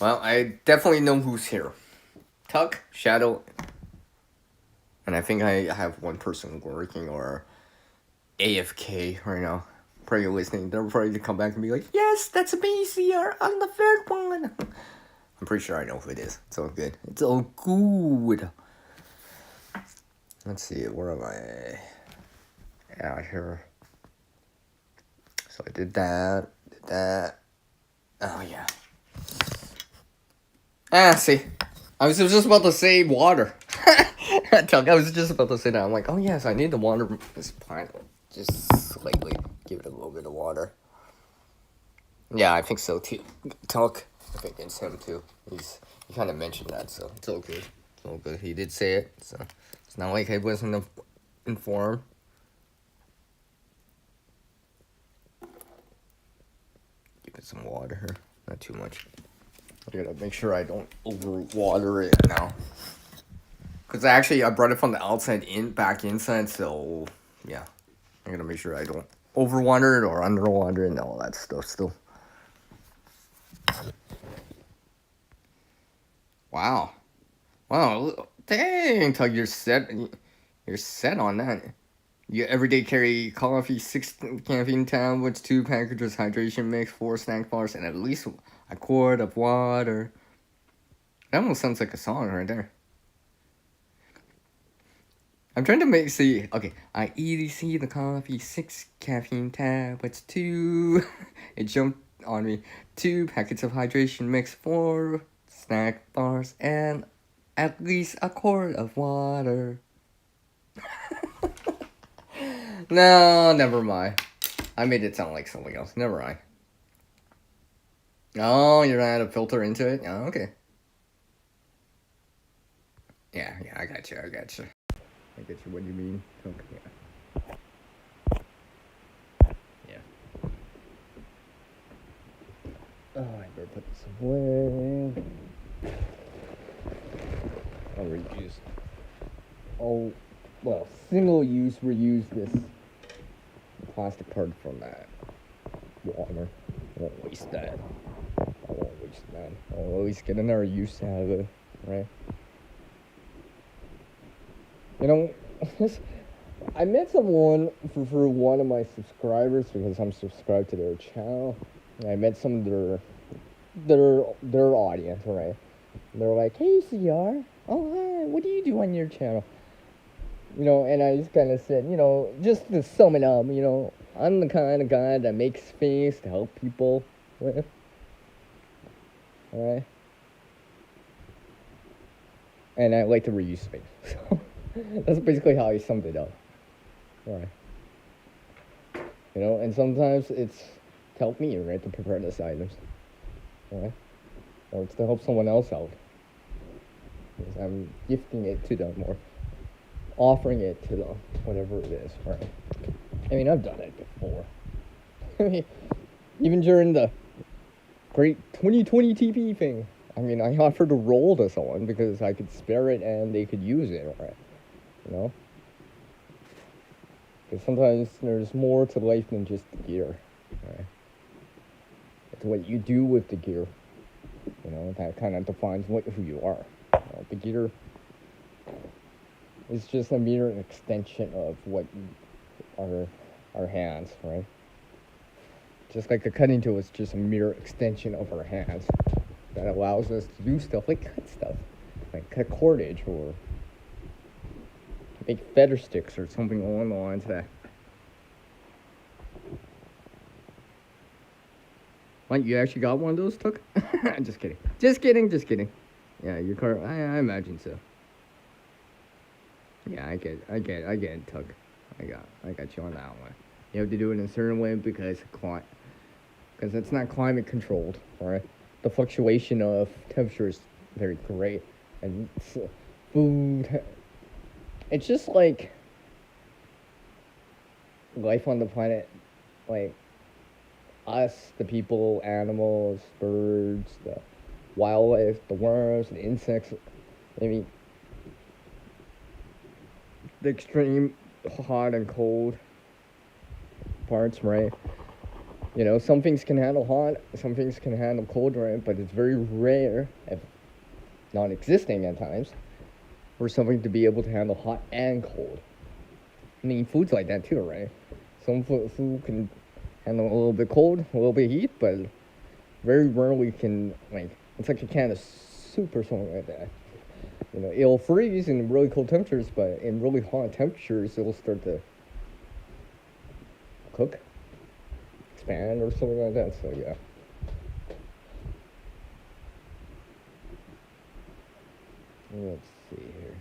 Well, I definitely know who's here. Tuck, Shadow, and I think I have one person working or AFK right now. Probably listening. They're probably gonna come back and be like, "Yes, that's me, CR. I'm the third one." I'm pretty sure I know who it is. It's all good. It's all good. Let's see. Where am I? Yeah, here. So I did that. Oh yeah. See. I was just about to say water. I was just about to say that. I'm like, oh yes, I need to water this plant. Just slightly give it a little bit of water. Yeah, I think so too. Talk. I think it's him too. He kind of mentioned that, so it's all good. It's all good. He did say it, so it's not like I wasn't informed. Give it some water here. Not too much. I gotta make sure I don't overwater it now. Cause I brought it from the outside back inside, so yeah. I gotta make sure I don't overwater it or underwater it and all that stuff still. Wow. Dang, Tug, you're set on that. You everyday carry coffee, 6 caffeine tablets, 2 packages hydration mix, 4 snack bars, and at least a quart of water. That almost sounds like a song right there. I'm trying to see. Okay, I EDC the coffee, 6 caffeine tablets, 2. It jumped on me. 2 packets of hydration mix, 4 snack bars, and at least a quart of water. No, never mind. I made it sound like something else. Never mind. Oh, you're gonna add a filter into it? Oh, okay. Yeah, I got you. I get you what you mean. Okay, yeah. Alright, put this away. I'll reuse. Oh, well, single use, reuse this plastic card from that water. I won't waste that. I'll always get another use out of it, right? You know, I met someone for one of my subscribers because I'm subscribed to their channel. I met some of their audience, right? They're like, "Hey, CR, oh hi, what do you do on your channel?" You know, and I just kind of said, you know, just to sum it up, you know, I'm the kind of guy that makes things to help people with. Alright? And I like to reuse things. So that's basically how I summed it up. Alright. You know, and sometimes it's to help me, right, to prepare these items. Alright? Or it's to help someone else out. Because I'm gifting it to them or offering it to them, whatever it is, right? I mean, I've done it before. I mean, even during the great 2020 TP thing. I mean, I offered a roll to someone because I could spare it and they could use it, right? You know? Because sometimes there's more to life than just the gear, right? It's what you do with the gear, you know, that kind of defines who you are. You know, the gear is just a mere extension of what our hands, right? Just like a cutting tool is just a mere extension of our hands that allows us to do stuff like cut stuff, like cut cordage or make feather sticks or something along the lines of that. What, you actually got one of those, Tuck? Just kidding. Just kidding. Yeah, your car, I imagine so. Yeah, I get it, Tuck. I got you on that one. You have to do it in a certain way because it's not climate controlled, alright? The fluctuation of temperature is very great, and food, it's just like life on the planet, like us, the people, animals, birds, the wildlife, the worms, the insects. I mean, the extreme hot and cold parts, right? You know, some things can handle hot, some things can handle cold, right? But it's very rare, if non-existing at times, for something to be able to handle hot and cold. I mean, food's like that too, right? Some food can handle a little bit cold, a little bit heat, but very rarely can, like, it's like a can of soup or something like that. You know, it'll freeze in really cold temperatures, but in really hot temperatures, it'll start to cook, expand, or something like that. So yeah. Let's see here.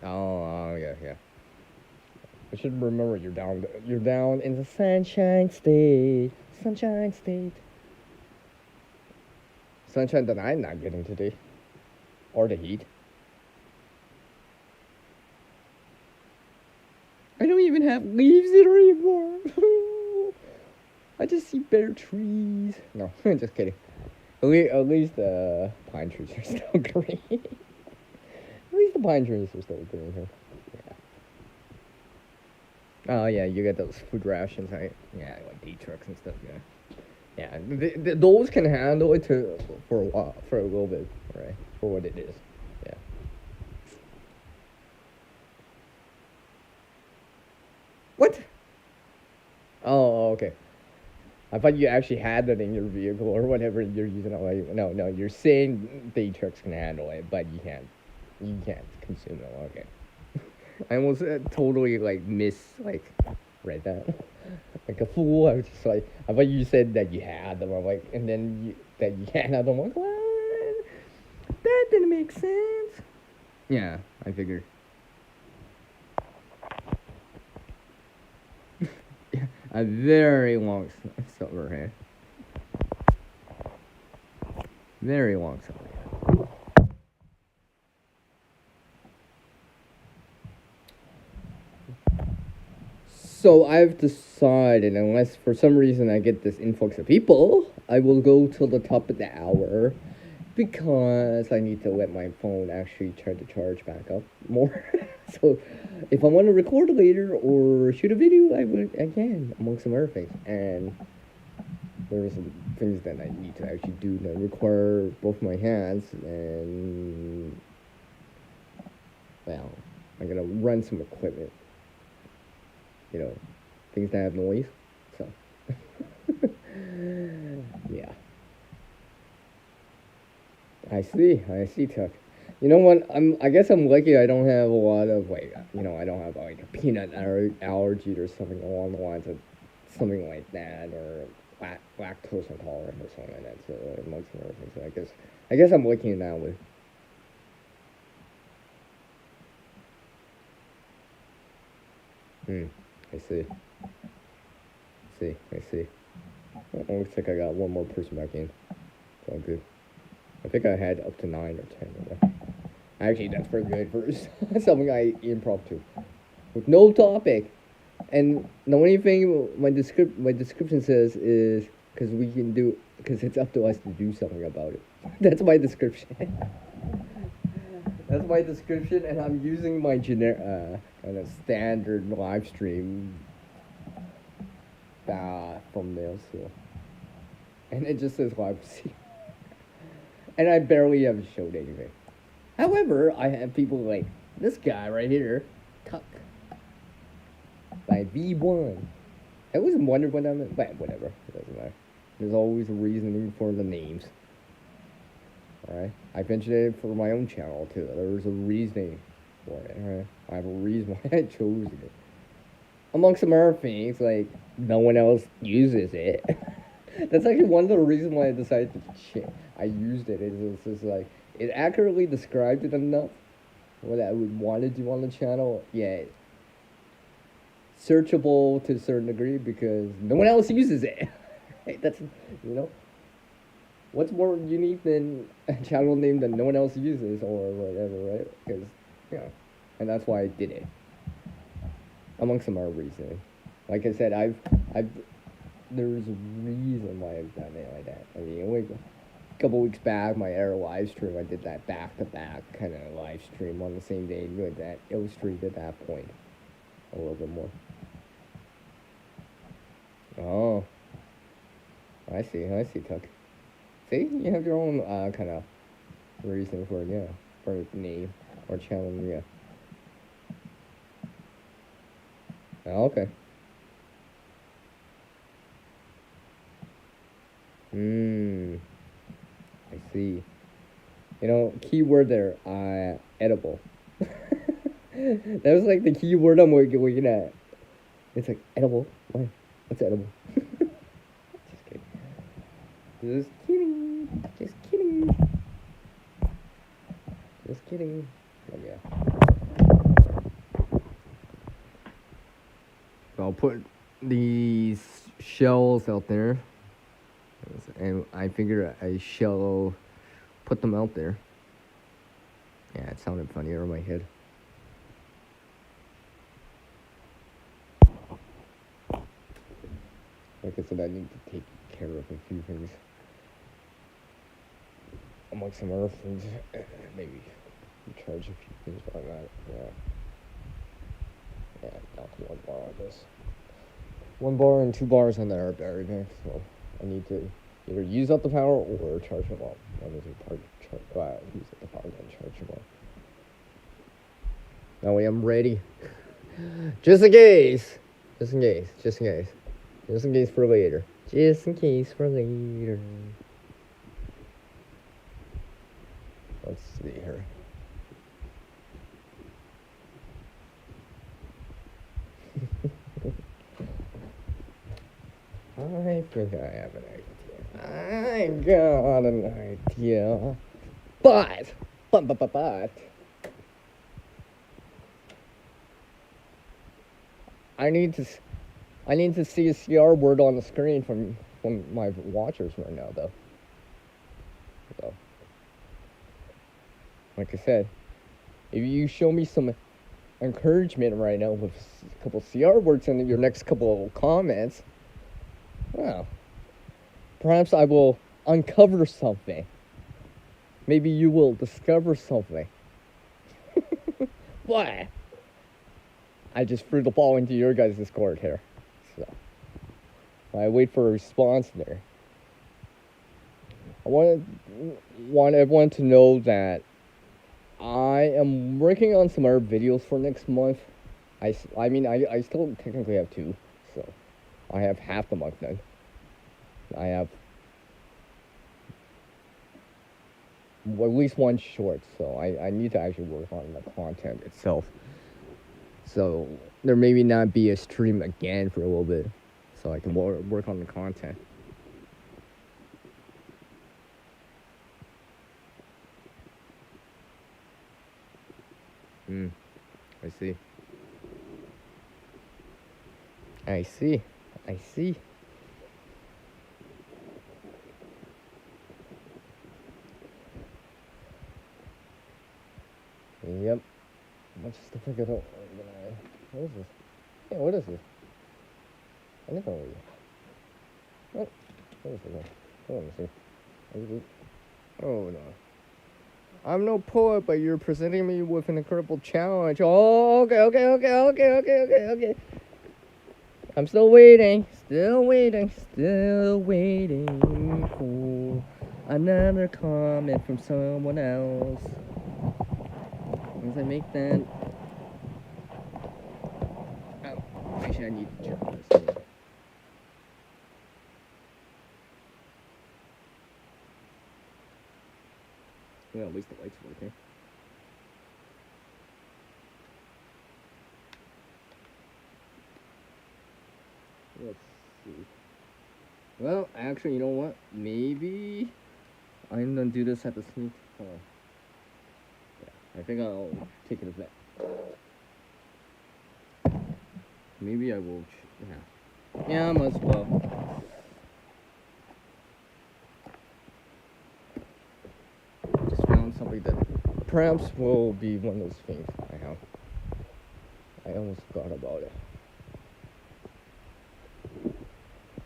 Oh yeah. I should remember you're down in the Sunshine State. Sunshine that I'm not getting today. Or the heat. I don't even have leaves there anymore. I just see bare trees. No, just kidding. At least the pine trees are still green. At least the pine trees are still green here. Yeah. Oh yeah, you get those food rations, right? Yeah, like D trucks and stuff. Yeah. Yeah, those can handle it for a while, for a little bit, right? For what it is. Yeah. What? Oh, okay. I thought you actually had that in your vehicle or whatever you're using. Like, no, you're saying the trucks can handle it, but you can't consume it. Okay. I almost totally read that like a fool. I was just like, I thought you said that you had them. I'm like, and then that you can't have them. I'm like, what? That didn't make sense. Yeah, I figured. A very long summer here. Very long summer. So I've decided, unless for some reason I get this influx of people, I will go till the top of the hour because I need to let my phone actually try to charge back up more. So if I want to record later or shoot a video, I would again among some other things. And there are some things that I need to actually do that require both my hands and well, I'm gonna run some equipment. You know, things that have noise. So yeah. I see, Tuck. You know what? I guess I'm lucky. I don't have a lot of like, I don't have like a peanut allergy or something along the lines of something like that, or lactose intolerant or something like that. So amongst other things, so I guess I'm lucky in that way. Hmm. I see. I see. Oh, looks like I got one more person back in. It's all good. I think I had up to 9 or 10. Actually, that's pretty good for something I improv to. With no topic. And the only thing my description says is because it's up to us to do something about it. That's my description. That's my description, and I'm using my kind of standard live stream thumbnail still. And it just says live. And I barely ever showed anything. However, I have people like this guy right here, Tuck, by V1. I always wondered what that meant, but whatever, it doesn't matter. There's always a reasoning for the names. Alright? I mentioned it for my own channel too. There's a reasoning for it, alright? I have a reason why I chose it. Among some other things, like, no one else uses it. That's actually one of the reasons why I decided I used it. It's just like, it accurately described it enough what I would want to do on the channel. Yeah, searchable to a certain degree because no one else uses it. That's, you know, what's more unique than a channel name that no one else uses or whatever, right? Because, and that's why I did it. Among some other reasons. Like I said, there's a reason why I've done it like that. I mean, only a couple weeks back, my Air live stream, I did that back-to-back kind of live stream on the same day, doing that illustrated that point a little bit more. Oh, I see, Tuck. See, you have your own kind of reason for it, yeah, for name or channel, yeah. Oh, okay. I see. Keyword there, edible. That was like the keyword I'm looking at. It's like, edible? What? What's edible? Just kidding. Just kidding. Just kidding. Just kidding. Oh, yeah. I'll put these shells out there. And I figure I shall put them out there. Yeah, it sounded funnier in my head. Like I said, I need to take care of a few things. Among some other things, maybe recharge a few things like that. Yeah, knock 1 bar on this. 1 bar and 2 bars on the air battery bank, so I need to either use up the power or charge them up. Use up the power and charge them up. That way I'm ready. Just in case for later. Just in case for later. Let's see here. I think I have an idea. I got an idea. But. I need to see a CR word on the screen from my watchers right now, though. So, like I said, if you show me some encouragement right now with couple CR words and your next couple comments, well, perhaps I will uncover something. Maybe you will discover something. What? I just threw the ball into your guys' court here. So I wait for a response there. I want everyone to know that I am working on some other videos for next month. I still technically have 2, so I have half the month done. I have at least 1 short, so I need to actually work on the content itself. So there maybe not be a stream again for a little bit, so I can work on the content. I see. Yep. What's the fuck it up? What is this? Hey, what is this? I never know you. What? What is this? Hold on a second. Oh no. I'm no poet, but you're presenting me with an incredible challenge. Oh, okay. I'm still waiting for another comment from someone else. Once I make that... Oh, actually I need to check this. Well, at least the light's working. Let's see. Well, actually, you know what? Maybe I'm gonna do this at the sneak. Yeah, I think I'll take it as that. Maybe I will. Yeah, I might as well. Just found something that perhaps will be one of those things I have. I almost forgot about it.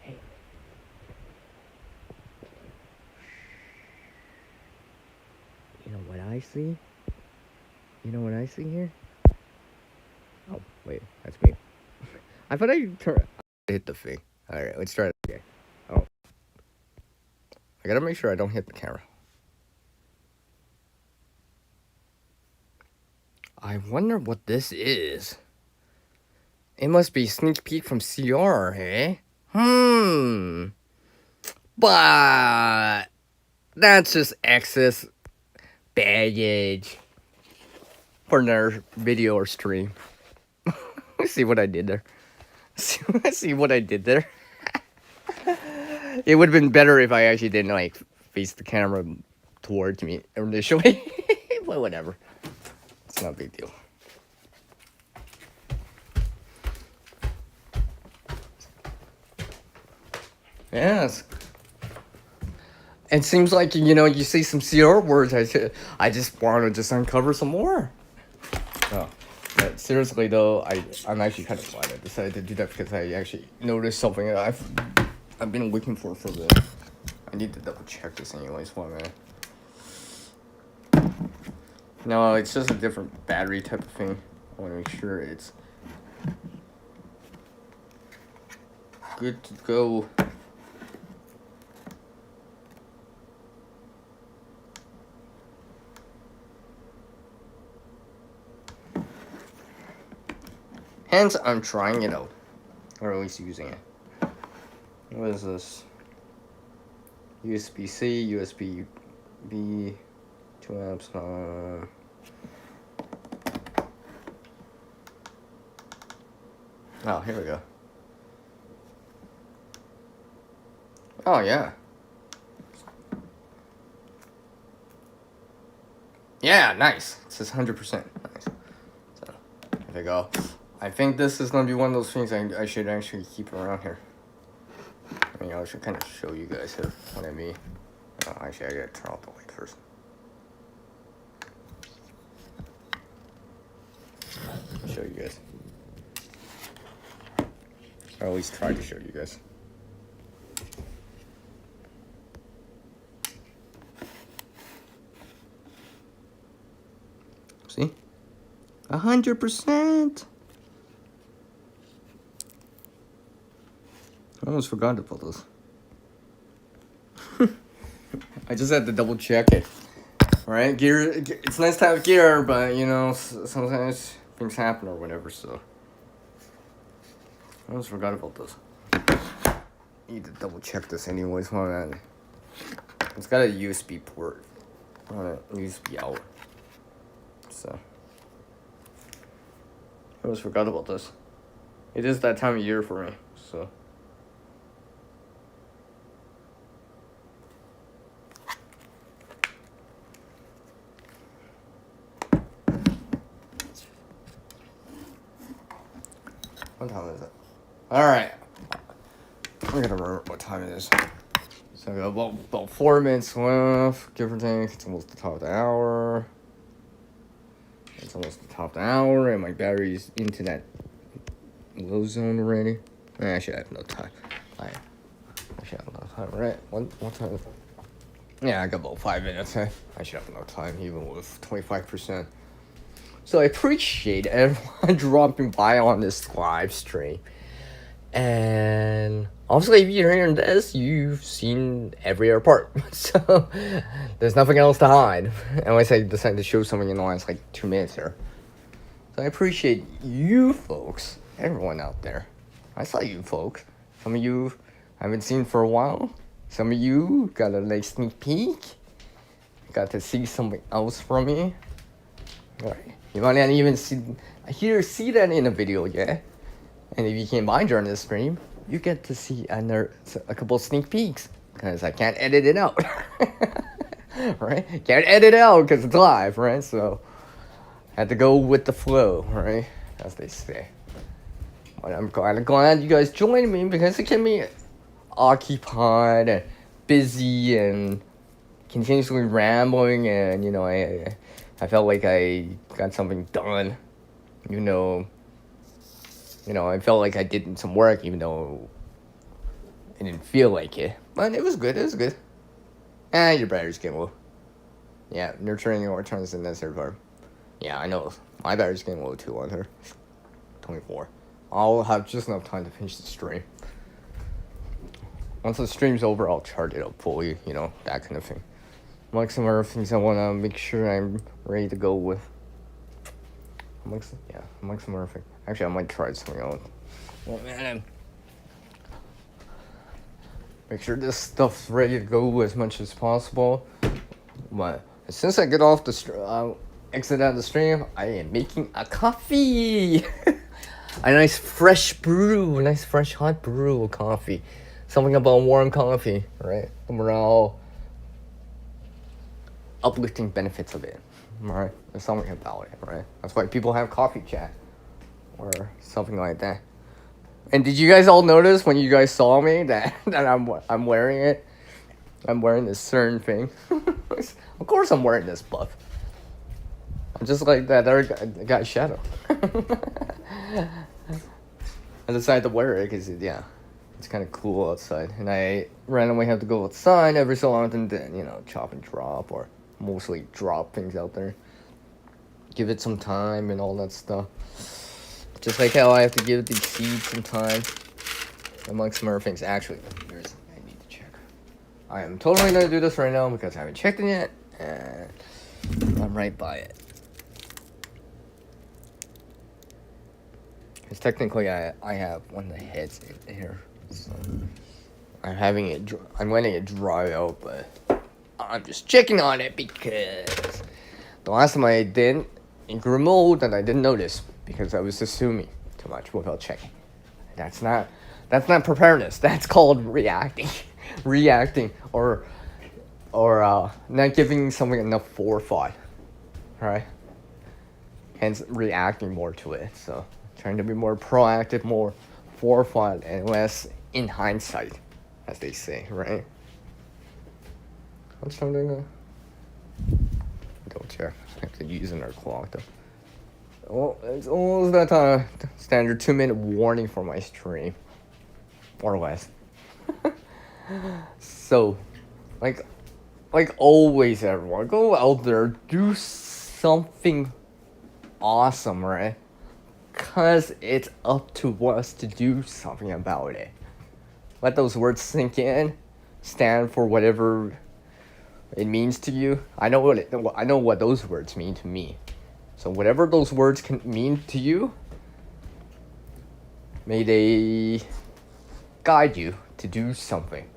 Hey. You know what I see? You know what I see here? Oh, wait, that's me. I thought I hit the thing. Alright, let's try it again. Oh. I gotta make sure I don't hit the camera. I wonder what this is. It must be a sneak peek from CR, hey? But that's just excess baggage for another video or stream. See what I did there. See what I did there. It would have been better if I actually didn't like face the camera towards me initially. But whatever. It's not a big deal. Yes. It seems like, you know, you see some CR words. I just want to just uncover some more. Oh. But seriously though, I'm actually kind of glad I decided to do that because I actually noticed something that I've been looking for a bit. I need to double check this anyways. 1 minute. No, it's just a different battery type of thing. I want to make sure it's good to go. Hence, I'm trying it out. Or at least using it. What is this? USB-C, USB-B, 2 amps. Oh, here we go. Oh, yeah. Yeah, nice. It says 100%. Nice. So, there we go. I think this is going to be one of those things I should actually keep around here. I mean, I should kind of show you guys here what I mean. Oh, actually, I gotta turn off the light first. I'll show you guys. I always try to show you guys. See? 100%. I almost forgot about this. I just had to double check it. Right? Gear, it's nice to have gear, but you know, sometimes things happen or whatever, so. I almost forgot about this. Need to double check this anyways, man. It's got a USB port on it, USB out. So. I almost forgot about this. It is that time of year for me, so. What time is it? Alright. I'm gonna remember what time it is. So I got about 4 minutes left, give or take. It's almost the top of the hour. It's almost the top of the hour, and my battery's into that low zone already. I should have no time. I should have no time, right? What time is it? Yeah, I got about 5 minutes. I should have no time, even with 25%. So I appreciate everyone dropping by on this live stream. And obviously, if you're hearing this, you've seen every other part. So there's nothing else to hide. Unless I decide to show something in the last like 2 minutes here. So I appreciate you folks, everyone out there. I saw you folks. Some of you I haven't seen for a while. Some of you got a nice sneak peek. Got to see something else from me. Alright. You might not even see that in a video yet. And if you came by during this stream, you get to see a couple sneak peeks. Because I can't edit it out. Right? Can't edit it out because it's live, right? So, I had to go with the flow, right? As they say. But I'm glad you guys joined me because it kept me occupied and busy and continuously rambling. And, you know, I felt like I got something done, you know, I felt like I did some work, even though I didn't feel like it. But it was good, your battery's getting low. Yeah, nurturing your turns the necessary verb. Yeah, I know, my battery's getting low too on her. 24. I'll have just enough time to finish the stream. Once the stream's over, I'll charge it up fully, you know, that kind of thing. Amongst some other things I want to make sure I'm ready to go with. Amongst some other things. Actually, I might try something else. Well, man, make sure this stuff's ready to go as much as possible. But as soon as I get off exit out of the stream, I am making a coffee. A nice fresh brew, a nice fresh hot brew of coffee. Something about warm coffee, right? The morale, uplifting benefits of it, right? There's something about it, right? That's why people have coffee chat or something like that. And did you guys all notice when you guys saw me that I'm wearing it? I'm wearing this certain thing. Of course I'm wearing this buff. I'm just like that other guy Shadow. I decided to wear it because, it's kind of cool outside. And I randomly have to go outside every so often to, chop and drop or mostly drop things out there. Give it some time and all that stuff. Just like how I have to give these seeds some time. Amongst some other things. Actually, I need to check. I am totally going to do this right now because I haven't checked it yet. And I'm right by it. Because technically I have one of the heads in here. So I'm letting it dry out, but I'm just checking on it because the last time I did in group mode and I didn't notice because I was assuming too much without checking. That's not preparedness. That's called reacting. Reacting or not giving something enough forethought. Right? Hence reacting more to it. So trying to be more proactive, more forethought, and less in hindsight, as they say, right? What's time doing now? Don't check. I have to use our clock though. Well, it's almost that time. Standard 2-minute warning for my stream. or less. So, like always, everyone, go out there, do something awesome, right? Cause it's up to us to do something about it. Let those words sink in. Stand for whatever it means to you. I know what those words mean to me. So whatever those words can mean to you, may they guide you to do something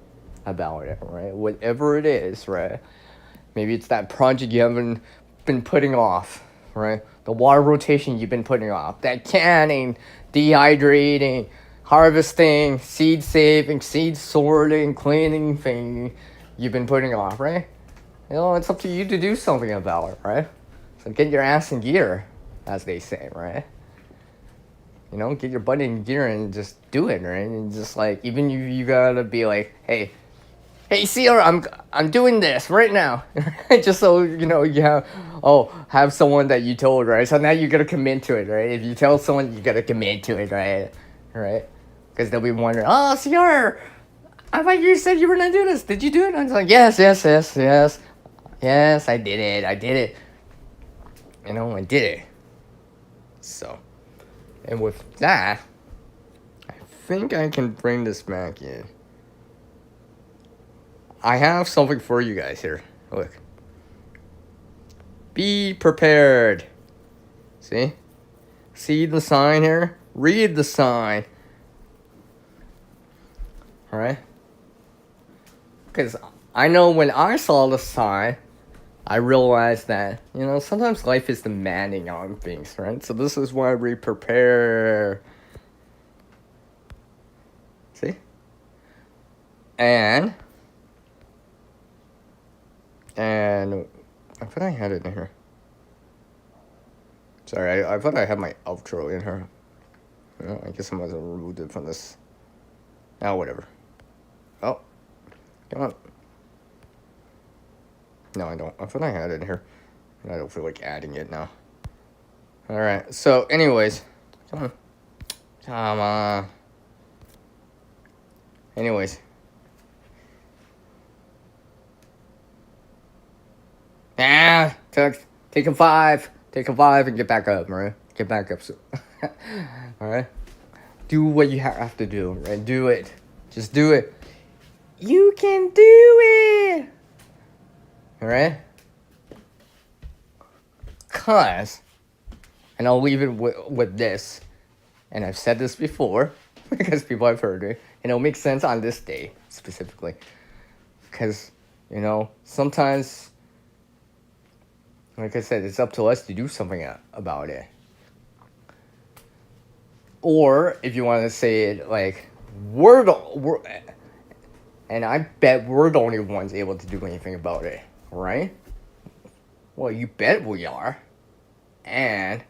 about it, right? Whatever it is, right? Maybe it's that project you haven't been putting off, right? The water rotation you've been putting off, that canning, dehydrating, harvesting, seed saving, seed sorting, cleaning thing you've been putting off, right? You know, it's up to you to do something about it, right? So get your ass in gear, as they say, right? You know, get your butt in gear and just do it, right? And just like, even you gotta be like, hey, CR, I'm doing this right now. Just so, you know, you have someone that you told, right? So now you gotta commit to it, right? If you tell someone, you gotta commit to it, right? Right? Because they'll be wondering, oh, CR, I thought you said you were gonna do this. Did you do it? And I was like, yes. Yes, I did it. You know, I did it. So, and with that, I think I can bring this back in. I have something for you guys here. Look. Be prepared. See? See the sign here? Read the sign. Alright? Because I know when I saw the sign, I realized that, you know, sometimes life is demanding on things, right? So this is why we prepare. See? And I thought I had it in here. Sorry, I thought I had my outro in here. Well, I guess I must have removed it from this. Oh, whatever. Oh, come on. No, I don't. I thought I had it in here. And I don't feel like adding it now. Alright, so anyways. Come on. Anyways. Take a 5. Take a 5 and get back up, right? Get back up. So. Alright? Do what you have to do, right? Do it. Just do it. You can do it! Alright? Cause, and I'll leave it with this, and I've said this before, because people have heard it, and it'll make sense on this day, specifically. Because, you know, sometimes, like I said, it's up to us to do something about it. Or, if you want to say it like, and I bet we're the only ones able to do anything about it, right? Well, you bet we are. And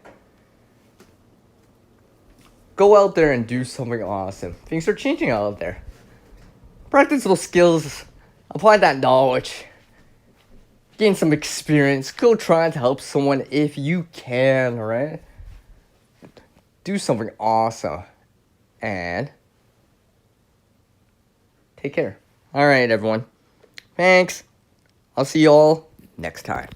go out there and do something awesome. Things are changing out there. Practice those skills. Apply that knowledge. Gain some experience. Go try to help someone if you can, right? Do something awesome. And take care. Alright, everyone. Thanks. I'll see you all next time.